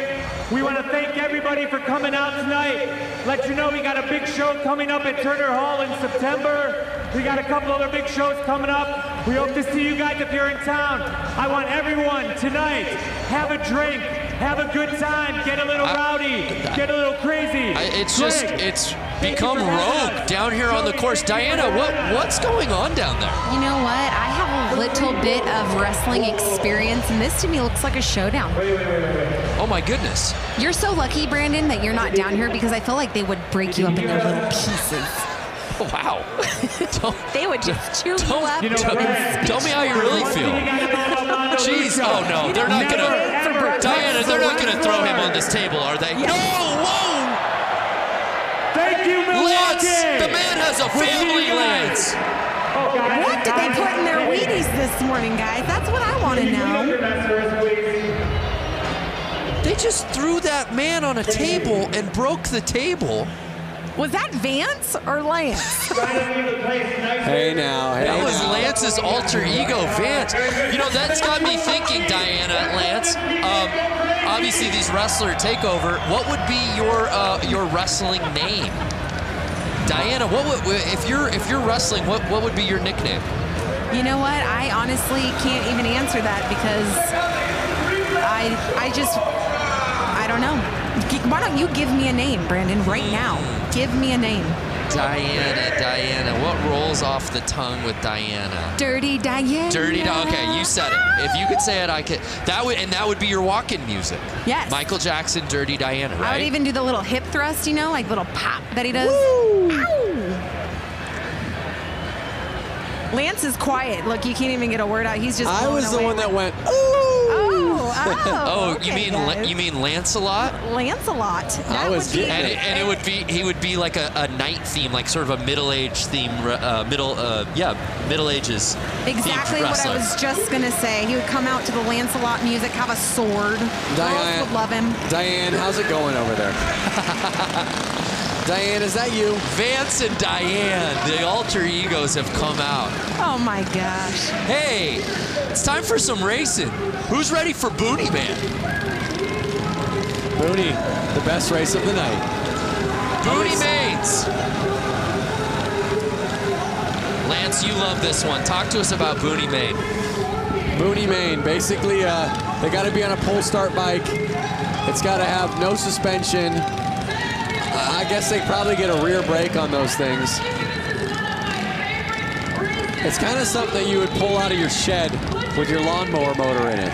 We want to thank everybody for coming out tonight. Let you know we got a big show coming up at Turner Hall in September. We got a couple other big shows coming up. We hope to see you guys if you're in town. I want everyone tonight, have a drink, have a good time, get a little rowdy, get a little crazy. It's become rogue down here on the course. Diana, what's going on down there? You know what? I have a little bit of wrestling experience, and this to me looks like a showdown. Oh my goodness. You're so lucky, Brandon, that you're not down here because I feel like they would break you up into little pieces. Oh, wow. They would just chew you up. Tell me how you really feel. Jeez, oh no, they're not gonna, Diana, they're not gonna throw him on this table, are they? No, whoa! Thank you, Milwaukee! Lance, the man has a family, Lance. What did they put in their Wheaties this morning, guys? That's what I want to know. They just threw that man on a table and broke the table. Was that Vance or Lance? Hey now, hey that was now. Lance's alter ego, Vance. You know, that's got me thinking, Diana, Lance. Obviously, these wrestler takeover. What would be your wrestling name? Diana, what would, if you're wrestling, what would be your nickname? You know what? I honestly can't even answer that because I don't know. Why don't you give me a name, Brandon, right now? Give me a name. Diana. What rolls off the tongue with Diana? Dirty Diana. Dirty Diana. Okay, you said it. If you could say it, I could. That would be your walk-in music. Yes. Michael Jackson, Dirty Diana, right? I would even do the little hip thrust, you know, like little pop that he does. Woo! Ow! Lance is quiet. Look, you can't even get a word out. He's just. I was the one that went. Ooh. Oh, okay, you mean Lancelot? Lancelot. That was would be and he would be like a night theme, like sort of a middle-aged theme, Middle Ages. Exactly what I was just gonna say. He would come out to the Lancelot music, have a sword. Girls would love him. Diane, how's it going over there? Diane, is that you? Vance and Diane, the alter egos have come out. Oh my gosh. Hey, it's time for some racing. Who's ready for Boonie Man? Boonie, the best race of the night. Boonie Mains. Lance, you love this one. Talk to us about Boonie Main. Boonie Main, basically, they got to be on a pull start bike. It's got to have no suspension. I guess they probably get a rear brake on those things. It's kind of something that you would pull out of your shed with your lawnmower motor in it.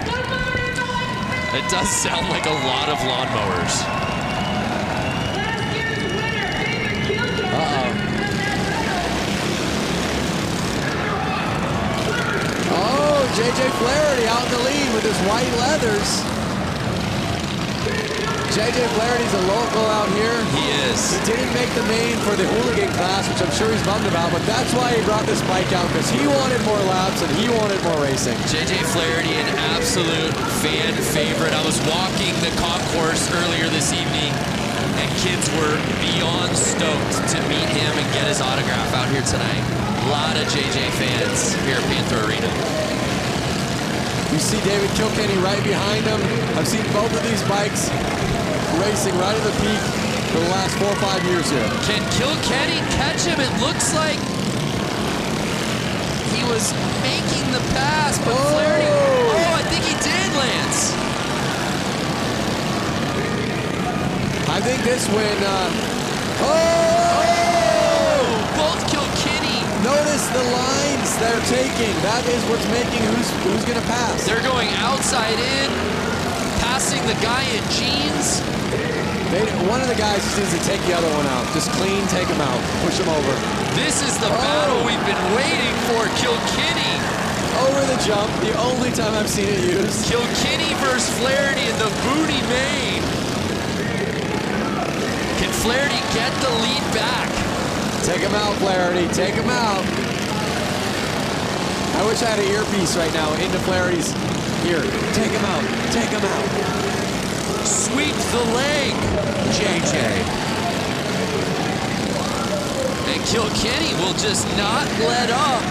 It does sound like a lot of lawnmowers. Uh-oh. Oh, J.J. Flaherty out in the lead with his white leathers. J.J. Flaherty's a local out here. He is. He didn't make the main for the hooligan class, which I'm sure he's bummed about, but that's why he brought this bike out, because he wanted more laps and he wanted more racing. J.J. Flaherty, an absolute fan favorite. I was walking the concourse earlier this evening, and kids were beyond stoked to meet him and get his autograph out here tonight. A lot of JJ fans here at Panther Arena. You see David Kilkenny right behind him. I've seen both of these bikes racing right at the peak for the last 4 or 5 years here. Can Kilkenny catch him? It looks like he was making the pass, but Flaherty, I think he did, Lance. I think this win, both Kilkenny. Notice the lines they're taking. That is what's making who's going to pass. They're going outside in, passing the guy in jeans. One of the guys just needs to take the other one out. Just clean, take him out, push him over. This is the battle we've been waiting for, Kilkenny. Over the jump, the only time I've seen it used. Kilkenny versus Flaherty in the booty main. Can Flaherty get the lead back? Take him out, Flaherty, take him out. I wish I had an earpiece right now into Flaherty's ear. Take him out, take him out. Sweep the leg, JJ. And Kilkenny will just not let up.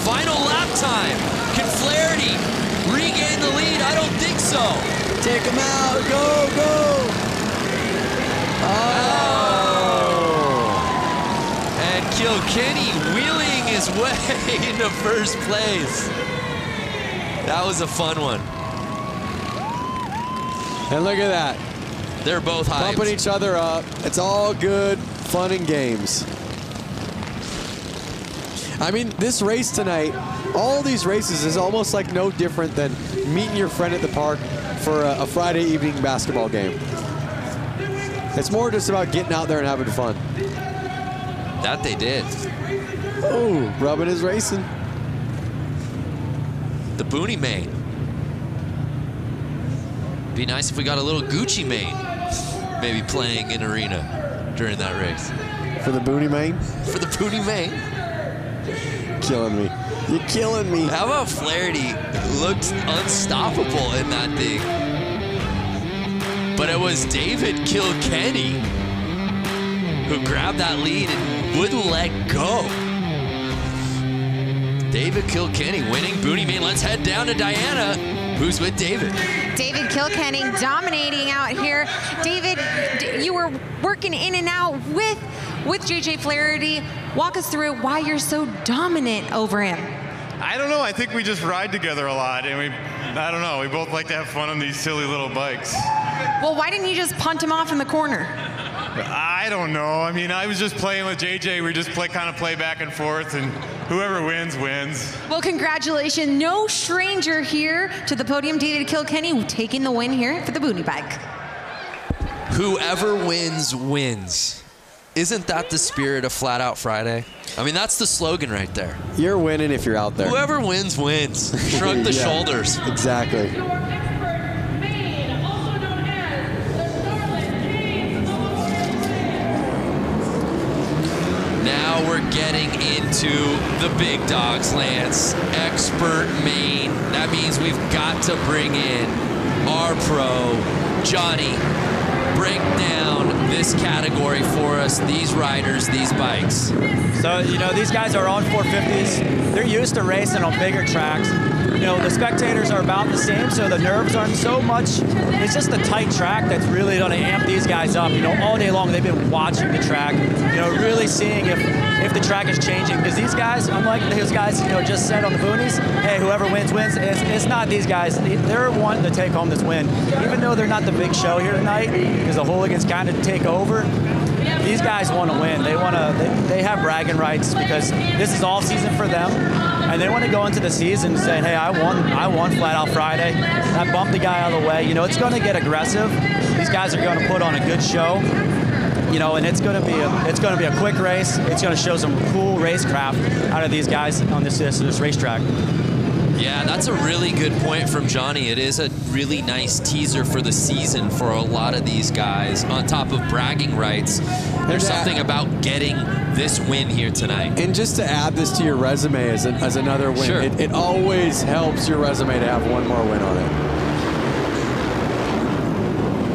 Final lap time. Can Flaherty regain the lead? I don't think so. Take him out, go, go. And Kilkenny wheeling his way into first place. That was a fun one. And look at that. They're both hyped. Bumping each other up. It's all good fun and games. I mean, this race tonight, all these races is almost like no different than meeting your friend at the park for a Friday evening basketball game. It's more just about getting out there and having fun. That they did. Oh, rubbing is racing. The Booney main. Be nice if we got a little Gucci main maybe playing in arena during that race. For the Booney main? For the Booney main. Killing me. You're killing me. How about Flaherty? Looked unstoppable in that thing. But it was David Kilkenny who grabbed that lead and wouldn't let go. David Kilkenny winning Booney main. Let's head down to Diana, who's with David. David Kilkenny dominating out here. David, you were working in and out with J.J. Flaherty. Walk us through why you're so dominant over him. I don't know. I think we just ride together a lot, and I don't know. We both like to have fun on these silly little bikes. Well, why didn't you just punt him off in the corner? I don't know. I mean, I was just playing with JJ. We just kind of play back and forth, and whoever wins, wins. Well, congratulations. No stranger here to the podium. David Kilkenny taking the win here for the Booney bike. Whoever wins, wins. Isn't that the spirit of Flat Out Friday? I mean, that's the slogan right there. You're winning if you're out there. Whoever wins, wins. Shrug the shoulders. Exactly. Now we're getting into the big dogs, Lance. Expert main. That means we've got to bring in our pro, Johnny. Break down this category for us, these riders, these bikes. So, you know, these guys are on 450s. They're used to racing on bigger tracks. You know, the spectators are about the same, so the nerves aren't so much. It's just a tight track that's really going to amp these guys up. You know, all day long they've been watching the track, you know, really seeing if the track is changing. Because these guys, unlike those guys, you know, just said on the boonies, hey, whoever wins, wins. It's not these guys. They're wanting to take home this win. Even though they're not the big show here tonight, because the hooligans kind of take over, these guys want to win. They have bragging rights because this is all season for them, and they want to go into the season saying, hey, I won Flat Out Friday. I bumped the guy out of the way. You know, it's going to get aggressive. These guys are going to put on a good show. You know, and it's going to be a quick race. It's going to show some cool racecraft out of these guys on this racetrack. Yeah, that's a really good point from Johnny. It is a really nice teaser for the season for a lot of these guys. On top of bragging rights, there's something about getting this win here tonight. And just to add this to your resume as another win, sure. it always helps your resume to have one more win on it.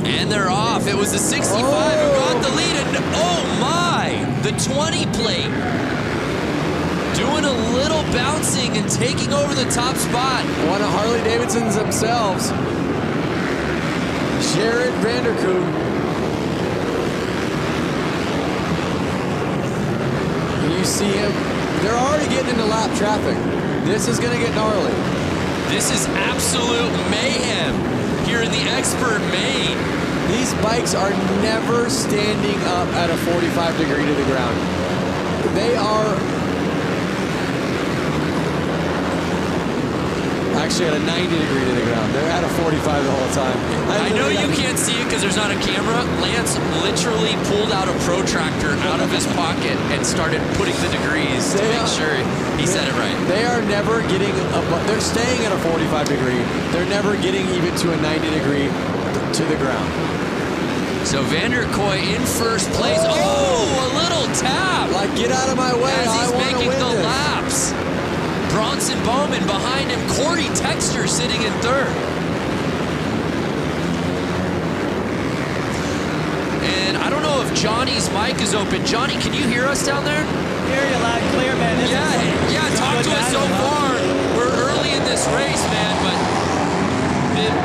And they're off. It was the 65 who got the lead. And oh my, the 20 plate. Doing a little bouncing and taking over the top spot. One of Harley-Davidson's themselves. Jared Vanderkoop. You see him. They're already getting into lap traffic. This is going to get gnarly. This is absolute mayhem here in the expert main. These bikes are never standing up at a 45 degree to the ground. They are actually at a 90 degree to the ground. They're at a 45 the whole time. I know you can't see it because there's not a camera. Lance literally pulled out a protractor out of his pocket and started putting the degrees to make sure he said it right. They are never getting they're staying at a 45 degree. They're never getting even to a 90 degree to the ground. So Vanderkooi in first place. Oh, a little tap. Like, get out of my way. As he's making the this. laps. Bronson Bowman behind him. Corey Texter sitting in third. And I don't know if Johnny's mic is open. Johnny, can you hear us down there? Hear you loud and clear, man. Yeah, talk to us so far. We're early in this race, man, but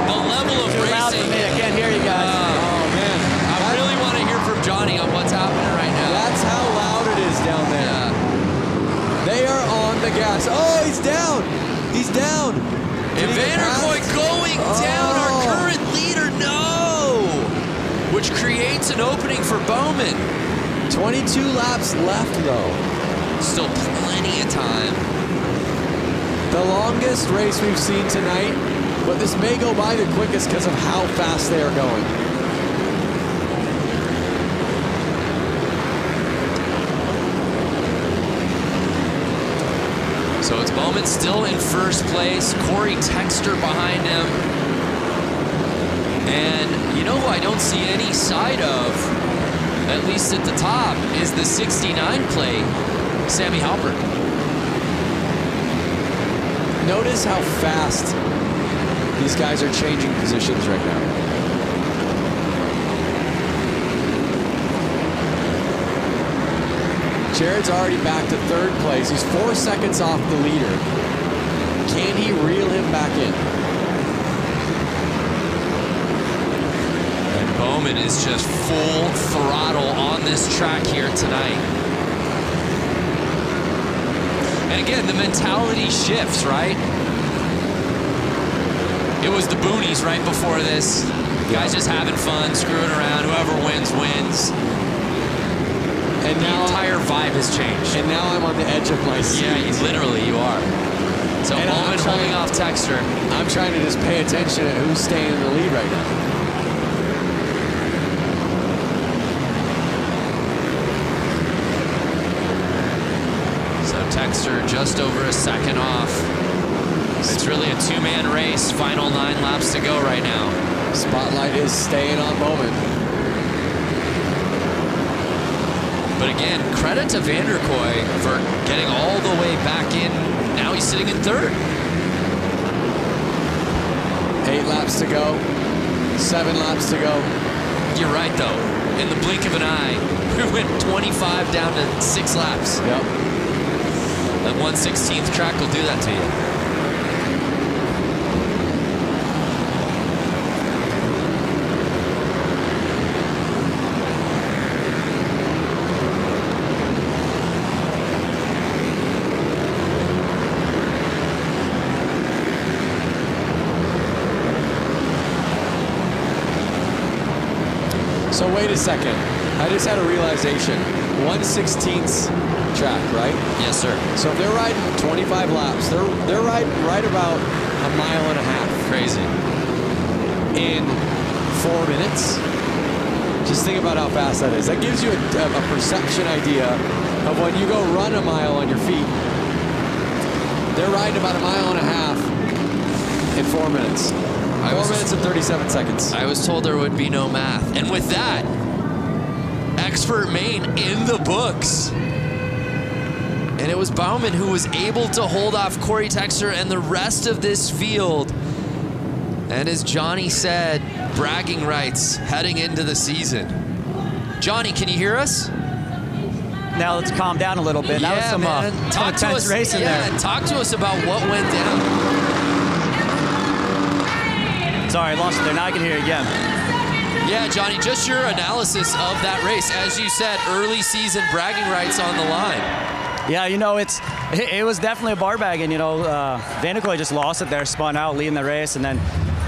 the level of racing. Loud for me. I can't hear you guys. Oh, man. I really want to hear from Johnny on what's happening right now. That's how loud it is down there. Yeah. They are on the gas. Oh, he's down. He's down. And Vanderkooi going down, our current leader, no! Which creates an opening for Bowman. 22 laps left, though. Still plenty of time. The longest race we've seen tonight, but this may go by the quickest because of how fast they are going. So it's Bowman still in first place. Corey Texter behind him. And you know who I don't see any side of, at least at the top, is the 69 plate, Sammy Halpert. Notice how fast these guys are changing positions right now. Jared's already back to third place. He's 4 seconds off the leader. Can he reel him back in? And Bowman is just full throttle on this track here tonight. And again, the mentality shifts, right? It was the boonies right before this. Guys just having fun, screwing around. Whoever wins, wins. And the entire vibe has changed. And now I'm on the edge of my seat. Yeah, literally, you are. So Bowman holding off Texter. I'm trying to just pay attention to who's staying in the lead right now. So Texter just over a second off. It's really a two-man race. Final 9 laps to go right now. Spotlight is staying on Bowman. But again, credit to Vanderkooi for getting all the way back in. Now he's sitting in third. 8 laps to go. 7 laps to go. You're right, though. In the blink of an eye, we went 25 down to 6 laps. Yep. That 1/16th track will do that to you. So wait a second. I just had a realization. 1/16 track, right? Yes, sir. So if they're riding 25 laps, they're riding right about 1.5 miles. Crazy. In 4 minutes. Just think about how fast that is. That gives you a perception idea of when you go run a mile on your feet. They're riding about 1.5 miles in 4 minutes. 4 minutes and 37 seconds. I was told there would be no math. And with that, expert main in the books. And it was Bauman who was able to hold off Corey Texter and the rest of this field. And as Johnny said, bragging rights heading into the season. Johnny, can you hear us? Now let's calm down a little bit. Yeah, that was some intense racing there. Talk to us about what went down. Sorry, I lost it there. Now I can hear you again. Yeah, Johnny, just your analysis of that race. As you said, early season bragging rights on the line. Yeah, you know, it was definitely a bar bagging. You know, Vanderkoy just lost it there, spun out, leading the race, and then,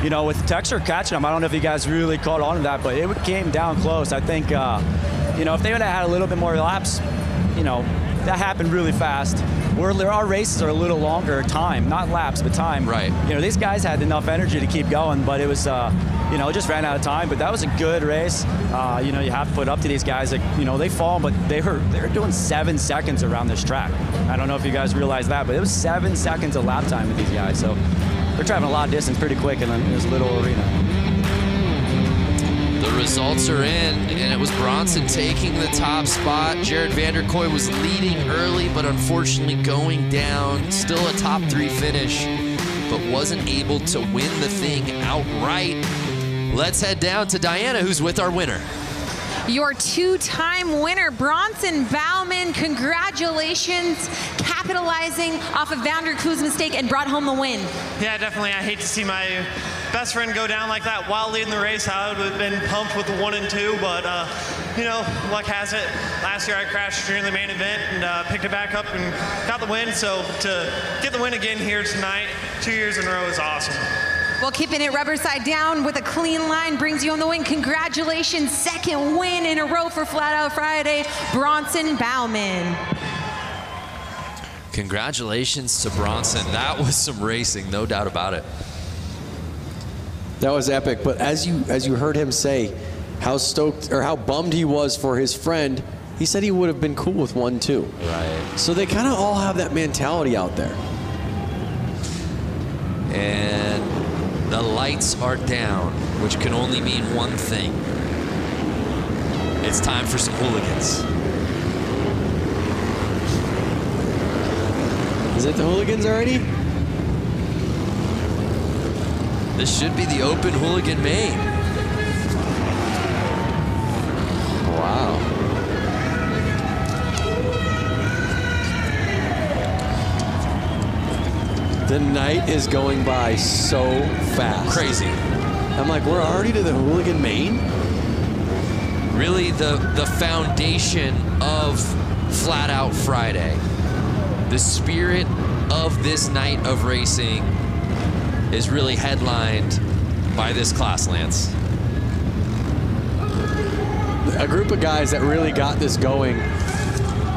you know, with Texter catching him, I don't know if you guys really caught on to that, but it came down close. I think, you know, if they would have had a little bit more laps, you know, that happened really fast. Our races are a little longer time, not laps, but time. Right. You know, these guys had enough energy to keep going, but it was, you know, it just ran out of time. But that was a good race. You know, you have to put up to these guys. That, you know, they fall, but they're doing 7 seconds around this track. I don't know if you guys realize that, but it was 7 seconds of lap time with these guys. So they're traveling a lot of distance pretty quick in this little arena. The results are in, and it was Bronson taking the top spot. Jared Vanderkoy was leading early, but unfortunately going down. Still a top 3 finish, but wasn't able to win the thing outright. Let's head down to Diana, who's with our winner. Your 2-time winner, Bronson Bauman. Congratulations, capitalizing off of Vanderkoy's mistake and brought home the win. Yeah, definitely. I hate to see my best friend go down like that while leading the race. I would have been pumped with the 1 and 2, but you know, luck has it. Last year I crashed during the main event and picked it back up and got the win. So to get the win again here tonight, 2 years in a row is awesome. Well, keeping it rubber side down with a clean line brings you on the win. Congratulations, 2nd win in a row for Flat Out Friday, Bronson Bauman. Congratulations to Bronson. That was some racing, no doubt about it. That was epic, but as you heard him say how stoked or how bummed he was for his friend, he said he would have been cool with 1, 2. Right. So they kind of all have that mentality out there. And the lights are down, which can only mean one thing. It's time for some hooligans. Is it the hooligans already? This should be the open hooligan main. Wow. The night is going by so fast. Crazy. I'm like, we're already to the hooligan main? Really the foundation of Flat Out Friday. The spirit of this night of racing is really headlined by this class, Lance. A group of guys that really got this going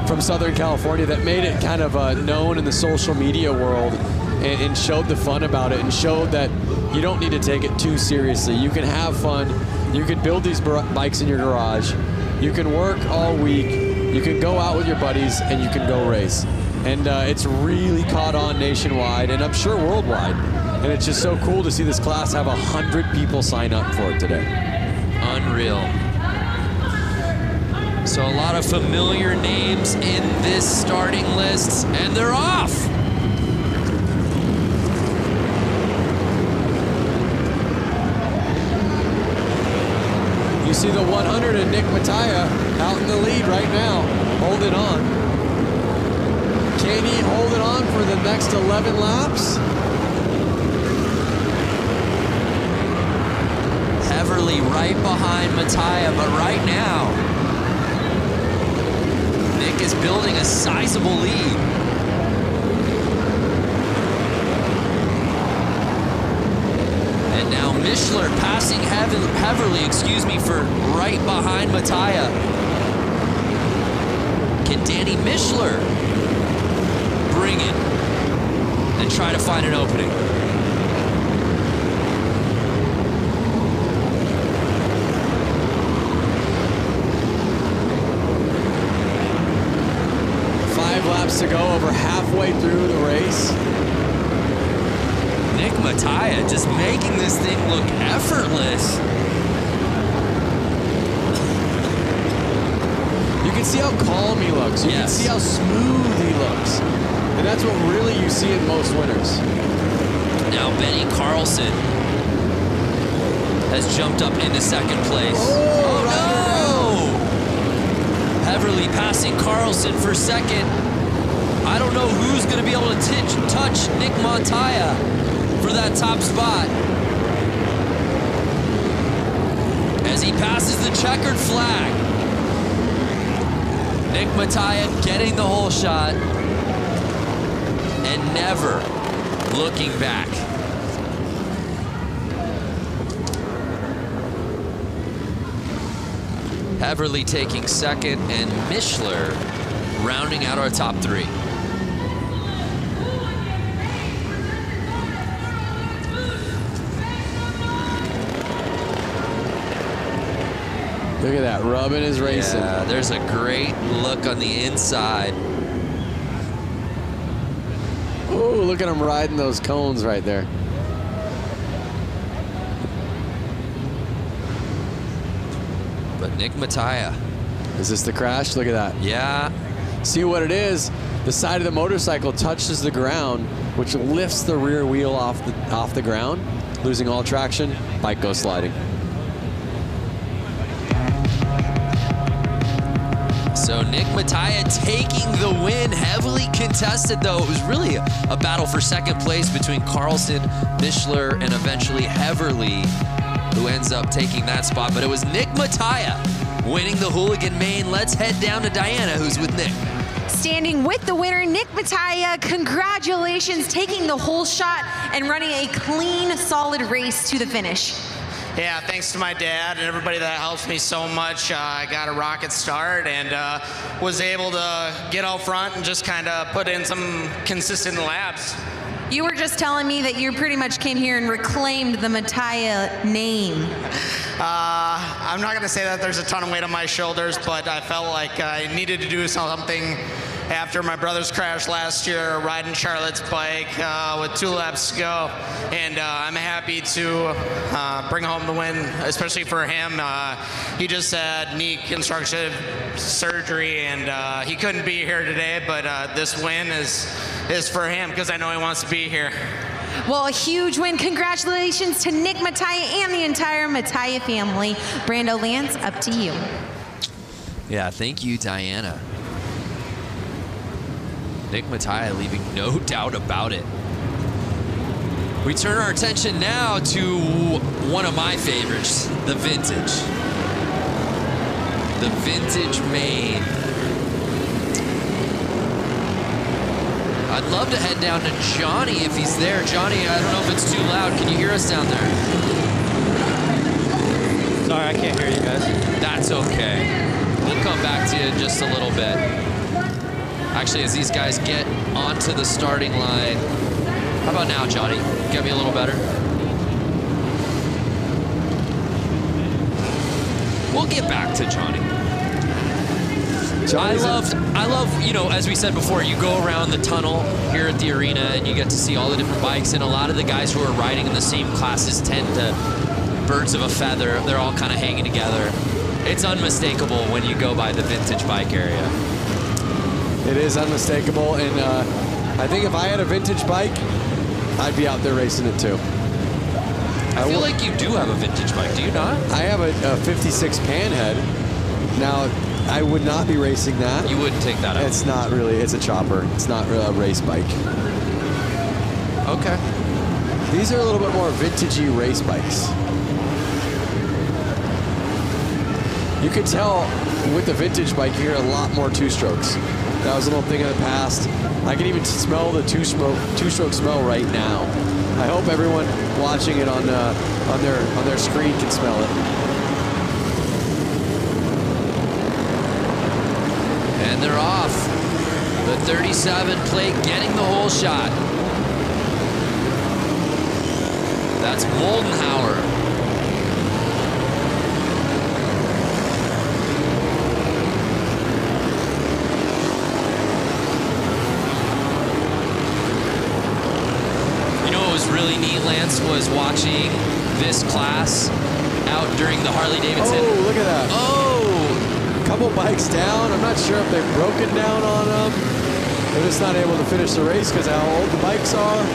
from Southern California that made it kind of known in the social media world and showed the fun about it and showed that you don't need to take it too seriously. You can have fun. You can build these bikes in your garage. You can work all week. You can go out with your buddies and you can go race. And it's really caught on nationwide and I'm sure worldwide. And it's just so cool to see this class have 100 people sign up for it today. Unreal. So a lot of familiar names in this starting list, and they're off. You see the 100 and Nick Mattia out in the lead right now, holding on. Can he hold it on for the next 11 laps? Heverly right behind Mattia, but right now, Nick is building a sizable lead. And now Mishler passing Heverly, for right behind Mattia. Can Danny Mishler bring it and try to find an opening? Laps to go, over halfway through the race. Nick Mattia just making this thing look effortless. You can see how calm he looks. You can see how smooth he looks. And that's what really you see in most winners. Now Benny Carlson has jumped up into second place. Oh no! Heverly passing Carlson for second. I don't know who's going to be able to touch Nick Mattia for that top spot. As he passes the checkered flag. Nick Mattia getting the whole shot and never looking back. Heverly taking second and Mishler rounding out our top three. Look at that, rubbing his racing. Yeah, there's a great look on the inside. Oh, look at him riding those cones right there. But Nick Mattia. Is this the crash? Look at that. Yeah. See what it is? The side of the motorcycle touches the ground, which lifts the rear wheel off the ground, losing all traction. Bike goes sliding. So Nick Mattia taking the win, heavily contested though. It was really a battle for second place between Carlson, Mishler, and eventually Heverly, who ends up taking that spot. But it was Nick Mattia winning the Hooligan Main. Let's head down to Diana, who's with Nick. Standing with the winner, Nick Mattia, congratulations, taking the whole shot and running a clean, solid race to the finish. Yeah, thanks to my dad and everybody that helps me so much. I got a rocket start and was able to get out front and just kind of put in some consistent laps. You were just telling me that you pretty much came here and reclaimed the Mattia name. I'm not going to say that there's a ton of weight on my shoulders, but I felt like I needed to do something after my brother's crash last year, riding Charlotte's bike with 2 laps to go. And I'm happy to bring home the win, especially for him. He just had knee constructive surgery, and he couldn't be here today, but this win is for him because I know he wants to be here. Well, a huge win. Congratulations to Nick Mattia and the entire Mattia family. Brando Lance, up to you. Yeah, thank you, Diana. Nick Mattia leaving no doubt about it. We turn our attention now to one of my favorites, the Vintage. The Vintage Main. I'd love to head down to Johnny if he's there. Johnny, I don't know if it's too loud. Can you hear us down there? Sorry, I can't hear you guys. That's okay. We'll come back to you in just a little bit. Actually, as these guys get onto the starting line. How about now, Johnny? Get me a little better. We'll get back to Johnny. I love, you know, as we said before, you go around the tunnel here at the arena and you get to see all the different bikes, and a lot of the guys who are riding in the same classes tend to birds of a feather. They're all kind of hanging together. It's unmistakable when you go by the Vintage bike area. It is unmistakable, and I think if I had a vintage bike, I'd be out there racing it too. I feel like you do have a vintage bike, do you not? I have a 56 Panhead. Now, I would not be racing that. You wouldn't take that out? It's not really, it's a chopper. It's not really a race bike. Okay. These are a little bit more vintagey race bikes. You can tell with the vintage bike, you hear a lot more two-strokes. That was a little thing in the past. I can even smell the two-stroke smell right now. I hope everyone watching it on their screen can smell it. And they're off. The 37 plate getting the hole shot. That's Moldenhauer. You know what was really neat, Lance, was watching this class out during the Harley-Davidson. Oh, look at that. Oh! Couple bikes down. I'm not sure if they've broken down on them. They're just not able to finish the race because of how old the bikes are.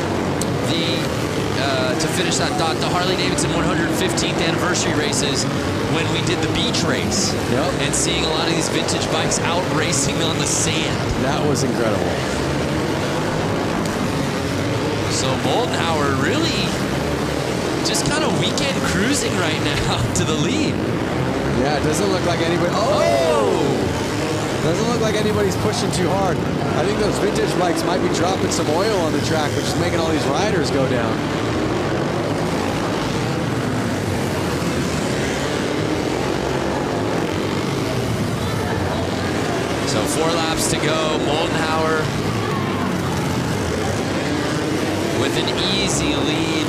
To finish that thought, the Harley-Davidson 115th anniversary races when we did the beach race. Yep. And seeing a lot of these vintage bikes out racing on the sand. That was incredible. So Moldenhauer really just kind of weekend cruising right now to the lead. Yeah, it doesn't look like anybody. Oh! Doesn't look like anybody's pushing too hard. I think those vintage bikes might be dropping some oil on the track, which is making all these riders go down. So 4 laps to go. Moldenhauer with an easy lead.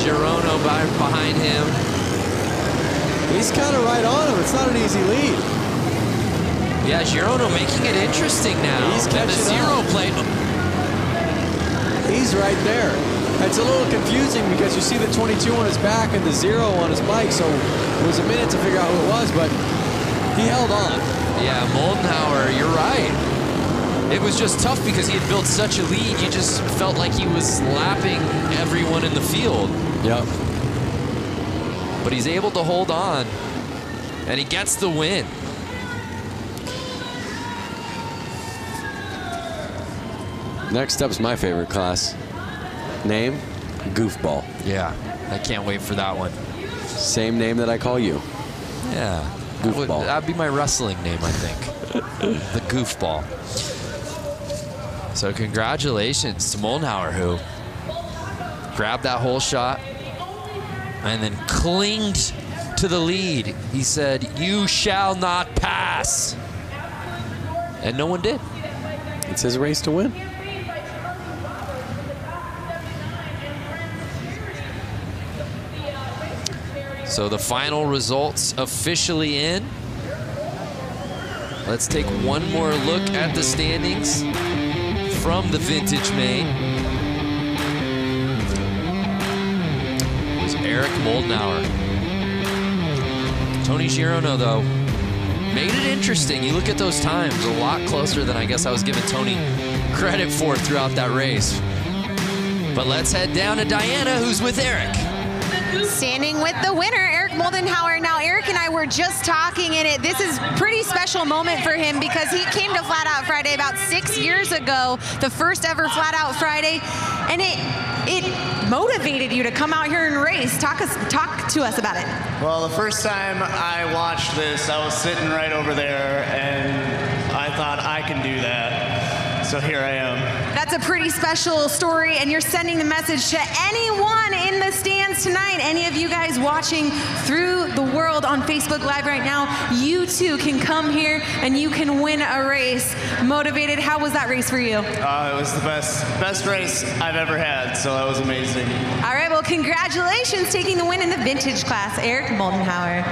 Girono behind him. He's kind of right on him. It's not an easy lead. Yeah, Girono making it interesting now. He's catching the 0 plate. He's right there. It's a little confusing because you see the 22 on his back and the 0 on his bike, so it was a minute to figure out who it was, but he held on. Yeah, Moldenhauer, you're right. It was just tough because he had built such a lead. You just felt like he was lapping everyone in the field. Yep. But he's able to hold on, and he gets the win. Next up's my favorite class. Name, Goofball. Yeah, I can't wait for that one. Same name that I call you. Yeah, Goofball. That'd be my wrestling name, I think. The Goofball. So congratulations to Moldenhauer, who grabbed that hole shot and then clinged to the lead. He said, "You shall not pass." And no one did. It's his race to win. So the final results officially in. Let's take one more look at the standings from the Vintage Main. It was Eric Moldenhauer. Tony Girono, though, made it interesting. You look at those times, a lot closer than I guess I was giving Tony credit for throughout that race. But let's head down to Diana, who's with Eric. Standing with the winner, Eric Moldenhauer. Now, Eric and I were just talking, and this is a pretty special moment for him because he came to Flat Out Friday about 6 years ago, the first ever Flat Out Friday, and it motivated you to come out here and race. Talk to us about it. Well, the first time I watched this, I was sitting right over there, and I thought I can do that. So here I am. That's a pretty special story, and you're sending the message to anyone in the stands tonight. Any of you guys watching through the world on Facebook Live right now, you too can come here and you can win a race. Motivated, how was that race for you? It was the best race I've ever had, so that was amazing. All right, well, congratulations taking the win in the vintage class, Eric Moldenhauer.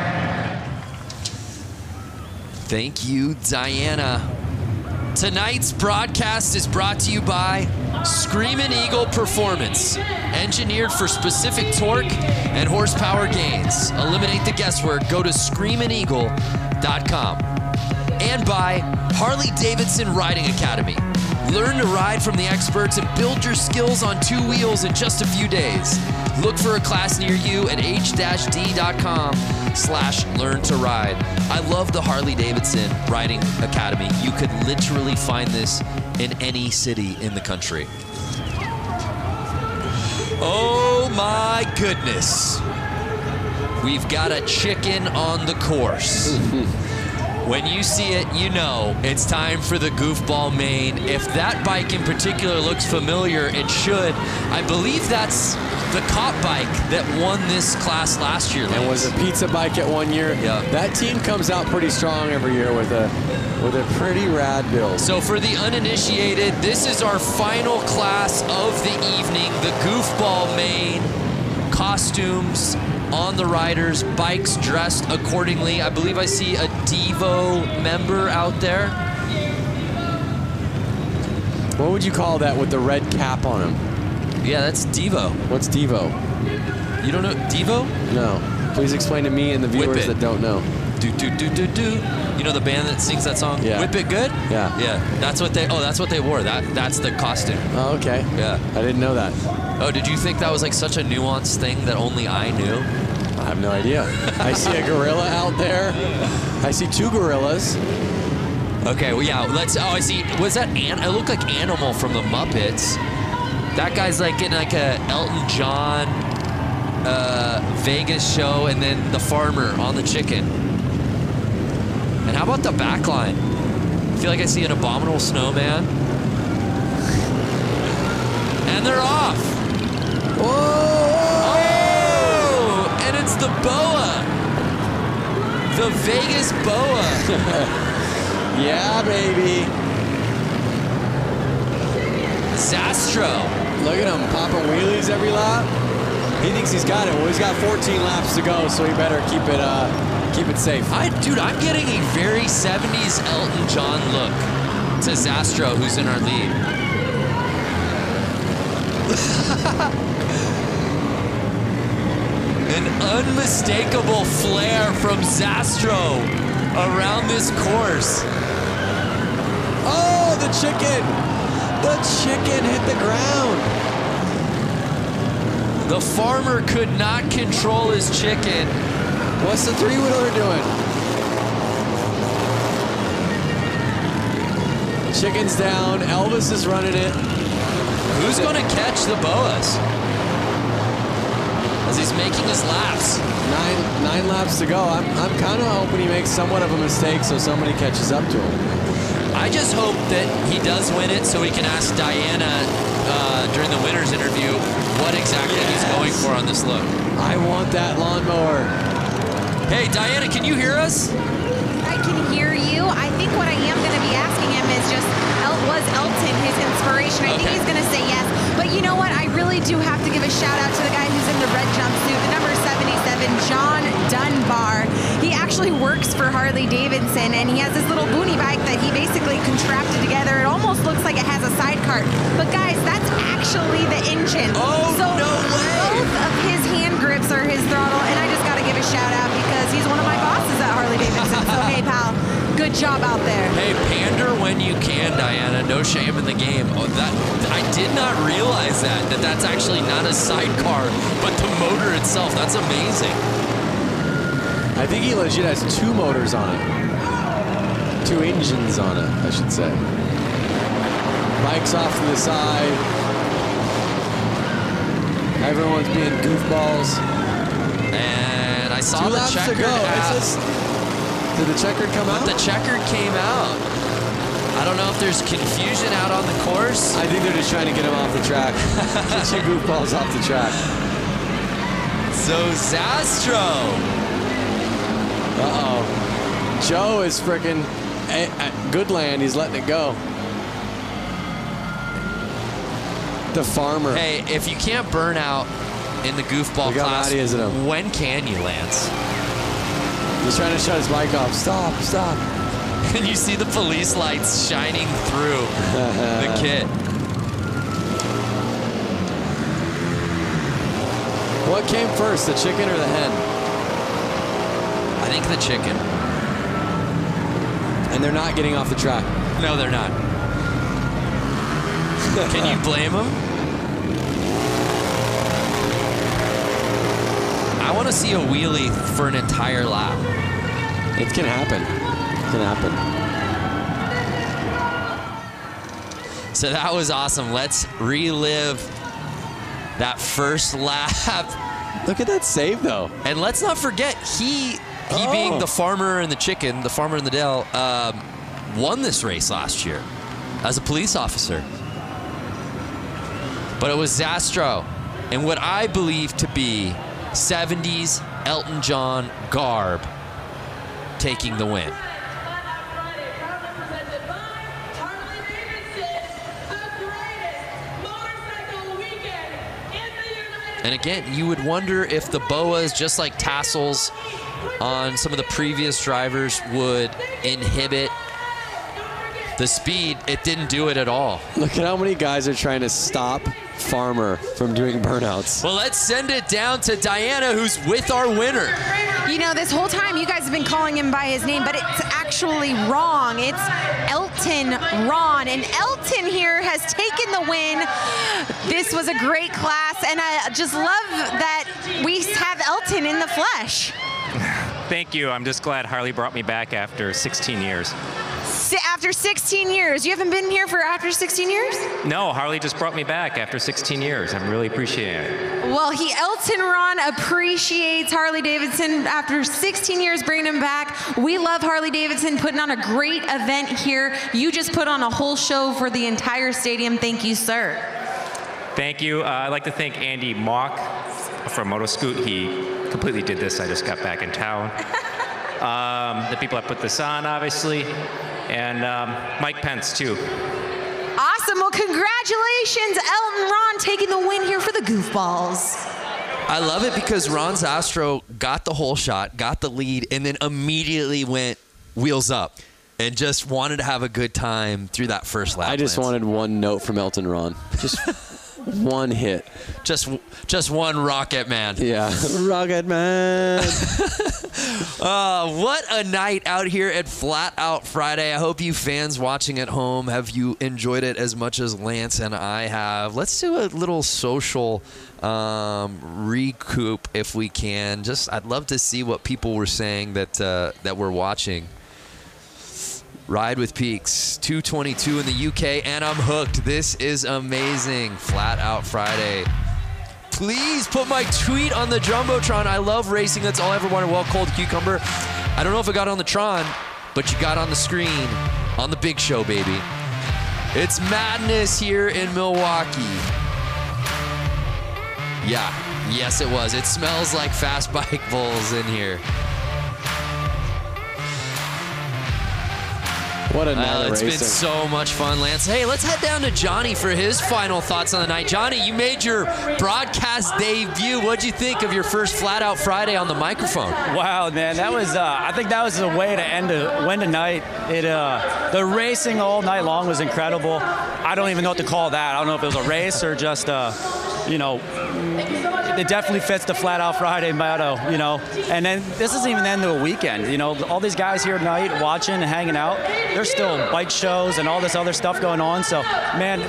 Thank you, Diana. Tonight's broadcast is brought to you by Screamin' Eagle Performance, engineered for specific torque and horsepower gains. Eliminate the guesswork, go to screamin'eagle.com. And by Harley-Davidson Riding Academy. Learn to ride from the experts and build your skills on 2 wheels in just a few days. Look for a class near you at h-d.com/learn to ride. I love the Harley-Davidson Riding Academy. You could literally find this in any city in the country. Oh my goodness. We've got a chicken on the course. When you see it, you know it's time for the goofball main. If that bike in particular looks familiar, it should. I believe that's the cop bike that won this class last year. And was a pizza bike at 1 year. Yeah. That team comes out pretty strong every year with a pretty rad build. So for the uninitiated, this is our final class of the evening, the goofball main. Costumes on the riders, bikes dressed accordingly. I believe I see a Devo member out there. What would you call that with the red cap on him? Yeah, that's Devo. What's Devo? You don't know Devo? No. Please explain to me and the viewers that don't know. Do do do do do. You know the band that sings that song? Yeah. Whip It Good? Yeah. Yeah. That's what they wore. That's the costume. Oh, okay. Yeah. I didn't know that. Oh, did you think that was like such a nuanced thing that only I knew? I have no idea. I see a gorilla out there. I see 2 gorillas. Okay, well, yeah, I see. Was that it looked like Animal from the Muppets. That guy's like getting like a Elton John Vegas show, and then the farmer on the chicken. And how about the back line? I feel like I see an Abominable Snowman. And they're off. Whoa! Oh! And it's the boa. The Vegas boa. Yeah, baby. Zastro. Look at him popping wheelies every lap. He thinks he's got it. Well, he's got 14 laps to go, so he better keep it safe. Dude, I'm getting a very 70s Elton John look to Zastro, who's in our lead. An unmistakable flair from Zastro around this course. Oh, the chicken! The chicken hit the ground. The farmer could not control his chicken. What's the 3-wheeler doing? Chicken's down. Elvis is running it. Who's going to catch the boas? As he's making his laps. Nine laps to go. I'm kind of hoping he makes somewhat of a mistake so somebody catches up to him. I just hope that he does win it so we can ask Diana during the winner's interview what exactly he's going for on this look. I want that lawnmower. Hey, Diana, can you hear us? I can hear you. I think what I am going to be asking him is just, was Elton his inspiration? I think he's going to say yes. But you know what? I really do have to give a shout out to the guy who's in the red jumpsuit, the number 77, John Dunbar. He actually works for Harley-Davidson, and he has this little boonie bike that he basically contrapted together. It almost looks like it has a sidecar. But guys, that's actually the engine. Oh, so no way! Both of his hand grips are his throttle, and I just got to give a shout out because he's one of my bosses at Harley-Davidson. So hey, pal, good job out there. Hey, pander when you can, Diana. No shame in the game. Oh, I did not realize that's actually not a sidecar, but the motor itself. That's amazing. I think he legit has 2 motors on it. 2 engines on it, I should say. Bikes off to the side. Everyone's being goofballs. And I saw 2 the laps to checkered go. out. Did the checkered come out? The checkered came out. I don't know if there's confusion out on the course. I think they're just trying to get him off the track. Get your goofballs off the track. So Zastro. Uh-oh. Joe is freaking at Goodland. He's letting it go. The farmer. Hey, if you can't burn out in the goofball class, when can you, Lance? He's trying to shut his bike off. Stop, stop. And you see the police lights shining through the kit. What came first, the chicken or the hen? I think the chicken. And they're not getting off the track. No, they're not. Can you blame them? I want to see a wheelie for an entire lap. It can happen. It can happen. So that was awesome. Let's relive that first lap. Look at that save, though. And let's not forget, he He being the farmer and the chicken, the farmer in the Dell, won this race last year as a police officer. But it was Zastro and what I believe to be 70s Elton John garb taking the win. And again, you would wonder if the boas, just like tassels on some of the previous drivers, would inhibit the speed. It didn't do it at all. Look at how many guys are trying to stop Farmer from doing burnouts. Well, let's send it down to Diana, who's with our winner. You know, this whole time you guys have been calling him by his name, but it's actually wrong. It's Elton Ron, and Elton here has taken the win. This was a great class, and I just love that we have Elton in the flesh. Thank you. I'm just glad Harley brought me back after 16 years. After 16 years. You haven't been here for after 16 years? No, Harley just brought me back after 16 years. I'm really appreciating it. Well, Elton Ron appreciates Harley-Davidson after 16 years bringing him back. We love Harley-Davidson putting on a great event here. You just put on a whole show for the entire stadium. Thank you, sir. Thank you. I'd like to thank Andy Mock from Motoscoot. He completely did this. I just got back in town. The people that put this on, obviously, and Mike Pence, too. Awesome. Well, congratulations, Elton Ron, taking the win here for the Goofballs. I love it because Ron Zastro got the whole shot, got the lead, and then immediately went wheels up and just wanted to have a good time through that first lap. I just wanted one note from Elton Ron. Just one hit. Just one Rocket Man. Yeah, Rocket Man. What a night out here at Flat Out Friday. I hope you fans watching at home, have you enjoyed it as much as Lance and I have. Let's do a little social recoup if we can. I'd love to see what people were saying that we're watching. Ride with Peaks, 2:22 in the UK, and I'm hooked. This is amazing. Flat Out Friday. Please put my tweet on the Jumbotron. I love racing. That's all I ever wanted. Well, Cold Cucumber. I don't know if it got on the Tron, but you got on the screen on the big show, baby. It's madness here in Milwaukee. Yeah, yes it was. It smells like fast bike bulls in here. What a night. It's been so much fun, Lance. Hey, let's head down to Johnny for his final thoughts on the night. Johnny, you made your broadcast debut. What'd you think of your first Flat Out Friday on the microphone? Wow, man, that was. I think that was the way to win the night. The racing all night long was incredible. I don't even know what to call that. I don't know if it was a race or just, it definitely fits the Flat Out Friday motto, And then this isn't even the end of the weekend, All these guys here tonight watching and hanging out, there's still bike shows and all this other stuff going on. So, man,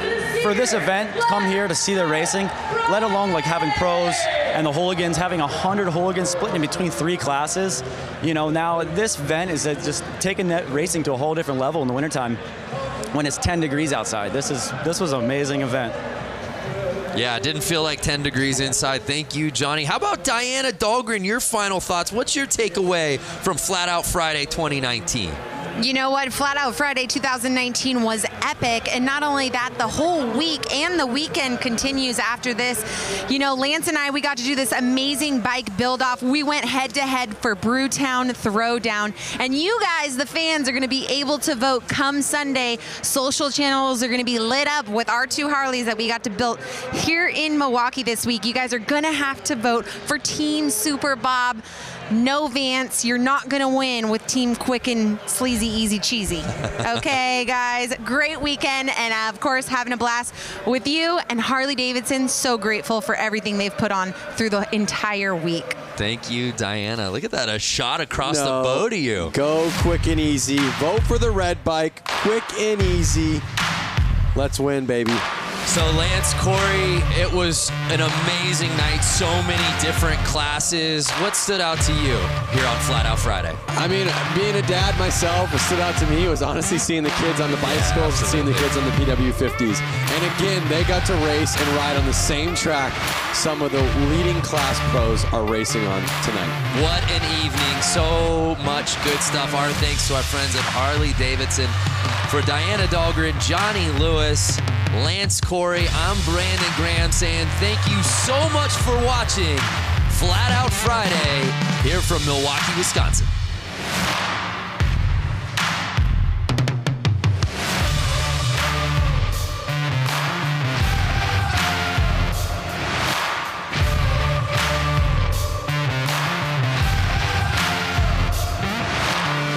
for this event, to come here to see the racing, let alone like having pros and the hooligans, having 100 hooligans split in between 3 classes, now this event is just taking that racing to a whole different level in the wintertime when it's 10 degrees outside. This was an amazing event. Yeah, it didn't feel like 10 degrees inside. Thank you, Johnny. How about Diana Dahlgren, your final thoughts? What's your takeaway from Flat Out Friday 2019? You know what? Flat Out Friday 2019 was epic. And not only that, the whole week and the weekend continues after this. Lance and I, we got to do this amazing bike build-off. We went head-to-head for Brewtown Throwdown. And you guys, the fans, are going to be able to vote come Sunday. Social channels are going to be lit up with our 2 Harleys that we got to build here in Milwaukee this week. You guys are going to have to vote for Team Super Bob. No Vance, you're not going to win with Team Quick and Sleazy Easy Cheesy. Okay, guys, great weekend, and of course, having a blast with you and Harley-Davidson. So grateful for everything they've put on through the entire week. Thank you, Diana. Look at that, a shot across the bow to you. Go Quick and Easy. Vote for the red bike. Quick and Easy. Let's win, baby. So Lance, Corey, it was an amazing night. So many different classes. What stood out to you here on Flat Out Friday? I mean, being a dad myself, what stood out to me was honestly seeing the kids on the bicycles and seeing the kids on the PW50s. And again, they got to race and ride on the same track some of the leading class pros are racing on tonight. What an evening. So much good stuff. Our thanks to our friends at Harley-Davidson. For Diana Dahlgren, Johnny Lewis, Lance Corey, I'm Brandon Graham saying thank you so much for watching Flat Out Friday here from Milwaukee, Wisconsin.